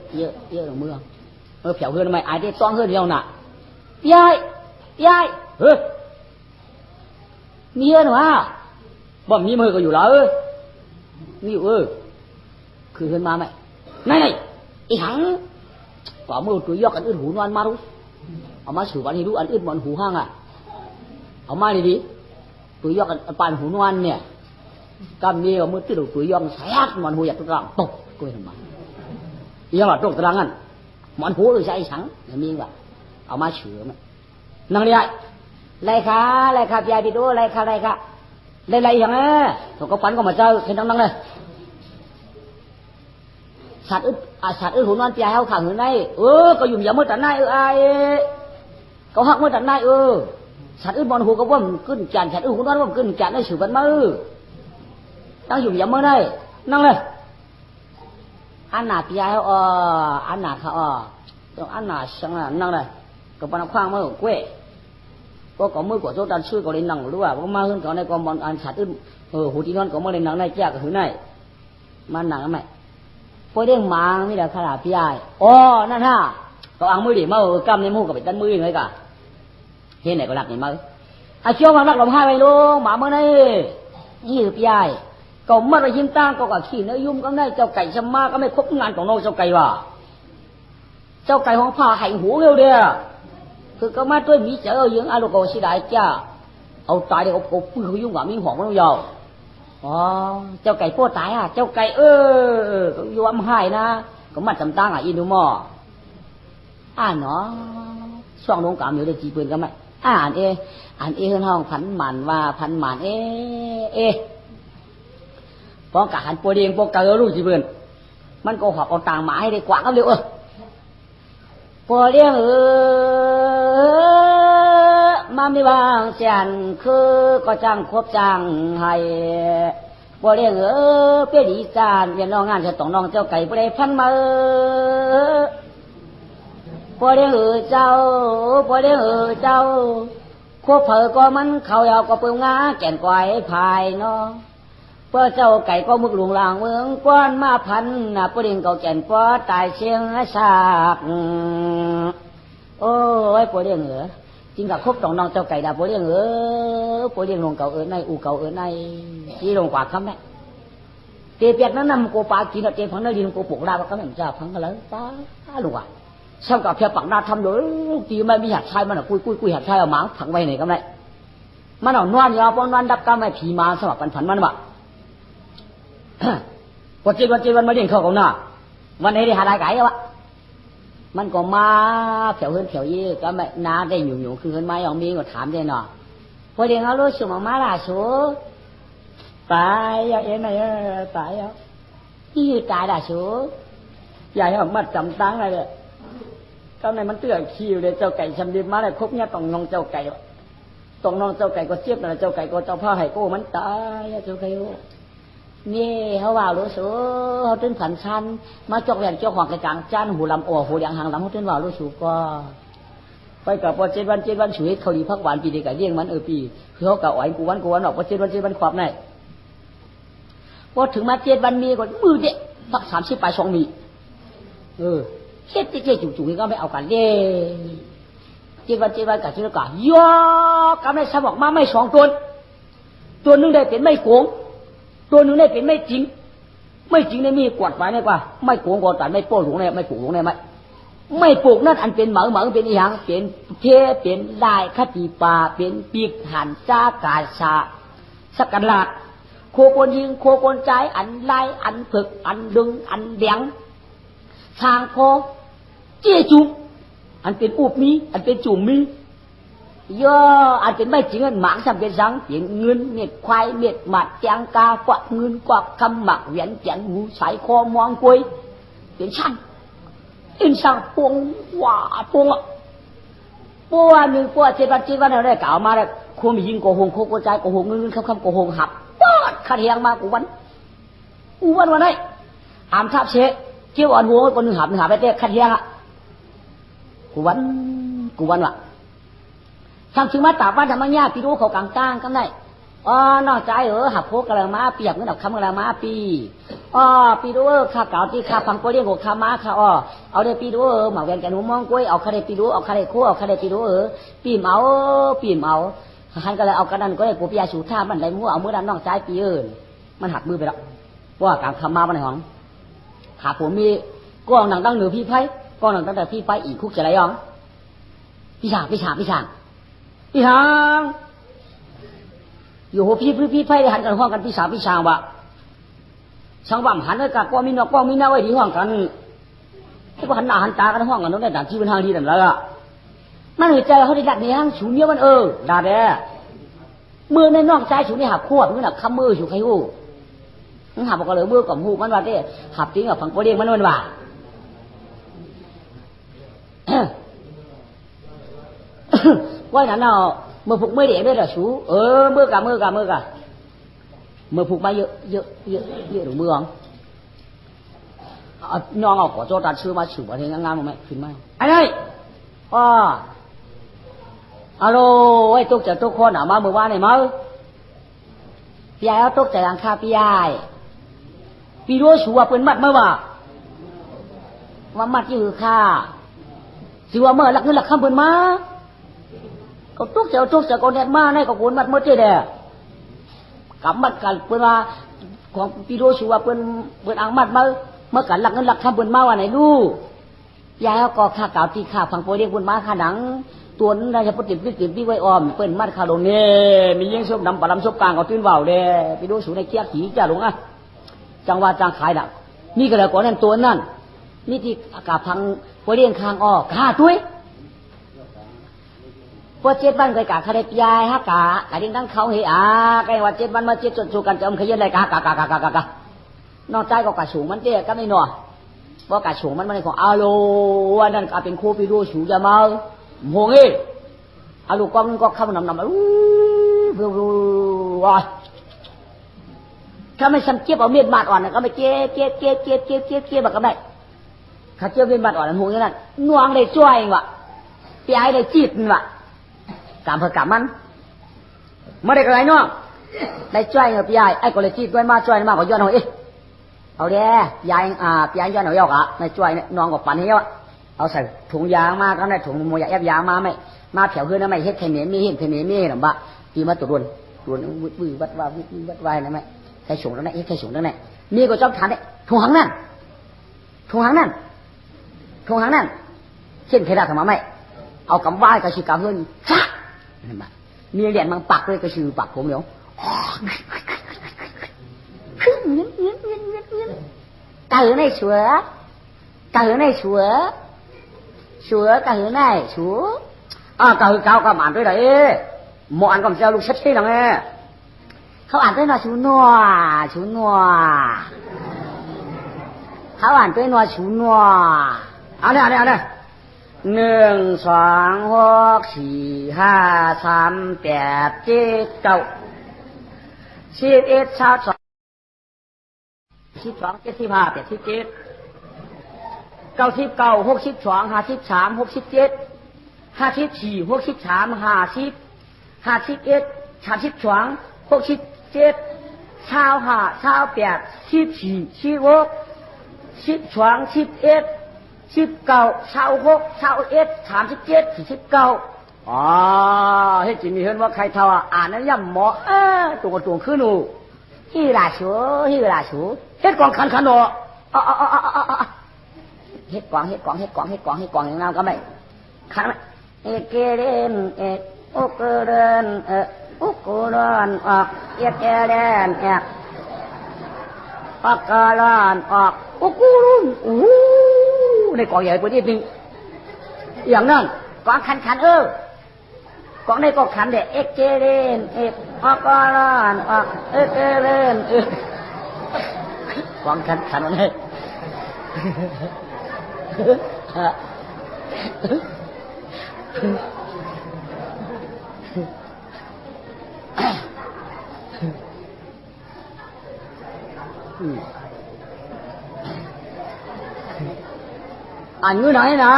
เมื่อเผียวเฮือนทำไมไอ้ที่ต้องเฮือนเดียวน่ะยายมีเฮือนวะบ่มีมือก็อยู่แล้วนี่คือเฮือนมาไหมไหนอีหังก็มือตัวยอกอันอื่นหูนวลมารู้เอามาสู่วันนี้รู้อันอื่นมันหูห้างเอามาดีตัวยอกอันปานหูนวลเนี่ยกำนี้เอามือตื้อตัวยอกแสบมันหูอยากตุกตรังตกก็ไม่ทำมายังว่าตุกตรังงั้นมันหูหรือใช่ฉังอย่างนี้ว่ะเอามาเฉื่อยมันนั่งเรียไรค่ะยายไปดูไรค่ะไรอย่างนี้เขาก็ฝันก็มาเจอเห็นนั่งเลยสัตว์อึดหูนอนเปียให้เขาขังหืนได้ก็อยู่อย่างเมื่อตันได้เขาหักเมื่อตันได้สัตว์อึดบอลหูก็ว่ามันขึ้นจันสัตว์อึดหูนอนว่ามันขึ้นจันได้สืบบันมือตั้งอยู่อย่างเมื่อได้นั่งเลยอันหนาเปียเขาอันหนาเขาต้องอันหนาช่างนั่งเลยก็ปนคว้างมือเก้ก็ก่อมือกว่าโจดันชื่อก็เลยนั่งรู้ว่ามาขึ้นก่อนในกองบอลอันสัตว์อึดหูที่นอนก็เมื่อเลยนั่งในแจ้ก็หืนได้มันหนังไหมพอเด้งมาไม่ได้ขนาดพี่ใหญ่นั่นฮะก็อังมือดิมากำในมือกับไปตันมือยังไงกะเห็นไหนก็หลักนี่มาเชี่ยวมาหลักลมให้ไปลุงหมาเมื่อนี่ยี่สิบพี่ใหญ่ก็มาไปยิ้มตั้งก็กับขี้เนื้อยุ่มก็ได้เจ้าไก่ชะมาก็ไม่ครบงานของน้องเจ้าไก่ว่ะเจ้าไก่ของผ้าแห่งหูเร็วเดียคือก็มาด้วยมีเจอยังอาลูกโกสิได้จ้าเอาตายเดี๋ยวเอาปืนเขายุ่งกับมีห่วงมันยาวเจ้าไก่โป้ตายเจ้าไก่อยู่อำหายนะก็มาจำตั้งอินูมอเนาะช่วงลงกามอยู่ได้จีปืนก็ไม่อ่านเฮือนห้องพันหมันว่าพันหมันพอกะหันปวดเองปวดเกลือลูกจีปืนมันก็หอบเอาต่างหมาให้ได้กว่าก็เร็วปวดเองมาไม่วางเสียนคือก็จังควบจังให้ บ่เลี้ยงเปี้ยดีจานเวียนน้องงานจะต้องน้องเจ้าไก่บ่ได้พันมาบ่เลี้ยงเจ้าบ่เลี้ยงเจ้าควบเผอก็มันเขาเอาก็เปิ้งงาแก่นก้อยพายเนาะเพื่อเจ้าไก่ก็มึกหลวงลางเมืองก้อนมาพันน่ะบ่เลี้ยงเก่าแก่นก้อตายเชียงซากโอ้ยบ่เลี้ยงจริงกับครบต้องน้องเจ้าไก่ดาบ่เลี้ยงบ่เลี้ยงลงเก่าในอูเก่าในที่ลงกว่าคำแม่เตเปียกนั้นนำกูปากินเตพังได้ดินกูปลูกได้ว่าก็แม่จ้าพังกันแล้วป้าลูกอ่ะเช่ากับเพียปักหน้าทำเลยตีไม่มีหัดชายมันอ่ะคุยหัดชายเอาหมาผังไว้ไหนก็ได้มันเอานวลยาวปนวันดับก็ไม่ผีมาสมัครผันมันว่ะวันจีวันมาเลี้ยงเขาของหน้าวันนี้ได้หาได้ไก่วะมันก็มาเผียวเฮือนเผียวยี่ก็ไม่น้าได้หยุ่งคือเฮือนไม้ของมีก็ถามได้หน่อพอเลี้ยงเขารู้สึกมาล่าสูตายอย่างนี้นะตายแล้วที่ตายล่าสูใหญ่ออกมาจำตั้งอะไรเลยก็ในมันเตื้อคิวเลยเจ้าไก่ชำดิบมาเลยครบเนี่ยต้องน้องเจ้าไก่ต้องน้องเจ้าไก่ก็เจี๊ยบนะเจ้าไก่ก็เจ้าพ่อไห่โก้มันตายเจ้าไก่นี่เขาว่ารู้สูเขาตึ้งผันชันมาจกแหวนเจ้าของกระจังจันหูลำโอหูเลี้ยงหางลำเขาตึ้งว่ารู้สูก็ไปกับพอ7 วันฉุยเขาดีพักหวานปีเดียวกับเลี้ยงมันปีคือเขากับอ๋อยกูวันออกพอ7 วันขวบไหนพอถึงมา7 วันมีก็มือเด็กพัก30 ปลาย2 มีเช็ดจู่ๆก็ไม่เอากันเด้7 วันกับที่แล้วก็ย่อกำไรสมองมาไม่2 ตัวนึงได้เป็นไม่โกงตัวนึงได้เป็นไม่จริงได้มีกวดไว้ได้กว่าไม่โกงกอตัดไม่โป้หลงได้ไม่ปลูกหลงได้ไม่ปลูกนั่นอันเป็นเหมือเป็นอีหยังเป็นเทเป็นลายคติปาเป็นปีกหันจ้ากาชาสกัดลาดโคกนยิงโคกนใจอันไล่อันผึกอันดึงอันเดียงทางโคเจี๊ยจุอันเป็นอุบมีอันเป็นจุ่มมีย่ออันเป็นไม่จริงอันหมางทำเป็นสังเสียงเงินเม็ดควายเม็ดหมัดแจงกากวักเงินกวักคำหมักเหวียนแจงหูสายคอมองกุยเป็นช่างอินช่างปวงว่าปวงปัวหนึ่งปัว7 วันเราได้กล่าวมาแล้วคงมียิงโกหงโคกใจโกหงเงินคำโกหงหับปอดขัดเฮียงมากูวันวันไหนอามทับเชะเกี่ยวอันหัวคนหนึ่งหับไปเตะขัดเฮียงอ่ะกูวันว่ะทำถึงมาตาบ้านทำมาญาปีรู้เขากลางตั้งกันได้นอกใจหับโคกระมาเปียกเงินดอกคำกระมาปีปีรู้ข้าเก่าที่ข้าฟังโปเลี้ยงหัวข้ามาข้าเอาได้ปีรู้หมาเวียนแกนหัวมองกล้วยเอาคาเดปีรู้เอาคาเดโคเอาคาเดปีรู้ปีเมาหันก็เลยเอากระดันก็เลยปูปียาสูท่ามันเลยมัวเอามือดันนอกใจปีมันหักมือไปแล้วว่ากลางคำมามันในห้องขาผมมีกองหนังตั้งเหนือพี่ไพ่กองหนังตั้งแต่พี่ไพ่อีกคุกจะไรยองพี่ช่างอยู่หัวพี่ไพ่หันกันห้องกันพี่ช่างวะช่างว่ำหันเลยกับกองมีนอกกองมีหน้าไว้ที่ห้องกันที่ว่าหันหน้าหันตากันห้องกันนั่นได้ด่านที่เป็นทางที่นั่นแล้วอะมันหัวใจเขาได้ดัดในห้างฉุนเยอะมันด่าแด่มือในนอกใจฉุนนี่หักขวบนี่หนักคำมือฉุนใครหูมันหับก็เลยมือกับหูมันว่าที่หับทิ้งกับฝังโปเลี้ยงมันว่าว่านั้นเอามือผูกไม่เด็กด้วยเหรอชูมือกะมือผูกมาเยอะดูมืออ๋องน้องเอาขอโจตัดชื่อมาฉูบอะไรงามๆมั้ยขึ้นมาไอ้นี่ฮัลโหลไอ้ตุ๊กจะตุ๊กคนมาเมื่อวานไหนมั้ยพี่ยายเอาตุ๊กจะหลังคาพี่ยายพี่รู้ชูว่าเป็นมัดเมื่อว่ามัดยื้อค่าสิว่าเมื่อหลักเงินหลักคำเป็นมาก็ตุ๊กจะก็แน่มาในก็โกนมัดเมื่อเจ๊เด้อกำมัดกันเป็นว่าของพี่รู้ชูว่าเป็นอ่างมัดเมื่อกันหลักเงินหลักคำเป็นมาว่าไหนลูกยายก็ค่าเก่าที่ค่าฟังโปรเรียกเป็นมาค่าหนังตัวนั้นได้จะพูดติดพี่ไว้ออมเปิ้นมัดคาลงเนี่ยมีเลี้ยงส้มดำปลาดำส้มกลางก็ตื่นเบาเด้พี่รู้ชูในเกี้ยขี่จ้าหลงอ่ะจังว่าจางขายดักนี่ก็เลยก่อนนั่นตัวนั่นนี่ที่อากาศพังโปรเรียงคางค่าตุ้ยพอ7 วันก็กะคาเดปยายฮะกะดิ้งตั้งเขาเฮไก่ว่า7 วันมา7จนกันจะขยันอะไรกะนอกใจก็กะสูงมันเตี้ยก็ไม่หน่อว่ากะสูงมันของอาโลอันนั้นก็เป็นโคปีดูสูงจะมาโหงอาลูกก็คำนำอู้ว้า ถ้าไม่ซ้ำเจี๊ยบเอาเมียนบาดอ่อนก็ไม่เจี๊ยบแบบก็ไม่ข้าเจี๊ยบเมียนบาดอ่อนนั่นหูอย่างนั้นน่วงได้ช่วยวะปีไอ้ได้จีบวะกามเพื่อกามมันไม่ได้กระไรน้องได้ช่วยกับปีไอ้ก็เลยจีบด้วยมาช่วยมาก็ย้อนเอาเอาเด้ยายปีไอ้ย้อนเอายอกในช่วยน้องกับปั่นให้เยอะเอาใส่ถุงยางมาก็ได้ถุงโมยาแอบยางมาไม่มาแถวเพื่อนไม่เฮ็ดเทเนียมีเห็นเทเนียมีหรือเปล่าปีมาตัวดวนวัดว่านะไม่ใครสูงตรงไหนใครสูงตรงไหนนี่ก็ชอบทานเนี่ยถุงหางนั่นเช่นใครได้ทำมาไม่เอากำว่ากับชื่อกำเงินจ้ามีเหรียญบางปักเลยก็ชื่อปักผมเนาะกะหือในชัวกะหือในชัวกะหือเก่าก็อ่านด้วยเลยหมออ่านก็จะลูกชัดที่หลังเขาอ่านด้วยนอชูนัวเขาอ่านด้วยนอชูนัวเอาเนี่ย1 2 6 4 5 3 8 7 9 11 12 75 87 99 62 53 67 54 63 50 51 32 67 25 28 14 16 12 11 19 26 21 37 49เฮ็ดจิมีเห็นว่าใครเท่าอ่านนั้นย่ำหมอตัวขึ้นหนูฮิราชูเฮ็ดกองคันโดเฮ็ดกองอย่างนั้นก็ไม่คันเอเกเรนโอเกเรนโอโกรอนออกเอเกเรนออกกาลานออกโอกูรุนในกองใหญ่กว่านี้นึงอย่างนั้นกองคันกองในกองคันเด็กเอเกเรนออกกาลานออกเอเกเรนกองคันนี่อันนี้หน่อยนะ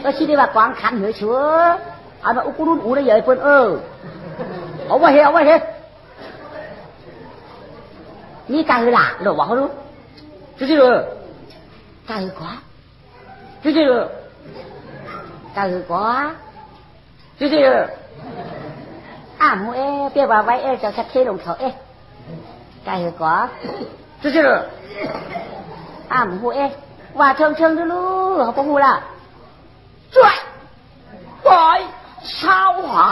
ก็คิดได้ว่ากวางขันเหรอเชื่ออันนั้นอุกุรุนได้ใหญ่เพิ่นเอาไว้เฮ็ดนี่กางหล่ะหรอวะเขารู้จริงๆกางquáจริงๆกางquáจริงๆมูเปียว่าไว้จะสักเทลงเขากางquáจริงๆมูว่าเชิงดูเขาพูดล่ะช่วยปล่อยเช้าหา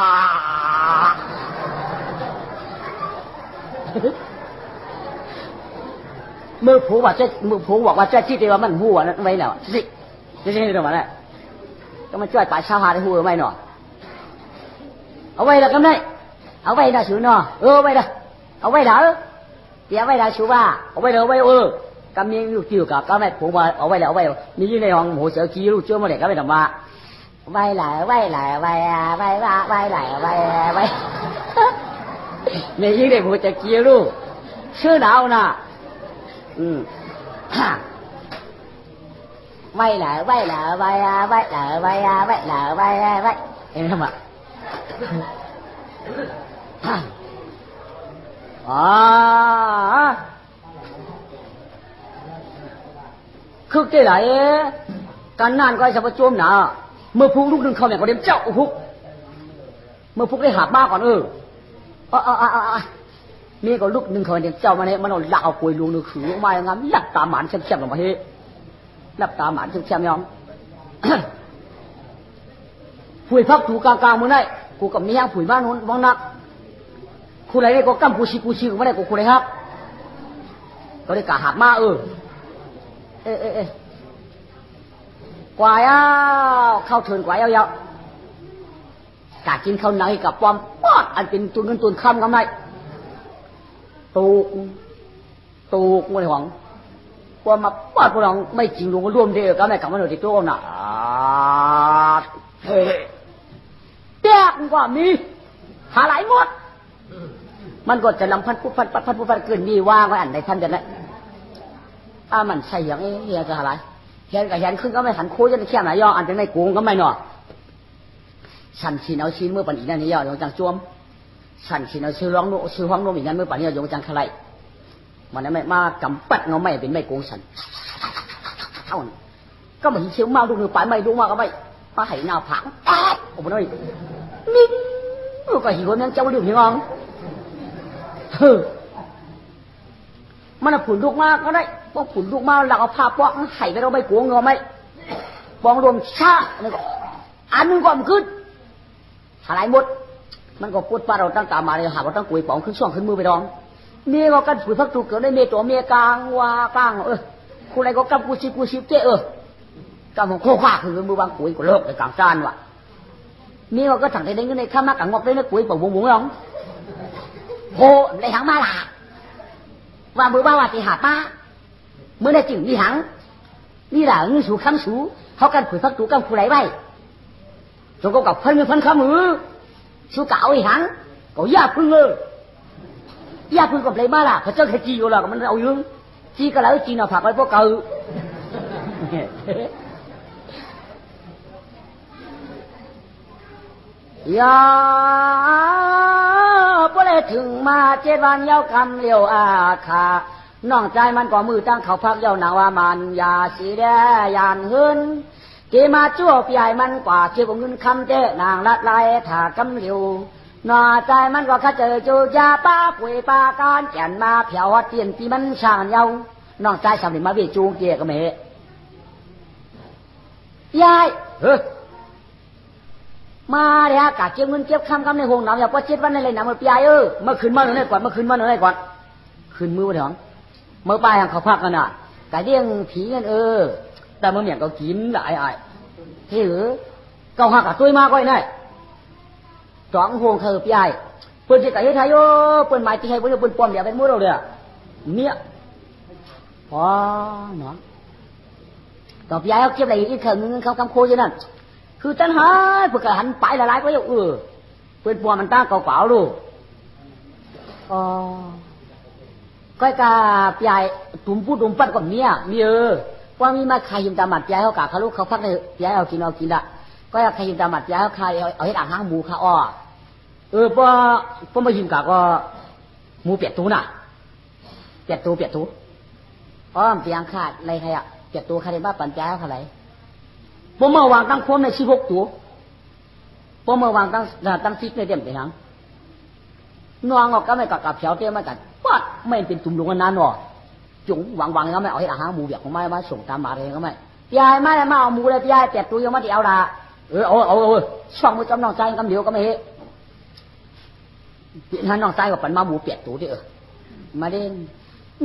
มือผูบอกว่าจะจี้เดียวมันหัวนั่นไว้แล้วสิตรงนั้นแหละก็มันช่วยปล่อยเช้าหาได้หัวไว้หน่อเอาไว้แล้วก็ได้เอาไว้ได้ชูหน่อไว้ได้เอาไว้ได้เดี๋ยวไว้ได้ชูว่าเอาไว้เลยกำยังอยู่จิ๋วกับก็ไม่ผมว่าเอาไว้แล้วมีอยู่ในห้องหมูเสือขี้ลูกเชื่อมาเด็กก็ไม่ทำมาไว้เนี่ยยิ่งเด็กหมูจะขี้ลูกชื่อหนาวนะไว้เห็นไหมคือที่ไหนการนานก็จะประจวบหนาเมื่อพุกลูกหนึ่งเขาเนี่ยก็เดี๋ยวเจ้าพุกเมื่อพุกได้หาบ้าก่อนนี่ก็ลูกหนึ่งเขาเดี๋ยวเจ้ามาเนี่ยมันเอาละเอาคุยลุงหนึ่งขือมาอย่างงั้นหลับตาหมันแฉบๆลงมาเฮ้หลับตาหมันแฉบๆยอมผุยพักถูกลางมือได้กูกับมีย่างผุยบ้านนู้นบ้างนักกูอะไรได้ก็กั้มกูชิไม่ได้กูเลยครับก็ได้กะหักมากวายเข้าเถินกวายยาวๆกะกินข้าวไหนกับปอมปอดอันเป็นตุนเงินตุนคำกันไหมตูกไม่หวังปอมมาปอดพวกเราไม่จริงลงก็ร่วมเดียวกันไหมกับมันอยู่ที่ตัวน่ะแตกกว่ามีหาหลายหมด มันก็จะลำพันปุ๊บพันปัดพันปุ๊บพันเกินมีว่าไว้อันใดท่านจะได้มันใช่อย่างเฮียจะอะไรเฮียกับเฮียขึ้นก็ไม่หันโค้จะเขี้ยมไหนย่ออันเป็นไม่โกงก็ไม่หนอฉันชินเอาชิ้นเมื่อปันอีนั่นนี่ย่อยงจังจวมฉันชินเอาชื่อร้องโนชื่อห้องโนอีนั่นเมื่อปันนี่ย่อยงจังขลายมันไม่มากำปัดเงาไม่เป็นไม่โกงฉันเท่านั้นก็เหมือนเชี่ยวมาดูหนึ่งไปไม่ดูมาก็ไม่มาให้หน้าผางโอ้โหนี่นิ่งก็หิวนั่งเจ้าดูหิวงมันผุนลูกมากก็ได้พอผุนลูกมากหลักเอาผ้าป้องไห้ไปเราไม่โกงเงาไม่ปองรวมชานี่ก็อันนึงก็มันขึ้นหลายหมดมันก็พูดป้าเราตั้งตามาเลยหาว่าตั้งกุยปองขึ้นช่องขึ้นมือไปดองเมียก็กันผุยพักถูกเกิดได้เมียตัวเมียกลางว่ากลางคุณอะไรก็กำกูชิบเจ้กำของโคข้าคือมือบางกุยก็เลิกไปกลางจานว่ะเมียก็ถังได้เงินในข้ามากลางงอกได้เนื้อกุยปองวงร้องโหในหางมาล่ะว่ามือบ้าว่าตีหาป้าเมื่อได้จึงมีหังนี่แหละเงินสูคำสูเขากันผุยพักถูกกำคุณไรไว้จงก็กับพันเงินพันข้ามือสู้เก่าไอ้หังก็ยาพึ่งยาพึ่งกับไรบ้าล่ะพระเจ้าแค่จีก็แล้วก็มันเอายืงจีก็แล้วจีน่ะผักไว้พวกเก่ายาพอเลยถึงมา7 วันเย้ากำเลี้ยวอาคาน้องใจมันก็มือตั้งเขาพักเย้าหนังว่ามันยาสีแดยานเฮินเกมาจ้วปีใหญ่มันกว่าเก็บเงินคำเจ้นางละลายถากำเลี้ยวหน้าใจมันก็ข้าเจอจูยาป้าป่วยปาการแก่นมาเผียวเตียนปีมันช่างเย้าน้องใจสำเร็จมาเวจูงเกียก็เมยายมาเลยฮะกะเก็บเงินเก็บคำในห้องน้ำอย่าพอ7 วันในเลยนะเมื่อปีใหญ่เมื่อคืนมาหน่อยก่อนเมื่อคืนมาหน่อยก่อนคืนมือไปถอนเมื่อปลายเขาพักกันน่ะกะเลี้ยงผีกันแต่เมื่อเมียก็กินหลายเฮ้ยเก่าหักกับตัวมาก้อยน่ะ2 โฮงเธอปีใหญ่เปิดจิตใจให้ไทยเปิดหมายที่ให้เปิดปอมเดี๋ยวเป็นมือเราเลยเนี่ยอ๋อเนาะต่อปีใหญ่เขาเก็บอะไรอีกเถิงเงินเขาคำโคยนั่นคือจันหายเพื่อหันไปละลายก็ยังเปิดปอมมันตั้งเก่าๆลูกก้อยกาปีใหญ่ตุ่มพูดตุ่มปัดกับเนี่ยมีว่ามีมาใครยิมตาหมัดปีใหญ่เขากะเขาลูกเขาพักเลยปีใหญ่เอากินละก็อยากใครยิมตาหมัดปีใหญ่เขาใครเอาให้ด่างหางหมูข้าพอมายิมกะก็หมูเปียกตูน่ะเปียกตูเปียงขาดอะไรใครเปียกตูใครได้บ้าปั่นใจเขาอะไรพอเมื่อวางตั้งพร้อมใน16 ตัวพอเมื่อวางตั้งซิกในเต็มไปทั้งนวงออกก็ไม่กับเผียวเตี้ยมากันปัดไม่เป็นตุ่มลงกันนานหรอจุ๋งวางก็ไม่เอาให้อาหารหมูเบียกของไม่มาส่งตามมาเองก็ไม่ยายไม่ได้มาเอาหมูเลยยายเปียกตัวยังไม่ได้เอาละเอาช่องมือจำน้องใจกำเดียวก็ไม่เห็นท่านน้องใจกับปั่นมาหมูเปียกตัวดิมาเด่น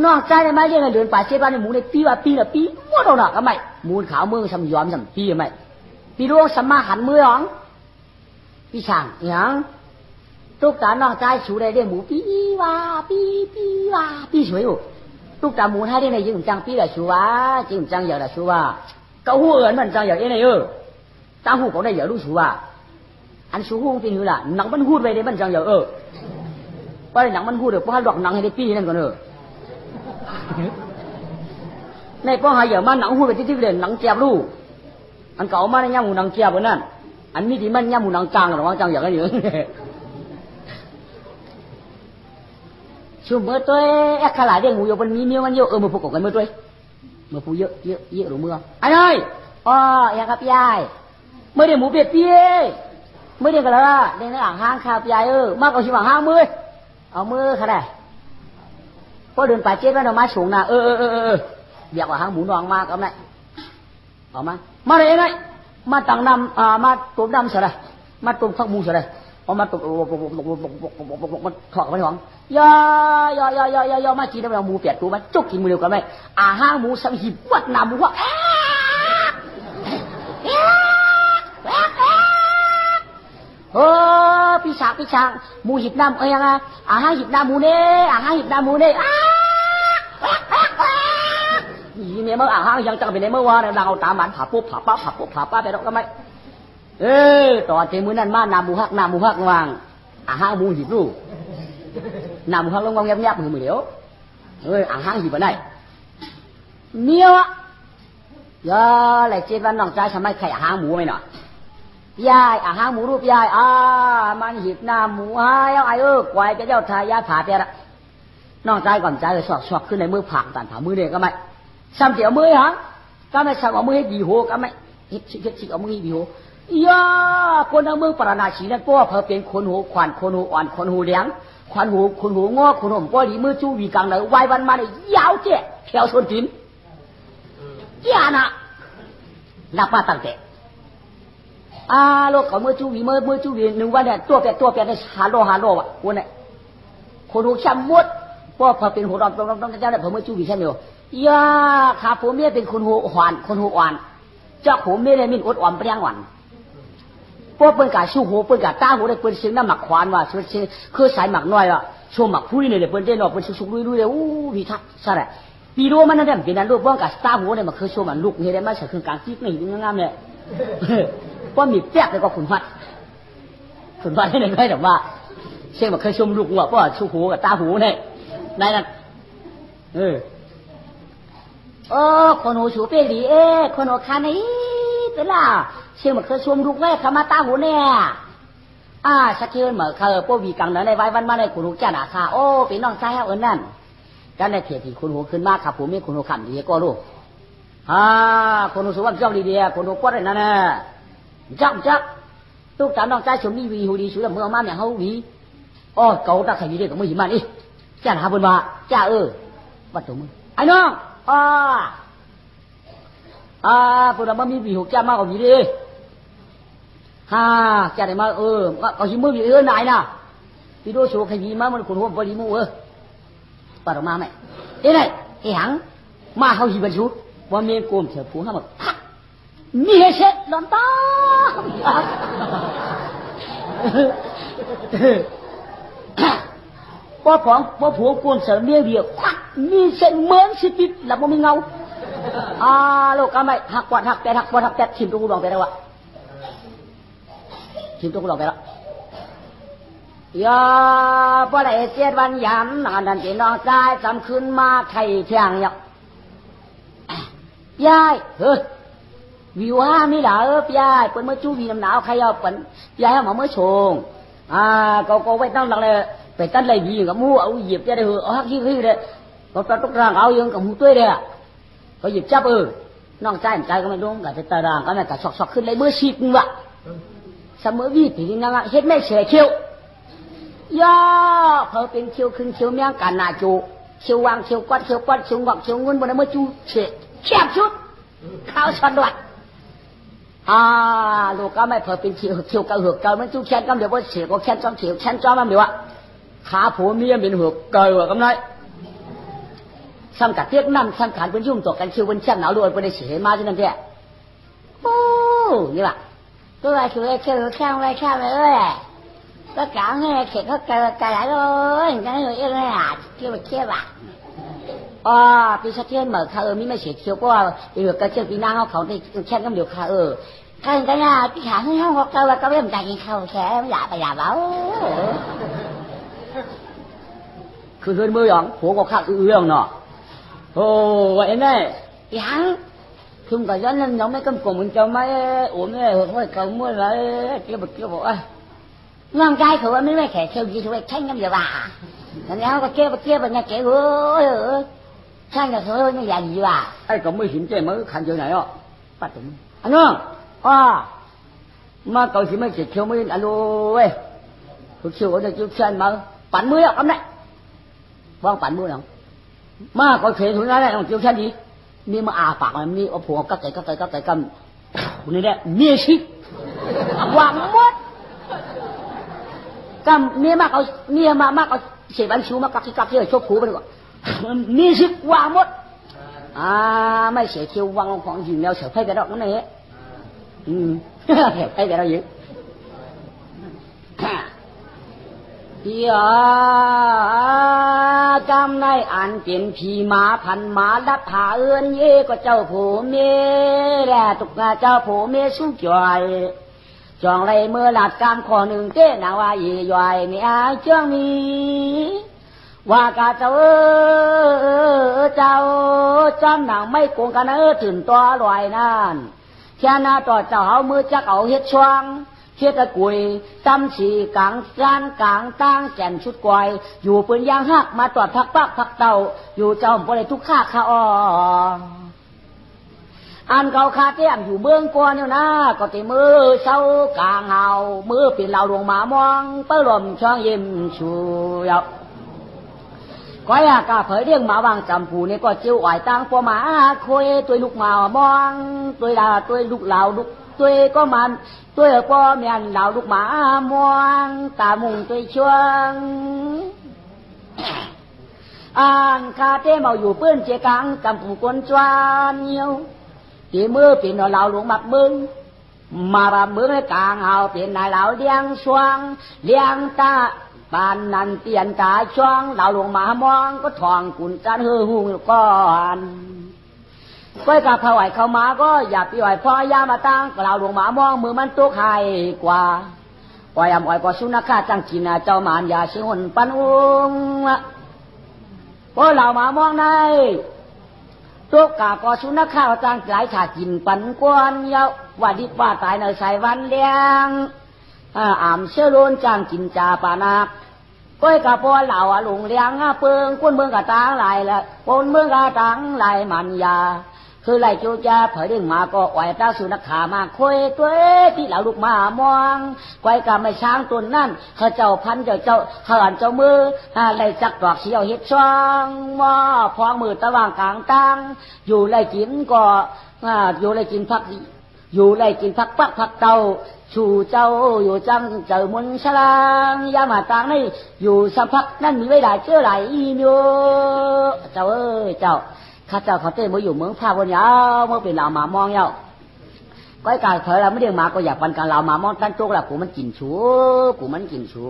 น้องใจได้ไหมเรื่องเดินป่า7 วันในหมูในปีว่าปีมั่วเราหนักก็ไม่มูลขาวเมืองชำย้อมชำปีไม่ปีร่วงสมาหันมือหรอปีช่างอย่างตุ๊กตาน้องใจชูได้เรื่องหมูปีว่าปีสวยอยู่ตุ๊กตาหมูให้ได้ในยิ่งจังปีละชูว่ายิ่งจังอย่างละชูว่าเกาหัวมันจังอย่างนี้ตาหูเขาได้อย่างรู้ชูว่าอันชูหูปีนี้ล่ะหนังมันหูดไปได้มันจังอย่างว่าหนังมันหูดเดี๋ยวพอให้ดอกหนังให้ได้ปีนั่นก่อนในป้อหายอย่างมันหนังหูไปที่เด่นหนังเจียบลูกอันเก่ามาในย่าหมูหนังเจียบนั่นอันนี้ที่มันย่าหมูหนังจางหรือว่าจางอย่างนี้ช่วงเมื่อตัวขลายเรื่องหมูอยู่บนมีเมียมันเยอะมาพูดกันเมื่อตัวมาพูดเยอะหรือเมื่อไอ้น้อยอย่างกับยายเมื่อเดี๋ยวหมูเปียกเมื่อเดี๋ยวกันแล้วเดี๋ยวในอ่างห้างข้าวยายมากกว่าชิวอ่างห้างมือเอามือขนาดพอเดินไป7 วันเรามาสูงนะอยากว่าหางหมูนองมากเอาไหนเอามาเลยไงมาตังนำมาตุ่มดำเสร็จเลยมาตุ่มข้าวหมูเสร็จเลยเอามาตุ่มมันถอดมันหวังย่อมากินแล้วเราหมูเปียกตัวมันจุกกินมือเดียวกันไหมห้างหมูสังหิบวัดน้ำหมูว่าพี่ช้างหมูหิบน้ำยังไงห้างหิบน้ำหมูเน่ห้างหิบน้ำหมูเน่ยี่เมียเมื่อห้างยังจังเป็นในเมื่อวานเราเอาตามมันผ่าปุ๊บผ่าป้าไปแล้วก็ไม่ตอนเทมือนั่นมาน้ำหมูฮักวางห้างหมูหิบลูก nằm hoang lông ngông nhép mười điếu ơi hang gì bên này nhiều á giờ lại trên văn nòng trai sao mai khải hang mũ mày nọ yai hang mũ rúp yai man hiệp nam mũ hai ai ơi quay cái dao thái yai phá tiền đó nòng trai còn trai rồi sọtขึ้นในมือผักtàn thảมือเนี่ยก็ไม่ซ้ำเสียมือฮะก็ไม่ซ้ำเอามือให้ดีโหก็ไม่เฮ็ดชิเอามือให้ดีโหย่าคนเอามือปราณาชีนั่นเพราะว่าเพิ่นเป็นคนหูขวานคนหูอ่อนคนหูเลี้ยงขวานหูคนหูงอคนหูป้อดีมือจู้วีกังเลยวายวันมาเลยยาวเจ๊แถวชนถินย่านะนับมาตั้งแต่โลกเขามือจู้วีมือจู้วีหนึ่งวันเนี่ยตัวเปียได้หาโลอ่ะคนเนี่ยคนหูช้ำมดเพราะเพิ่นเป็นหูดำต้องเจ้าเนี่ยเพิ่นมือจู้วีแค่เดียวย่าขาผมเนี่ยเป็นคนหูหวานคนหูอ่อนเจ้าผมเนี่ยมีอดอ่อนเปรี้ยงหวานพวกเปิ้นกะชูหูเปิ้นกะตาหูได้เปิ้นเสียงน้ำหมักควานว่าคือสายหมักน้อยอ่ะโชว์หมักพุ้ยเนี่ยเปิ้นได้เนาะเปิ้นชุกๆลุยๆเลยอู้วิทักซะแหละปีโรมันนั่นแหละเป็นนั้นรูปบ้องกะตาหูเนี่ยมันคือโชว์มันลูกเฮ็ดได้มาใส่เครื่องกลางจิ๊กนี่งามๆเนี่ยเพราะมีแป๊กแล้วก็ขุนวัดให้ได้ไว้แต่ว่าเสียงมันเคยชมลูกว่าเพราะชูหูกับตาหูเนี่ยในนั้นคนหูชูเป้ดีคนหูคานี่เป็นล่ะเชื่อมันเคยชมลูกแม่ขามาตาหูเนี่ยสักเทือนเหมือนเคยพวกวีกังเนอในไว้วันมาในคุณหูแก่หนาคาโอ้เป็นน้องชายเอิญนั่นกันในเถียที่คุณหูขึ้นมากครับผมมีคุณหูขำดีก็รู้คุณหูสุวรรณเจ้าดีเดียคุณหูปวดเลยนั่นน่ะจักตุ๊กตาน้องชายชมดีวีหูดีสุดเมื่อมาเนี่ยเขาวีเก่าตาใครดีเด็กก็ไม่หิมันอีแก่หนาบนว่าจ้าวัดตัวมึงไอ้น้องพวกเราไม่มีวิหกจ้ามากกว่านี้ดิจ้าได้มาเอาหิมมือวิไหนน่ะพี่โดโชว์ใครมีมามันคนหัวบริมูปาดออกมาไหมไหนหังมาเขาหิบันชูว่าเมย์โกมเสือผูห้าหมดมีเช็ดลำตาพอผัวโกมเสือเมียเดียวมีเส้นเหมือนสิบิดแล้วมันมีเงาโลกอะไรหักปอดหักแต่ชิมตัวกูลองไปแล้ววะชิมตัวกูลองไปแล้วอย่าพอได้เจ็ดวันยามนานดันเจน้องใจจำคืนมาไข่เที่ยงเนี่ยยายวิวมีเหรอยายเปิดเมื่อจู้วีน้ำหนาวใครเอาเปิดยายเอามาเมื่อชงก็ไว้ตั้งหลังเลยไปตั้งเลยวีกับมูเอาหยิบจะได้เอาฮักขี้เลยก็ต้องร่างเอายังกับมูตุ้ยเลยเขาหยิบจับน้องใจก็ไม่รู้กับจะตารางก็ไม่กับชอกขึ้นเลยเมื่อชีกวะเสมอวีถึงนั่งเฮ็ดไม่เฉยเขียวย่าเขาเป็นเขียวขึ้นเขียวเมียงกันนาจูเขียววางเขียวกัดเขียวงอกเขียวเงินบนนั้นเมื่อจูเฉะแคบชุดข้าวชันวัดลูกก็ไม่พอเป็นเขียวกระหือกเกามันจูแค้นก็เดี๋ยวว่าเฉะก็แค้นจอมเฉะแค้นจอมมันเดี๋ยวว่าขาผัวเมียเป็นหือกเกลือก็ไม่ซ้ำกับเทียบน้ำซ้ำขันเป็นยุ่งต่อกันคิวเป็นแช่หนาวรวนเป็นเสียมาจนนั่นแท้โอ้นี่ว่ะตัวอะไรคือแค่เลยก็กลางไงเข็ดเขาไกลเลยงั้นเลยอะไรเที่ยวปีชาเทียนเหมือนข้ามิไม่เสียเที่ยวเพราะว่าเกระเจี๊ยบปีหน้าเขาในแค่น้ำเดียวข้าข้าเห็นกันนะพี่ขาให้ห้องเขาก็ไม่สนใจกินข้าวแค่ไม่อยากไปอยากแล้วคือเพื่อนมือหยองผัวก็ข้าเรื่องเนาะvậy này hắn không có dân nên giống mấy con cùng mình cho mấy uống mấy thôi còn mua lại kia bộ ngon trai của mấy mấy kẻ theo gì thôi thanh năm giờ bà thành ra có kia bà nhà kẻ ơi thanh là thôi như vậy gì bà ai cũng mới hiện chơi mới khăn chơi này đó bắt tụi anh không mà cậu chỉ mới chỉ kêu mới alo ơi tôi kêu ở đây kêu chân mà bạn mới không đấy vâng bạn mới không mà có thể thôi này ông kêu chân gìนี่มาปากมันนี่เอาผัวกักไก่กันนี่แหละเมียชิหวังหมดกันเมียมากเอาเมียมากเอาเสียบันชูมากักที่ชกผัวไปดีกว่าเมียชิหวังหมดไม่เสียคิววางของหญิงแนวเสียไพ่ไปดอกนั่นเองเสียไพ่ไปดอกยิงกำในอันเป็นผีหมาพันหมาดับผาเอื้อนเย่ก็เจ้าผู้เมแร่ตุกเจ้าผู้เมสู้จ่อยจองไรเมื่อหลัดกามขอหนึ่งเต้นาวาเย่ย่อยเมียเจ้ามี ว่ากาเจ้าเจ้าจำหนังไม่โกงกันถึงตัวลอยนั่นแค่หน้าต่อเจ้าเอามือจักเอาเฮ็ดช่วงเฮ็ดตะกุยตำสีกลางจานกลางตั้งแก่นชุดกวยอยู่ปืนยางหักมาตอดพักปักพักเต่าอยู่เจ้าบ่ได้ทุกข้าข้าอ้ออันเขาคาเตี้ยมอยู่เบื้องกวนอยู่นะก็ตีมือเศร้ากลางเฮามือปิดเหล่าดวงหมามองเปิ้ลมช่องยิ้มชูยาวก็อยากกะเผยเรื่องหมาวางจำผูนี่ก็จิ้วอ่อยตั้งปัวหมาคุยตัวลูกหมามองตัวดาตัวลูกเหล่าลูกตัวก็มันตัวป้อเมียนเหล่าลูกหมามองตามุงตัวช่วงอ่านคาเต้เมาอยู่เปื้อนเจกังจำผูกวนจวนเหี่ยวตีมือปีนเหล่าหลวงบักมึงมาบะมือในกลางเอาเป็นนายเหล่าเลี้ยงช่วงเลี้ยงตาปานนันเตียนตาช่วงเหล่าหลวงมามองก็ทองกุนจานหือหูก้อนก้อยกับเขาไหวเขามาก็อย่าปีไหวพ่อยามาตั้งเหล่าหลวงมามองมือมันตุกไห้กว่าปล่อยอ่อยก็สุนัขจังกินเจ้ามานยาชิหนปันอุ้งเพราะเหล่ามามองในตุกกาก็สุนัขจังหลายขากินปันกวนเยาว่าดิบว่าตายในใส่วันเลี้ยงอ่ำเชื่อล้นจางกินจาปานาก้อยกะปอเหล่าหลงเลี้ยงเปิงก้นเมืองกะตางไหลละปนเมืองกะตางไหลมันยาคือไหลจูจาเผยดึงมาก็อ่อยตาสุนัขขามาคุยตัวที่เหล่าลูกมามองก้อยกะไม่ช้างตุนนั่นเขาเจ้าพันเจ้าเหินเจ้ามือไหลจักดอกเสียวเฮ็ดช่องหม้อพองมือตะวางกลางตังอยู่ไหลกินก็อยู่ไหลกินพักอยู่ไหลกินพักปักพักเตาชูเจ้าอยู่จังเจ้ามุนฉลางยามาตางนี่อยู่สัมผัสนั่นมีไว้ได้เชื่อไหลอยู่เจ้าเอ้ยเจ้าข้าเจ้าเขาเต้มาอยู่เมืองพาวันยาวเมื่อเป็นเหล่ามามองเย้าก้อยกายเผยเราไม่เรียกมาก็อยากปันการเหล่ามามองตั้งโจ๊กละกูมันกินชูกูมันกินชู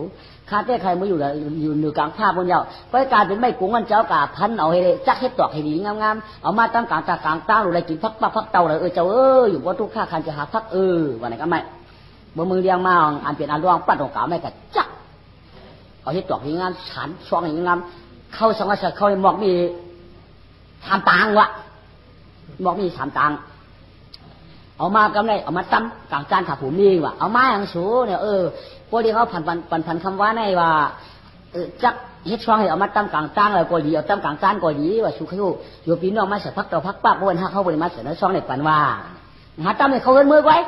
ข้าเต้ใครมาอยู่เหนือกลางพาวันยาวก้อยกายเป็นไม่กุ้งกันเจ้ากาพันเอาให้จักให้ตอกให้ดีงามๆเอามาตั้งกลางตากลางตั้งหรืออะไรกินพักปักพักเตาเลยเจ้าเอ้ยอยู่ว่าทุกข้าคันจะหาพักวันไหนก็ไม่เมื่อมือเลี้ยงมาอันเป็นอันร่วงปัดของเก่าไม่กระจักเอาที่ตอกอย่างงั้นฉันช่วงอย่างงั้นเข้าสังกัดเข้าในหมอกมีทำตังวะหมอกมีทำตังเอามากำไรเอามาตั้มกลางจานขาผูมีวะเอามาอย่างสูเนี่ยพวกที่เขาพันคำว่าในว่าจักเฮ็ดช่วงให้เอามาตั้มกลางจานเลยก็ดีเอาตั้มกลางจานก็ดีว่าสุขอยู่ปีนอกมาเสียพักต่อพักป้าบนห้าเขาบริมาเสียในช่วงในปันว่าหาตั้มเนี่ยเขาเงินมือไว้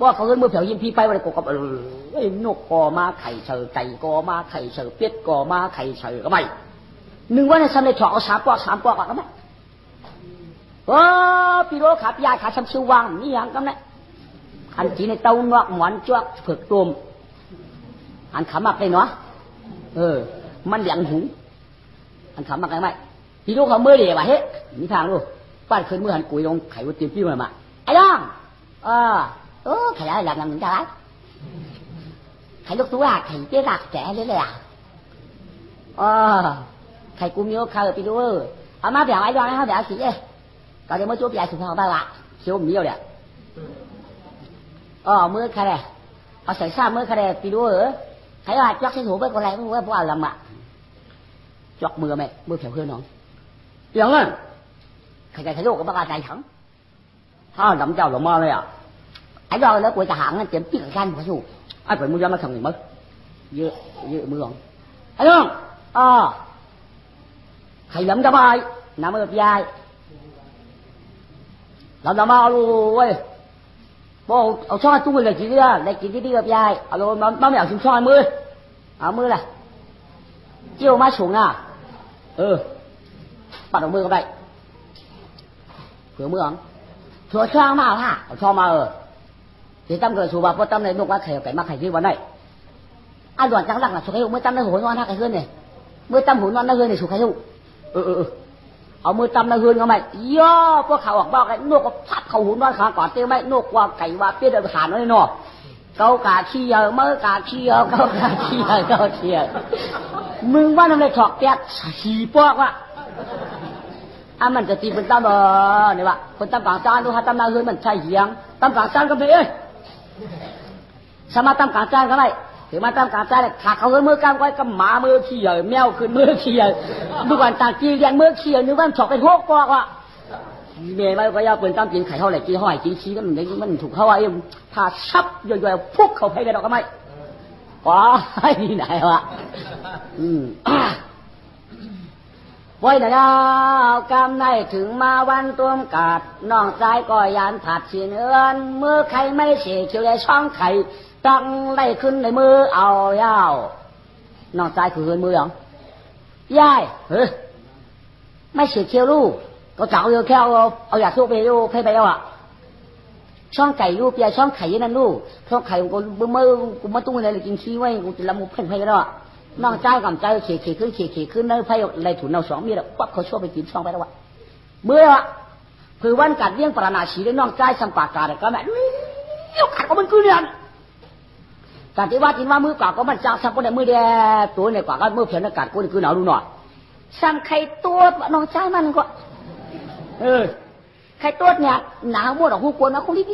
ว่าเขาเงินมือเผียวยิ้มพี่ไปวันกกับนกกอมาไข่เฉยไก่กอมาไข่เฉยเป็ดกอมาไข่เฉยก็ไม่หนึ่งวันในซ้ำในถอดเอา3 ปอกก็ไม่พี่โรขาพี่ยาขาช้ำชิววังนี่ยังก็ไม่อันจีในเต้านอกหมอนจ้วกเผือกตุ่มอันขามักเลยเนาะมันเหลียงหูอันขามักอะไรไหมพี่โรเขาเมื่อเดียวเฮ้มีทางลูกป้าเคยเมื่อหันกุยลงไข่วัตถุพี่มาไอ้ย่องไข่อะไรlàm người ta đấyไข่ลูกตัวไข่เจ๊หลักแจ๋เลยเลยไข่กุ้งเยอะไข่ไปดูเอามาแบบไอ้ดวงเขาแบบสีก็เดี๋ยวมาจูบยายสุภาพบ้างละเชียวมีเลยมือใครเลยเอาใส่ซ่ามือใครเลยไปดูใครว่าจักใส่หูไปคนไรไม่รู้ว่าพวกอะไรมาจักมือไหมมือแข็งเพื่อนน้องเดี๋ยวนั่นใครใครลูกก็บ้าใจถังถ้าดำเจ้าหลงมาเลยไอ้ดอยแล้วกูจะหางเต็มที่กับกันพอสู้ไอ้ผลมือยามาส่งหนึ่งมั้งเยอะมือหลงไอ้น้องใครล้ำจะไปน้ำมือยายเราจะมาเอาลูเว้ยพอเอาช้อนตุ้งเลยกินเรื่อได้กินที่กับยายเอาลูมาไม่เอาชิ้นช้อนมือเอามือละเจียวมาสูงปัดเอามือกันไปเผื่อมือหลังชัวช่างมาฮะเอาช้อนมาthì tâm người chủ bà có tâm này nộp qua khều cái mắc hành vi vấn này ăn đoàn trắng lặng là chủ khai hữu mới tâm nó hồn ngon ha cái hơn này mới tâm hồn ngon nó hơn này chủ khai hữu ở mới tâm nó hơn không mày yo có khảo học bao cái nộp có phát khẩu hồn ngon khá quả tiêu mày nộp qua cái và biết được hàn nó nọ câu cả chi giờ mơ cả chi giờ câu cả chi giờ mừng quá năm nay thọt tẹt xì bọc ạมันจะตีเป็นตั้มเนี่ยว่ะเป็นตั้มกลางจานดูฮะตั้มนาเฮือนมันใช่เหี้ยงตั้มกลางจานก็ไม่สมาตั้มกลางจานก็ไม่ ถือมาตามการใจเลยขาเขาขึ้นมือกำไว้กับหมามือเขี่ยแมวขึ้นมือเขี่ยดูวันต่างจีเรียนมือเขี่ยนึกว่าฉอกเป็นโฮกกอกว่ะเมย์ไม่ก็ยาเปิดตามจีนไข่เท่าไหร่จีห้อยจีชี้ก็มันถูกเขาไอ้ถ้าชับย่อยๆพุกเขาให้ได้ดอกก็ไม่ว้าที่ไหนวะไว้นะกำในถึงมาวันต้มกาดน้องใจก็ยานผัดเสียเนื้อนเมื่อใครไม่เสียเขียวเลยช่องไข่ตั้งไล่ขึ้นในมือเอายาวน้องใจคือเฮือนมือหรอยายเฮ้ยไม่เสียเขียวลูกก็จับเอาแค่เอาอยากสู้ไปลูกให้ไปแล้วอ่ะช่องไก่ลูกเปียช่องไข่ยันนั่นลูกช่องไข่กูเมื่อกูมาตุ้งอะไรเลยกินขี้ไว้กูจะละมุกเพ่งไปแล้วอ่ะน้องใจกับใจเขี่ยขึ้นนั่นไฟอะไรถุนเอาสองมีแล้วปั๊บเขาช่วยไปกินช่องไปแล้ววะเมื่อวะคือวันกัดเลี้ยงปราณาชีได้น้องใจสัมปากาก็แม่ยกขัดก็มันคือเรื่องการที่ว่ากินว่ามือกว่าก็มันจากสัมปนมือเดียตัวเนี่ยกว่าก็มือเพียงอากาศกูนี่คือหนาวดูหน่อยสัมไข่ตัวน้องใจมันก็ไข่ตัวเนี่ยหนาวหมดออกหูกวนนะคงลิด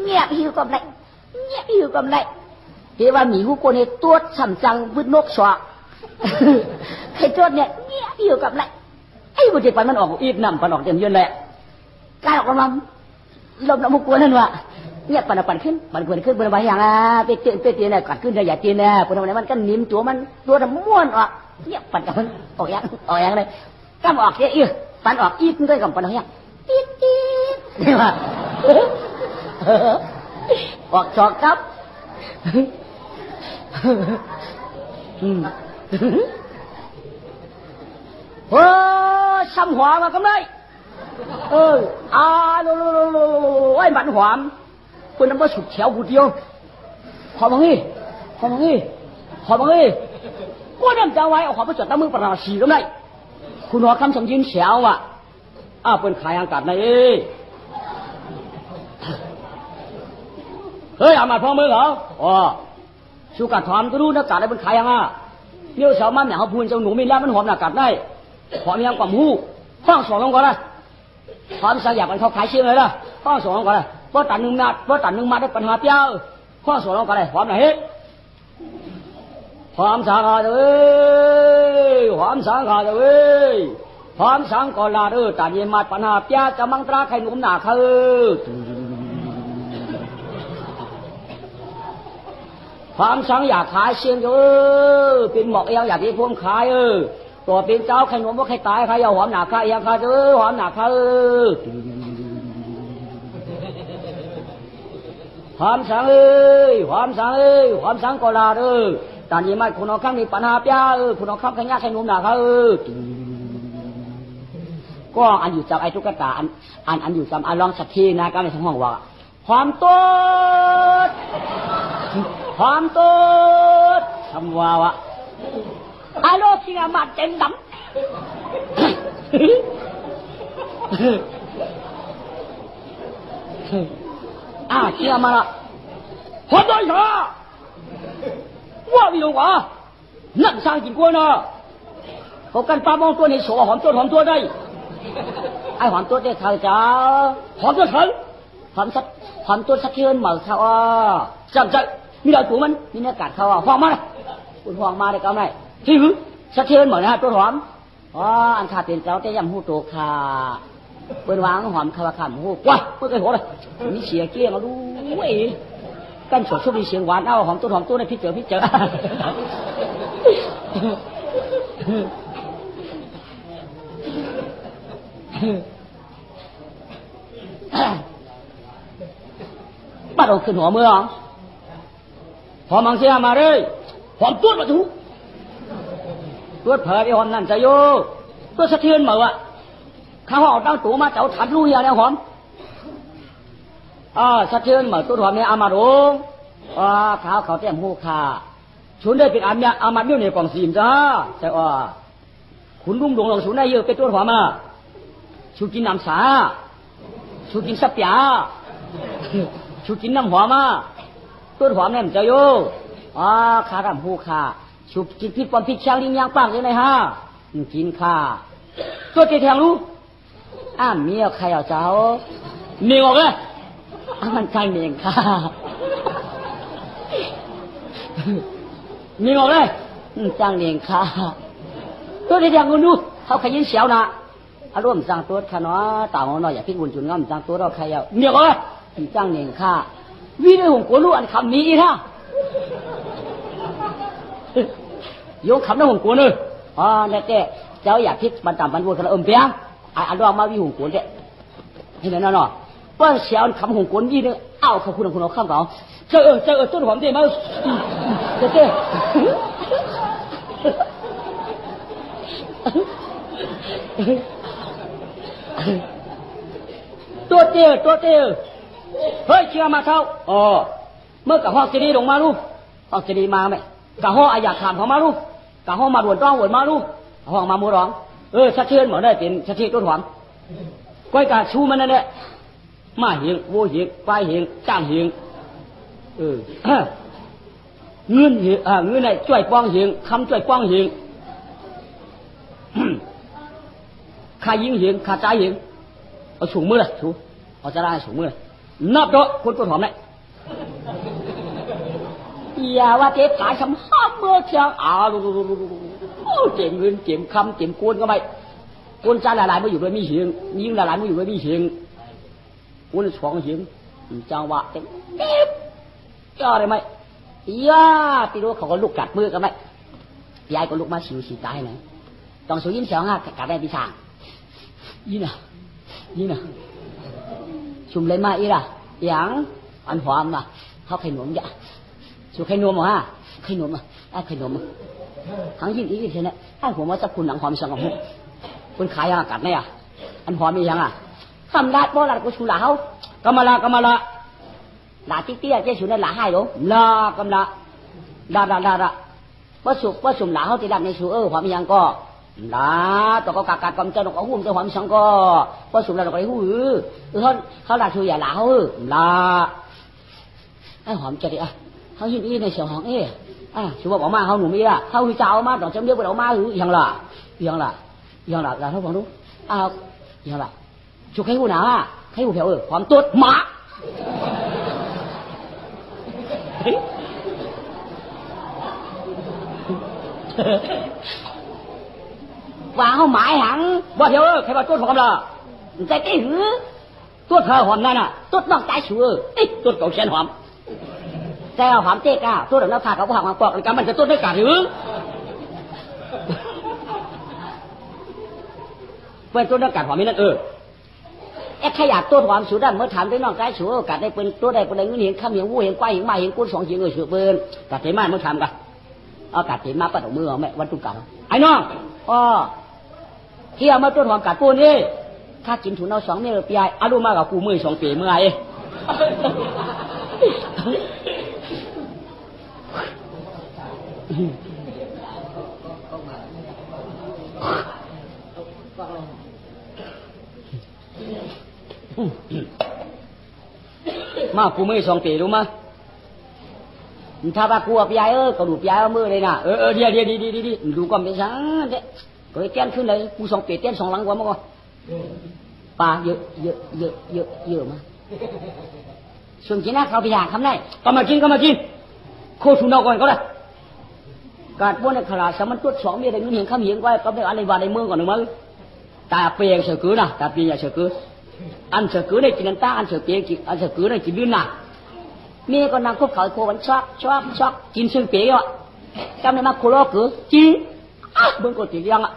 เงียบหิวกับไรที่ว่ามีหูกวนเนี่ยตัวสัมจังวึดนกสวะไข่ตัวเนี่ยเงียบหิวกับไรไอ้บุตรปันมันออกอีกน้ำปันออกเต็มยืนแหละกายออกกำลังลมหูกวนนั่นวะเนี่ยปันขึ้นบนใบอย่างไปเตียนเนี่ยกัดขึ้นได้อย่าเตียนเนี่ยปนอะไรมันก็นิ่มตัวมันตัวมันม้วนออกเนี่ยปันกับมันออกอย่างเลยกำออกเนี่ยปันออกอีกด้วยกับปันอย่างตีดนี่ว่าออกจอกครับโอ้ช้ำหัวมาก็ได้โอ้ยมันหวานคุณน้ำมันสุดเฉียวกูเดียวขอบังงี้กูเนี่ยจะไว้เอาขอประจดตั้งมือประนาสีก็ได้คุณหัวคำสมยินเฉียวอ่ะเป็นขายอากาศในเฮ้ยอามาพร้อมมือเหรอชูกัดถอมก็รู้นะกัดได้เป็นขายยังเนี่ยสาวมันเนี่ยเขาพูนเจ้าหนูมีแล้วมันหอมอากาศได้หอมยังกว่ามูห้องสองลงก่อนนะหอมสายอยากมันเขาขายเชื่อเลยนะห้องสองลงก่อนเลยเพราะตัดหนึ่งมาได้ปัญหาเปี้ยวห้องสองลงก่อนเลยหอมไหนหอมสังขาเลยหอมสังก่อนลาตัดเยี่ยมปัญหาเปี้ยจะมังตราใครหนุ่มหนาความสังอยากขายเชียงเป็นหมอกเอวอยากที่พุ่มขายตัวเป็นเจ้าใครหนุ่มว่าใครตายใครเอาหอมหนาขายเอวขายหอมหนาขายความสังความสังก็ลาตอนนี้ไม่คุณเอาข้างมีปัญหาเปี้ยคุณเอาข้างขยักใครหนุ่มหนาขายก็อันอยู่จากไอ้ตุ๊กตาอันอยู่ซ้ำลองสักทีนะก็ไม่ทั้งห้องว่าความต้นทำว่าวะไอ้โลกที่มาเต็มดำเชื่อมาละหัวใจชาว่าไม่รู้วะนั่งสร้างกินกล้วยนะเขากันปลามองตัวในโสหอมตัวได้ไอ้หอมตัวได้เขาจ้าหอมตัวฉันหอมตัวสะเทือนเหมือนเขาจำใจมีดาวตัวมันมีเนื้อกัดเขาห้องมาเลยคุณห้องมาได้ก็ไม่ที่หือสะเทือนเหมือนนะตัวหอมอันขาเป็นเจ้าแต่ยำหูโตขาเปิ้นวางหอมคาราคำหูว้าเมื่อกี้หัวเลยมีเสียเกลี้ยงเอาดูเว้ยกันสดชุบมีเสียงหวานเอาหอมตัวในพี่เจอบ้านเราขึ้นหัวเมืองพอมังเสียมาเลยหอมตัวมาถูตัวเผยไอ้หอมนั่นจะโยตัวสะเทือนเหมือข้าวเอาตั้งตัวมาเจ้าถัดลุยอะไรหอมสะเทือนเหมือตัวหอมเนี่ยอามาโรงข้าวเขาเต็มหูขาชุนได้เป็นอามาเบี้ยวในกล่องสีมจ้าแต่คุณรุ่งดวงหลงชุนได้เยอะเป็นตัวหอมชูกินน้ำสาชูกินสับยาชูกินน้ำหอมตัวหอมเนี่ยเจ้าโยขาดำหูขาชูกินพิษปอมพิษแช่งลิ้นยางปากยังไงฮะกินขาตัวเจี๊ยแทงรู้เมียใครเอาเจ้าเมียออกเลยมันใครเมียค่ะ มีงอกเลยจ้างเลี้ยงข้าตัวที่ยังงูเขาขยินเสียวนะอารมณ์จ้างตัวขนาดต่างหน่อยอย่าพิกบุญจุนง่ำจ้างตัวเราใครเอาเมียก็จ้างเลี้ยงข้าวิธีของกูรู้อันคำนี้อีท่าโยงคำนั้นของกูเนอะนั่นแต่เจ้าอยากพิกบรรดาบรรพบุรุษเปียงอันว่ามาวิของกูเนี่ยเห็นไหมน้อป้อนเสียวคำของกูนี่เนี่ยเอาเขาคุณเอาข้ามเขาเจอต้นหอมดีมั้ยเจ้ตัวเตี้ยเฮ้ยเชื่อมาเท่าเมื่อกับห้องจะดีลงมาลูกห้องจะดีมาไหมกับห้องอาญาขามเขามาลูกกับห้องมาด่วนต้องด่วนมาลูกห้องมามูร้องชัดเชื่อนหมดได้เป็นชัดเชื่อต้นหอมก้อยกาชูมันนั่นแหละมาเหียงโวเหียงไปเหียงจ้างเหียงเงินเหียงเงินไหนช่วยป้องเหียงคำช่วยป้องเหียงขายิงเหียงขาใจเหียงเอาสูงมือเลยสูเอาจะได้สูงมือเลยนับโตคนต้นหอมเนี่ยอย่าว่าเจ๊ขายคำห้ามเมื่อเชียงเจ็บเงินเจ็บคำเจ็บกวนก็ไม่กวนใจหลายๆไม่อยู่ด้วยมีเหียงยิงหลายๆไม่อยู่ด้วยมีเหียงกวนสองเหียงจังหวะเต็มก็ได้ไหมย่าตีรู้เขาก็ลุกกัดมือกันไหมยายก็ลุกมาสิวตายไหนต้องสูยิ้มเสียงกัดได้ปีศาจยี่น่ะชุมเลยมาอีล่ะอย่างอันหอมน่ะเขาไข่หนมจ้ะสูไข่หนมเหรอไข่หนมไข่หนมทั้งยิ่งอีกทีเนี่ยไอ้หัวมันจะคุณหนังหอมสังของคุณขายยังกัดเนี่ยอันหอมมียังทำได้เพราะอะไรกูชูหลาเขากำมาละหลาติ๊กเตี้ยเจ้าชูนั่นหลาให้หรอลากำละดาว่าสุมหลาเขาตีดับในชูหอมมียังก็ลาตัวก็กัดกำเจ้าหนุ่มหุ่มเจ้าหอมสังก็ว่าสุมหลาตัวไปหูเขาหลาชูอย่าหลาเขาลาไอ้หอมจะดิเขาหินอีในเสียงหอมชูบอกมาเขาหนุ่มอีละเขาหิจ้ามาต้องจำเรียกว่าเรามายังล่ะเราเขาบอกดูยังล่ะชูใครหูหนาใครหูเผียวหอมตัวหมาว่าเขาหมายหังว่าเผียวใครมาตัวหอมล่ะใจตีหือตัวเธอหอมนั่นน่ะตัวน้องใจชูตัวเก่าเชียนหอมแต่หอมเจ๊ก้าตัวเดิมแล้วพาเขาผ่ามาปอกเลยกันมันจะตัวได้กัดหรือเป็นตัวได้กัดหอมนี่นั่นขยะตัวหอมสูด้านเมื่อถามได้น้องใจชูกัดได้เป็นตัวได้เป็นเงินเห็นข้ามเห็นวูเห็นควายเห็นมาเห็นกุ้งสองเห็นเสือเบิ้ลกัดเต็มมาเมื่อถามกันเอากัดเต็มมาปัดออกมือเอาแม่วันตุกเก่าไอ้น้องเที่ยวมาตัวหอมกัดปูนี่ถ้ากินถุนเอา2 เมตรปีอาดูมากกับกูมือ2 ปีเมื่อไงมากูมือ2 ปีรู้มั้ยถ้าว่ากูปีก็ดูปีเอามือเลยนะเดี๋ยวดีดูก่อนเป็นสังเด้ก็เต้นขึ้นเลยกู2 ปีเต้น2 หลังกว่ามั้งก็ปลาเยอะมาส่วนกินนะเขาไปอย่างคำไหนก็มากินโคชูนเอาก่อนก็ได้การป้วนในขลาสมันตัว2 เมตรเงินเห็นข้ามเห็นไว้ก็ได้อะไรวาในเมืองก่อนหนึ่งมั้งแต่เปียงเสือกือนะแต่เปียงอย่าเสือกืออันเสือกือได้กินน้ำตาอันเสือเปียงกินอันเสือกือได้กินลื่นน่ะเมียก็นั่งคุกเข่าโควันชอบกินเสือเปียงอ่ะจำได้มาโคโลกือจีเบื้องกดจียังอ่ะ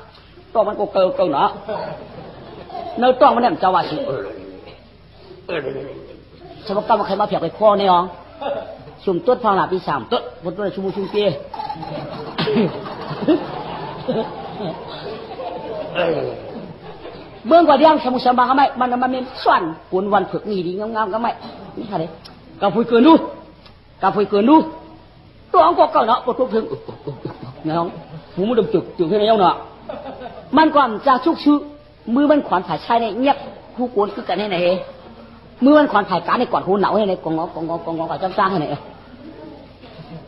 ตัวมันก็เก่าเนาะเนื้อต้องมันเนี่ยจะว่าสิสมมติว่าใครมาเพียกไปคอเนี่ยอ๋อสุ่มต้นฟางหลาปี3ต้นบนต้นชุ่มเปียเบื้องกว่าเดียงสมุทรสาครก็ไม่มันเป็นส่วนปุ่นวันฝึกนี่ดีงามก็ไม่นี่ค่ะเลยกาฟุยเกินดูตัวของก็เนาะปวดทุกข์ถึงเนาะหูมันดมจุกให้เนาะมันก่อนจะชุกชื่อมือมันขวานถ่ายชายในเงียบคู่กวนคือกันให้ไหนมือมันขวานถ่ายการในก่อนหูหนาวให้ไหนกองกับจ้างให้ไหน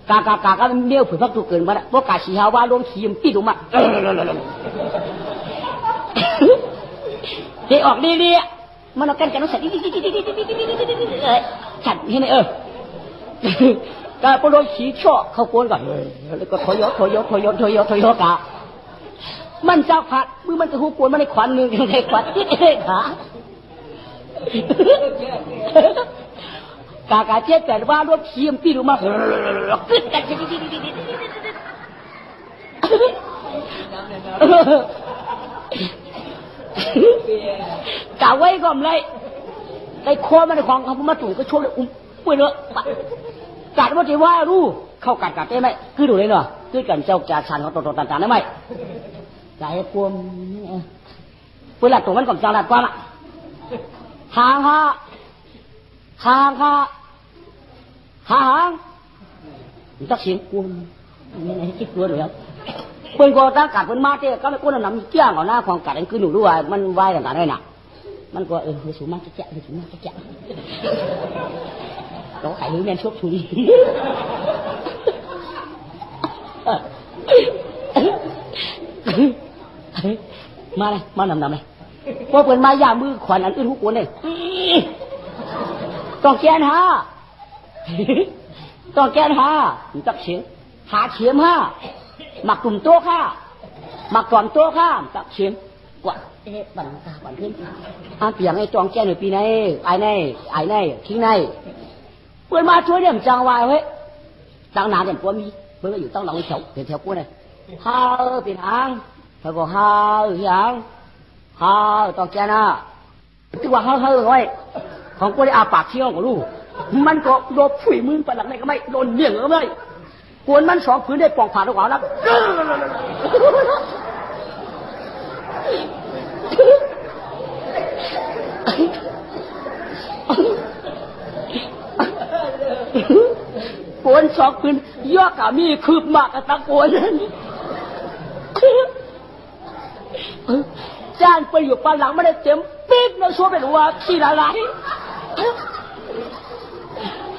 กาก็เลี้ยวผืนพักตัวเกินมาพวกกาสีหาว่าลงขีมตีดูมาเดี๋ยวออกดีมันเอากันน้องสัตว์ฉันให้ไหน กาปโดขี่ช่อเขาโกนก่อนแล้วก็ถอยกะมันจะผัดมือมันจะหูกวนมันในขวัญนึงยังไงขวัญขากาเจ็บแต่ว่ารถขี่มตีดูมาขึ้นกันกะไว้ก่อนเลยไอ้โคมันในของเขามาตู่ก็โชว์เลยป่วยเลยกัดว่าจะว่ารู้เข้ากัดได้ไหมคือดูเลยเนาะคือกันเจ้าจ่าชันของตัวต่างๆได้ไหมใจปวมเวลาตัวมันก่อนจังหวัดกว่าละหางตักเสียงปวมนี่ไงคิดตัวเลยครับเปิ้นก็ตั้งกัดเปิ้นมาเจ้ก็เลยก้นน้ำเกี้ยงเอาหน้าของกัดนั่นคือหนูรู้ว่ามันไหวต่างๆได้น่ะมันก็สูงมากจะแจ๊ะเราขายหรือแมนชกถุยมาเลยมานำเลยพวกเปิดมาย่ามือขวัญอันอื่นหุกวนเลยต้องแกนจับเฉียงหาเฉียมหมักกลุ่มโต๊ะหมักก่อนโต๊ะจับเฉียงกว่าบันขึ้นเปียงไอ้จองแกนหรือปีไหนไอ้ไหนทิ้งไหนเปิดมาช่วยเนี่ยมันจังวายเว้ยตั้งนานเนี่ยพวกมีเปิดมาอยู่ตั้งหลังเฉาเห็นแถวกูเลยฮ่าเป็นหางเขาก็ฮ่าต้องแกน่ะตัวฮ่าไว้ของกูได้อาปากเที่ยวกับลูกมันก็โดนผุยมือไปหลังไหนก็ไม่โดนเดี่ยงก็ไม่กวนมันสองพื้นได้ปองผ่านตัวแล้วกวนสองพื้นย่อกามีคืบมากกับตะโกนจานไปอยู่ปานหลังไม่ได้เต็มปี๊บแล้วชัวร์เป็นว่าขี้อะไร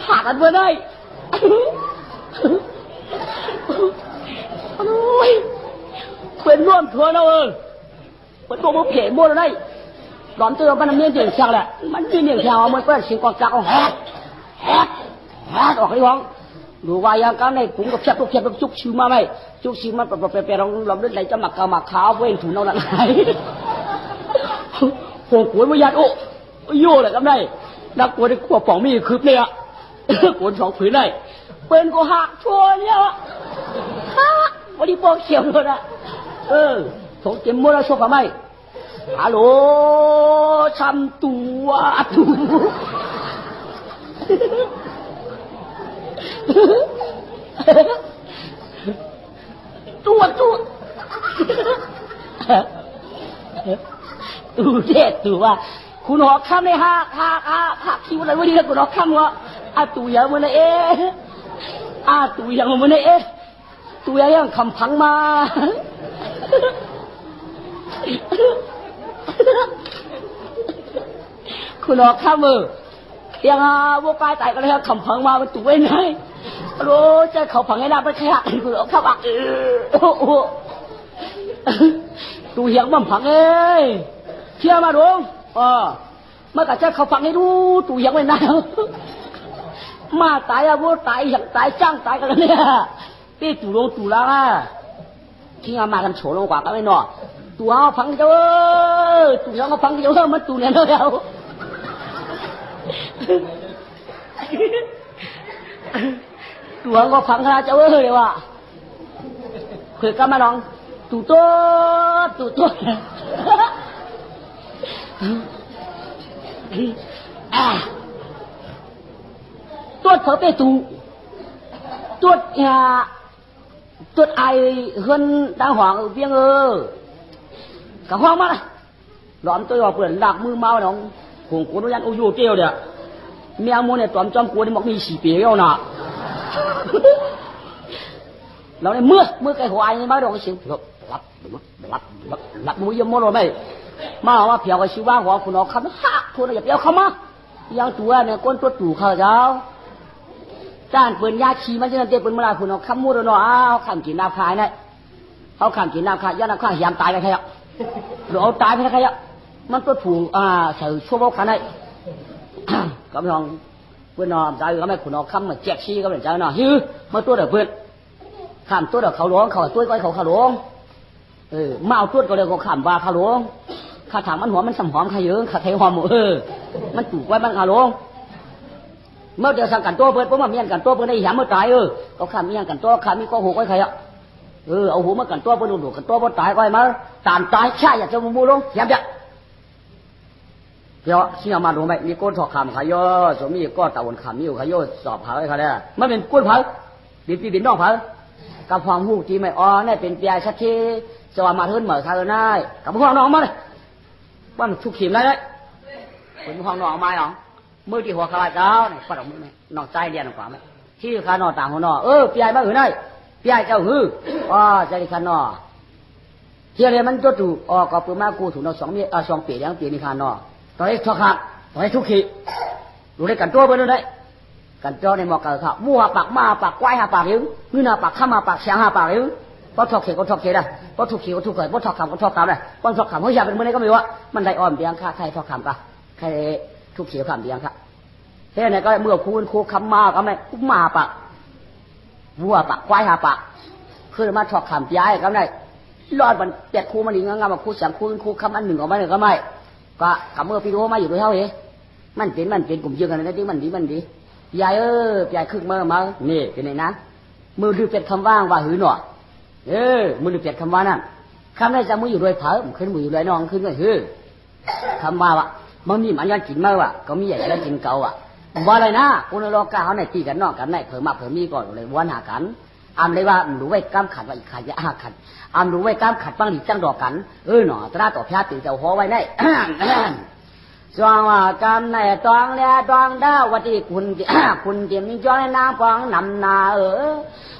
หากันเมื่อได้เป็นร่วมทัวร์แล้วเป็นตัวมันเพี้ยนมั่วเลยหลอนเตือนมันน้ำเนียนเดี่ยงช่างแหละมันยืนเดี่ยงช่างมันก็เสียงกองจักรแฮกออกให้ร้องดูว่าอย่างกันในผมกับเพียบจุกชื่อมาไหมจุกชื่อมันไปลองเล่นไหนจะหมักกาหมักขาวเว้นถุนเอาหนังไหนโผล่กวนวิญญาณโอ้โย่เลยกันได้นักกวนได้ขวบป่องมีคืบเนี่ยกวนสองผืนได้เป็นก็หักชัวเนี่ยวันนี้บอกเขียวเลยนะสองเต็มมั่วแล้วชอบไหมฮัลโหลทำตัวเด็ดตัวว่าคุณหอข้ามเลยหักคิวอะไรวะนี่คุณหอข้ามวะตัวยังมันตัวยังมันตัวยังคำพังมาคุณหอข้ามมือยังวัวกายตายกันเลยคำพังมาเป็นตัวไหนรู้จะเขาพังให้หน้าไปแค่คุณหอข้ามตัวยังมันพังเชื่อมาดงเมื่อกี้จะเขาพังให้ดูตัวยังไม่นานมาตายวัวตายอย่างตายจ้างตายกันเลยเนี่ยพี่ตู่ลงตู่ล่างที่มาทำโฉลงกว่าก็ไม่หนอตัวเขาพังเจ้าตู่ยังเขาพังเจ้ามันตู่เนี่ยเราตัวเขาพังขนาดเจ้าเลยว่ะเคยก็มาลองตู่ตัวตัวเธอไปตัวไอเฮือนดังหวังเพียงกับห้องมาเลยหลอมตัวเปลี่ยนหลักมือเมาหนองหงกูนุยันอุยูเตี้ยวเดียเมียมูเนี่ยตอมจอมกูนี่บอกมีสีเปียวน่ะเราเนี่ยเมื่อไก่หัวไอ้นี่มาดอกเสียงรับมือยมโมโรไม่มาว่าเพียวกับชิว่าหัวคุณเอาคำฮักคุณอย่าเปียวเข้ามายังตัวเนี่ยก้นตัวตู่ข้าเจ้าจ้านเปิดยาชีมันจะนั่นเตี้ยเปิดเมื่อไรคุณเอาคำมูดเนาะเอาคำกินน้ำคายเนี่ยเขาคำกินน้ำคายย่าน้ำคายยามตายไปใครอ่ะหรือเอาตายไปใครอ่ะมันตัวถูใส่ชั่วโมงขันได้กำลัง เพื่อนนอนใจก็ไม่ขุนเอาคำมาแจกชี้ก็เป็นใจนอฮือมาตัวเด็กเพื่อนข้ามตัวเด็กเขาหลวงเขาตัวก้อยเขาหลวงมาเอาตัวก็เลยเขาข้ามว่าเขาหลวงข้าถามมันหัวมันสำหอมใครเยอะข้าไทยหอมหมดมันถูกไว้บ้างเขาหลวงเมื่อเดี๋ยวสั่งกันตัวเพื่อนเพราะว่าเมียนกันตัวเพื่อนได้หาเมื่อตายเขาข้ามเมียนกันตัวข้ามมีก็หูก้อยใครเอาหูมากันตัวเพื่อนดูกันตัวเพื่อนตายก้อยมาตามตายใช่อยากจะมูลงยับยับเดี๋ยวเชี่ยมาดูไหมมีก้นถอดคำขยอสมีก้อนตะวันคำมีอยู่ขยอสอบเผาไอ้เขาเนี่ยมันเป็นก้นเผาบินปีบินนอกเผากับความหูที่ไม่อ่อนเนี่ยเป็นเปียชัดที่จะมาเทินเหมือนเขาได้กับห้องน้องมาเลยว่ามันชุกขีมได้เลยเป็นห้องน้องไม้หรอมือที่หัวขาเจ้าเนี่ยปัดออกมือไหมนอกใจเดียนขวาไหมที่ขานอต่างหัวนอเปียบ้าหือได้เปียเจ้าหือใจขานอเที่ยเลยมันจะถูกก็เปิดมากูถูกเราสองปีแล้วปีนี้ขานอตอนนี้ทุกขาตอนนี้ทุกขีดูได้กันตัวไปเลยกันตัวในหมอกเกิดข่าวมั่วปากมาปากไกวหาปากหิวนี่นาปากข้ามาปากเสียงหาปากหิวเพราะทอกเขียก็ทอกเขียได้เพราะทุกขีก็ทุกเขียเพราะทอกคำก็ทอกคำได้เพราะทอกคำเขาอยากเป็นเมื่อไรก็ไม่รู้ว่ามันได้อ่อนเบียงค่ะใครทอกคำกะใครทุกเขียคำเบียงค่ะเท่านั้นก็เมื่อคูคำมาก็ไม่มาปากวัวปากไกวหาปากคือมาทอกคำย้ายก็ได้รอดมันเปียกคูมันดีงามมาคูเสียงคูคำอันหนึ่งออกมาหนึ่งก็ไม่ก็กับเมื่อพี่รู้มาอยู่ด้วยเท่าไหร่มันเป็นกลุ่มเยอะกันนะที่มันดียายยายคึกเมื่อมานี่เป็นไงนะมือดูเป็ดคำว่างว่าหือหนอมือดูเป็ดคำว่านั่นคำได้จะมืออยู่ด้วยเผาขึ้นมืออยู่ด้วยน้องขึ้นด้วยหือคำว่ามันมีมันยันกินเมื่อวะก็มีใหญ่แล้วกินเก่าว่าอะไรนะคนเราก้าวในตีกันนอกกันในเผื่อมาเผื่อมีก่อนเลยวันหากันอามเลยว่ารู้ไว้กล้ามขัดว่าอีกขายาขัดอามรู้ไว้กล้ามขัดบ้างหลีจังดอกกันหนอตราต่อพยาตีเจ้าหัวไว้ได้สว่างว่ากันในตองเลียตองดาววัติคุณคุณเตรียมย้อนนางปองนำนา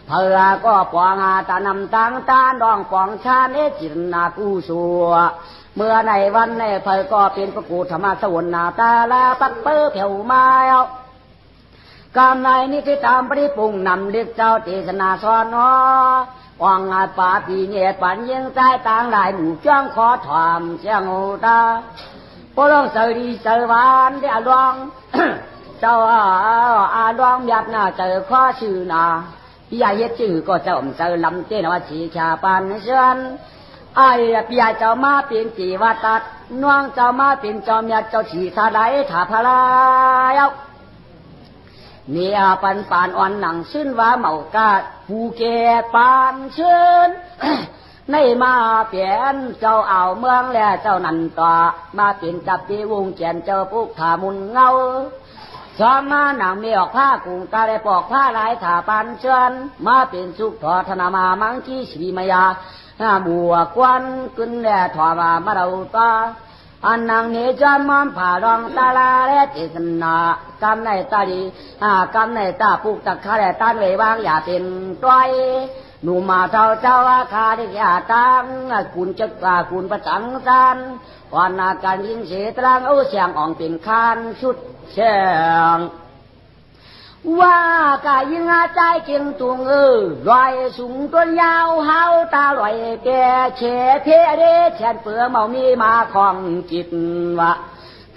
เพื่อก็ปองตานำตังตาดองปองชาเนจินนากูสัวเมื่อในวันในเพื่อก็เป็นประกูธรรมสวรรณาตาลาปักเปื้อเผียวไม้การในนี้ที่ตามปริปุงนำเด็กเจ้าเทศนาสอนวังป่าปีเนตปันยังใจต่างหลายหมู่จ้องขอถามเสียงโอตาพอลองเสดีเสวานได้ลองเจ้าลองแบบน่าเจอข้อชื่อนาพี่ใหญ่เฮ็ดชื่อก็เจ้าเจอลำเต้นว่าชีชาปันเชิญไอ้พี่ใหญ่เจ้ามาเป็นจีวตัดน้องเจ้ามาเป็นจอมยาเจ้าฉีทาไดถาพลายเนี่ยปันปานอ่อนหนังชื่นว่าเมากาผู้แก่ปานเชิญในมาเปลี่ยนเจ้าอ่าวเมืองและเจ้านันต่อมาเป็นจับปีวงแจนเจ้าปุกถามุนเงาซ้อมมาหนังมีออกผ้ากุงตาได้ปอกผ้าลายถาปันเชิญมาเป็นสุขถอธนามามังคีชีมายาบัวกวนขึ้นและถอมาเราตาอันนางเนจามมันผ่าดองตาลาและเจตนากำในตาดีกำในตาปุกตะคาและตานเววางอย่าเป็นต้อยหนุ่มมาเจ้าอาคาดิยาตังคุณจักราคุณประจังสันวันนาการยิงเสตรังเสียงอ่องเป็นคานชุดเชียงว่ากายิงใจเก่งตุงลอยสูงต้นยาวเฮาตาลอยแก่เฉเพเดแฉนเปื่อเมามีมาของจิตวะ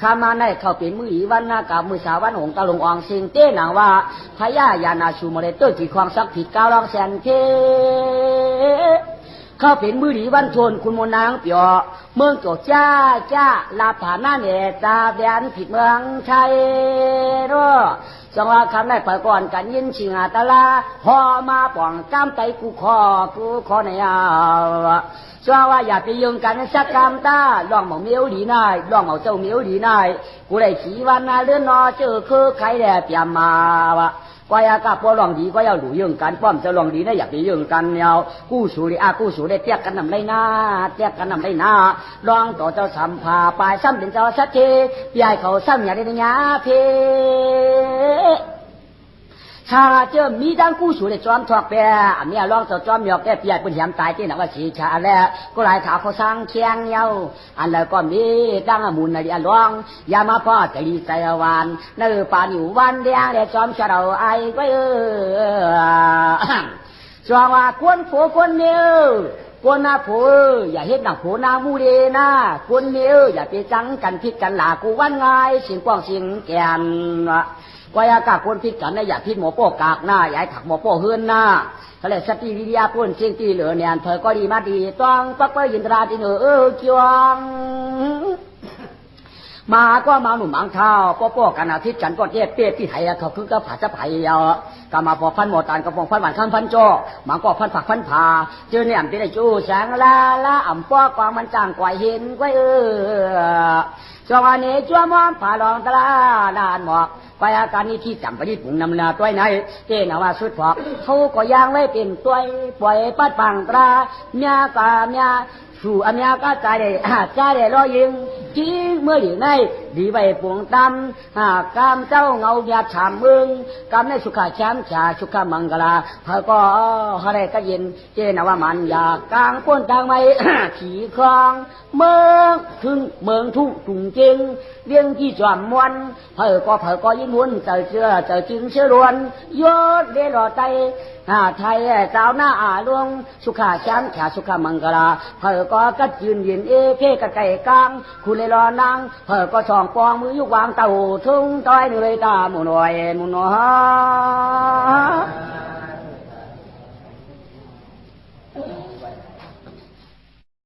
ข้ามาในเข้าเป็นมือวันนากับมือสาวันหงตาลงอ่องสิงเต้หนังว่าพญายานาชูมาเลเตอร์กี่ความสักผิดก้าวลองแสนเทเข้าเป็นมือดีวันชนคุณมนางเปียเมืองโจจ้าลาผ่านหน้าเนตาแดนผิดเมืองชัยด้วยจังว่าคำได้เปิดก่อนกันยินชิงอาตลาพอมาป่องก้ามไตกูคอในจังว่าอย่าไปยืงกันสักกามตาลองเหมาเมียวดีนายลองเหมาเจ้าเมียวดีนายกูได้ขี่วันนาเลื่อนนอเจอคือใครแดดเปียมมาวะก็อยากกับพวกลองดีก็อยากดูยืงกันป้อมจะลองดีนะอยากไปยืงกันเนี่ยกู้สูดิกู้สูได้เตี้ยกันนำไรนาเตี้ยกันนำไรนาลองต่อเจ้าสัมภาปลายซ้ำเป็นเจ้าสักทีใหญ่เขาซ้ำอย่าได้ยาเพชาเจ้ามีดังกู้สูได้จอมทอกแปรเมียลองต่อจอมหยอกแก่เปียกเป็นแหมตายที่หนักว่าสีชาแล้วก็หลายถาเขาสร้างเคียงเยาอันแล้วก็มีดังมุนในอันร้องยามาพ่อใจดีใจหวานเนื้อป่านอยู่วันเดียวได้จอมชาเราไอ้ไว้จวงว่าควรผัวควรเมีย คนหน้าโผอย่าเฮ็ดหน้าโผหน้ามูเดนะคนเนี้ยอย่าไปจังกันพิษกันหลากูวันง่ายสิงกว้างสิงแกนวายากาคนพิษกันนะอย่าพิษหมอโป้กากหน้าอย่าให้ถักหมอโป้เฮือนหน้าเขาเลยสติวิทยาปุ่นเชียงตีเหลือเนี่ยเธอก็ดีมาดีต้องปักไปยินตราดินเจียงมาก็มาหนุ่มอังเท้าป้อกันอาทิตย์กันก็เจ็บเปี้ยที่ไทยเขาคือก็ผาจะไผ่ก็มาพอพันหมดตานกระปองพันหวานข้ามพันโจมาก็พันผักพันผาเจอเนี่ยที่ได้จู้แสงละอ่ำป้อกวางมันจางกว่าเห็นไว้จงอันนี้จัวมอมผ่าลองตลาดานหมอกไปอาการนี้ที่จำไปที่ปุ่งนำนาตัวไหนเจนว่าสุดพอกเขาก็ย่างไว้เป็นตัวปล่อยปัดปังตราเมียกาเมียสู่อันนี้ก็ใจได้รอยิงจีเมื่อหลีในดีใบปวงตำกามเจ้าเงาหยาดฉามมึงกามในสุขาช้ำชาสุขามังกลาเธอก็อะไรก็เย็นเจนว่ามันอยากกลางป้นทางไม่ ขี่คลองเมืองถึงเมืองทุ่งจุงเจงเลี้ยงที่จอมมวนเธอก็ยิ่งวนเจอจึงเชื่อรวนยศเดรอใจไทยเจ้าหน้าลวงสุขาช้ำชาสุขามังกลาเธอก็กัดยืนยินเพกะไก่กลางคุณเลยรอนางเธอก็ส่องปองมือยุกวางเต่าทุ่งต้อยเหนื่อยตาหมุนหน่อยหมุนหน่อย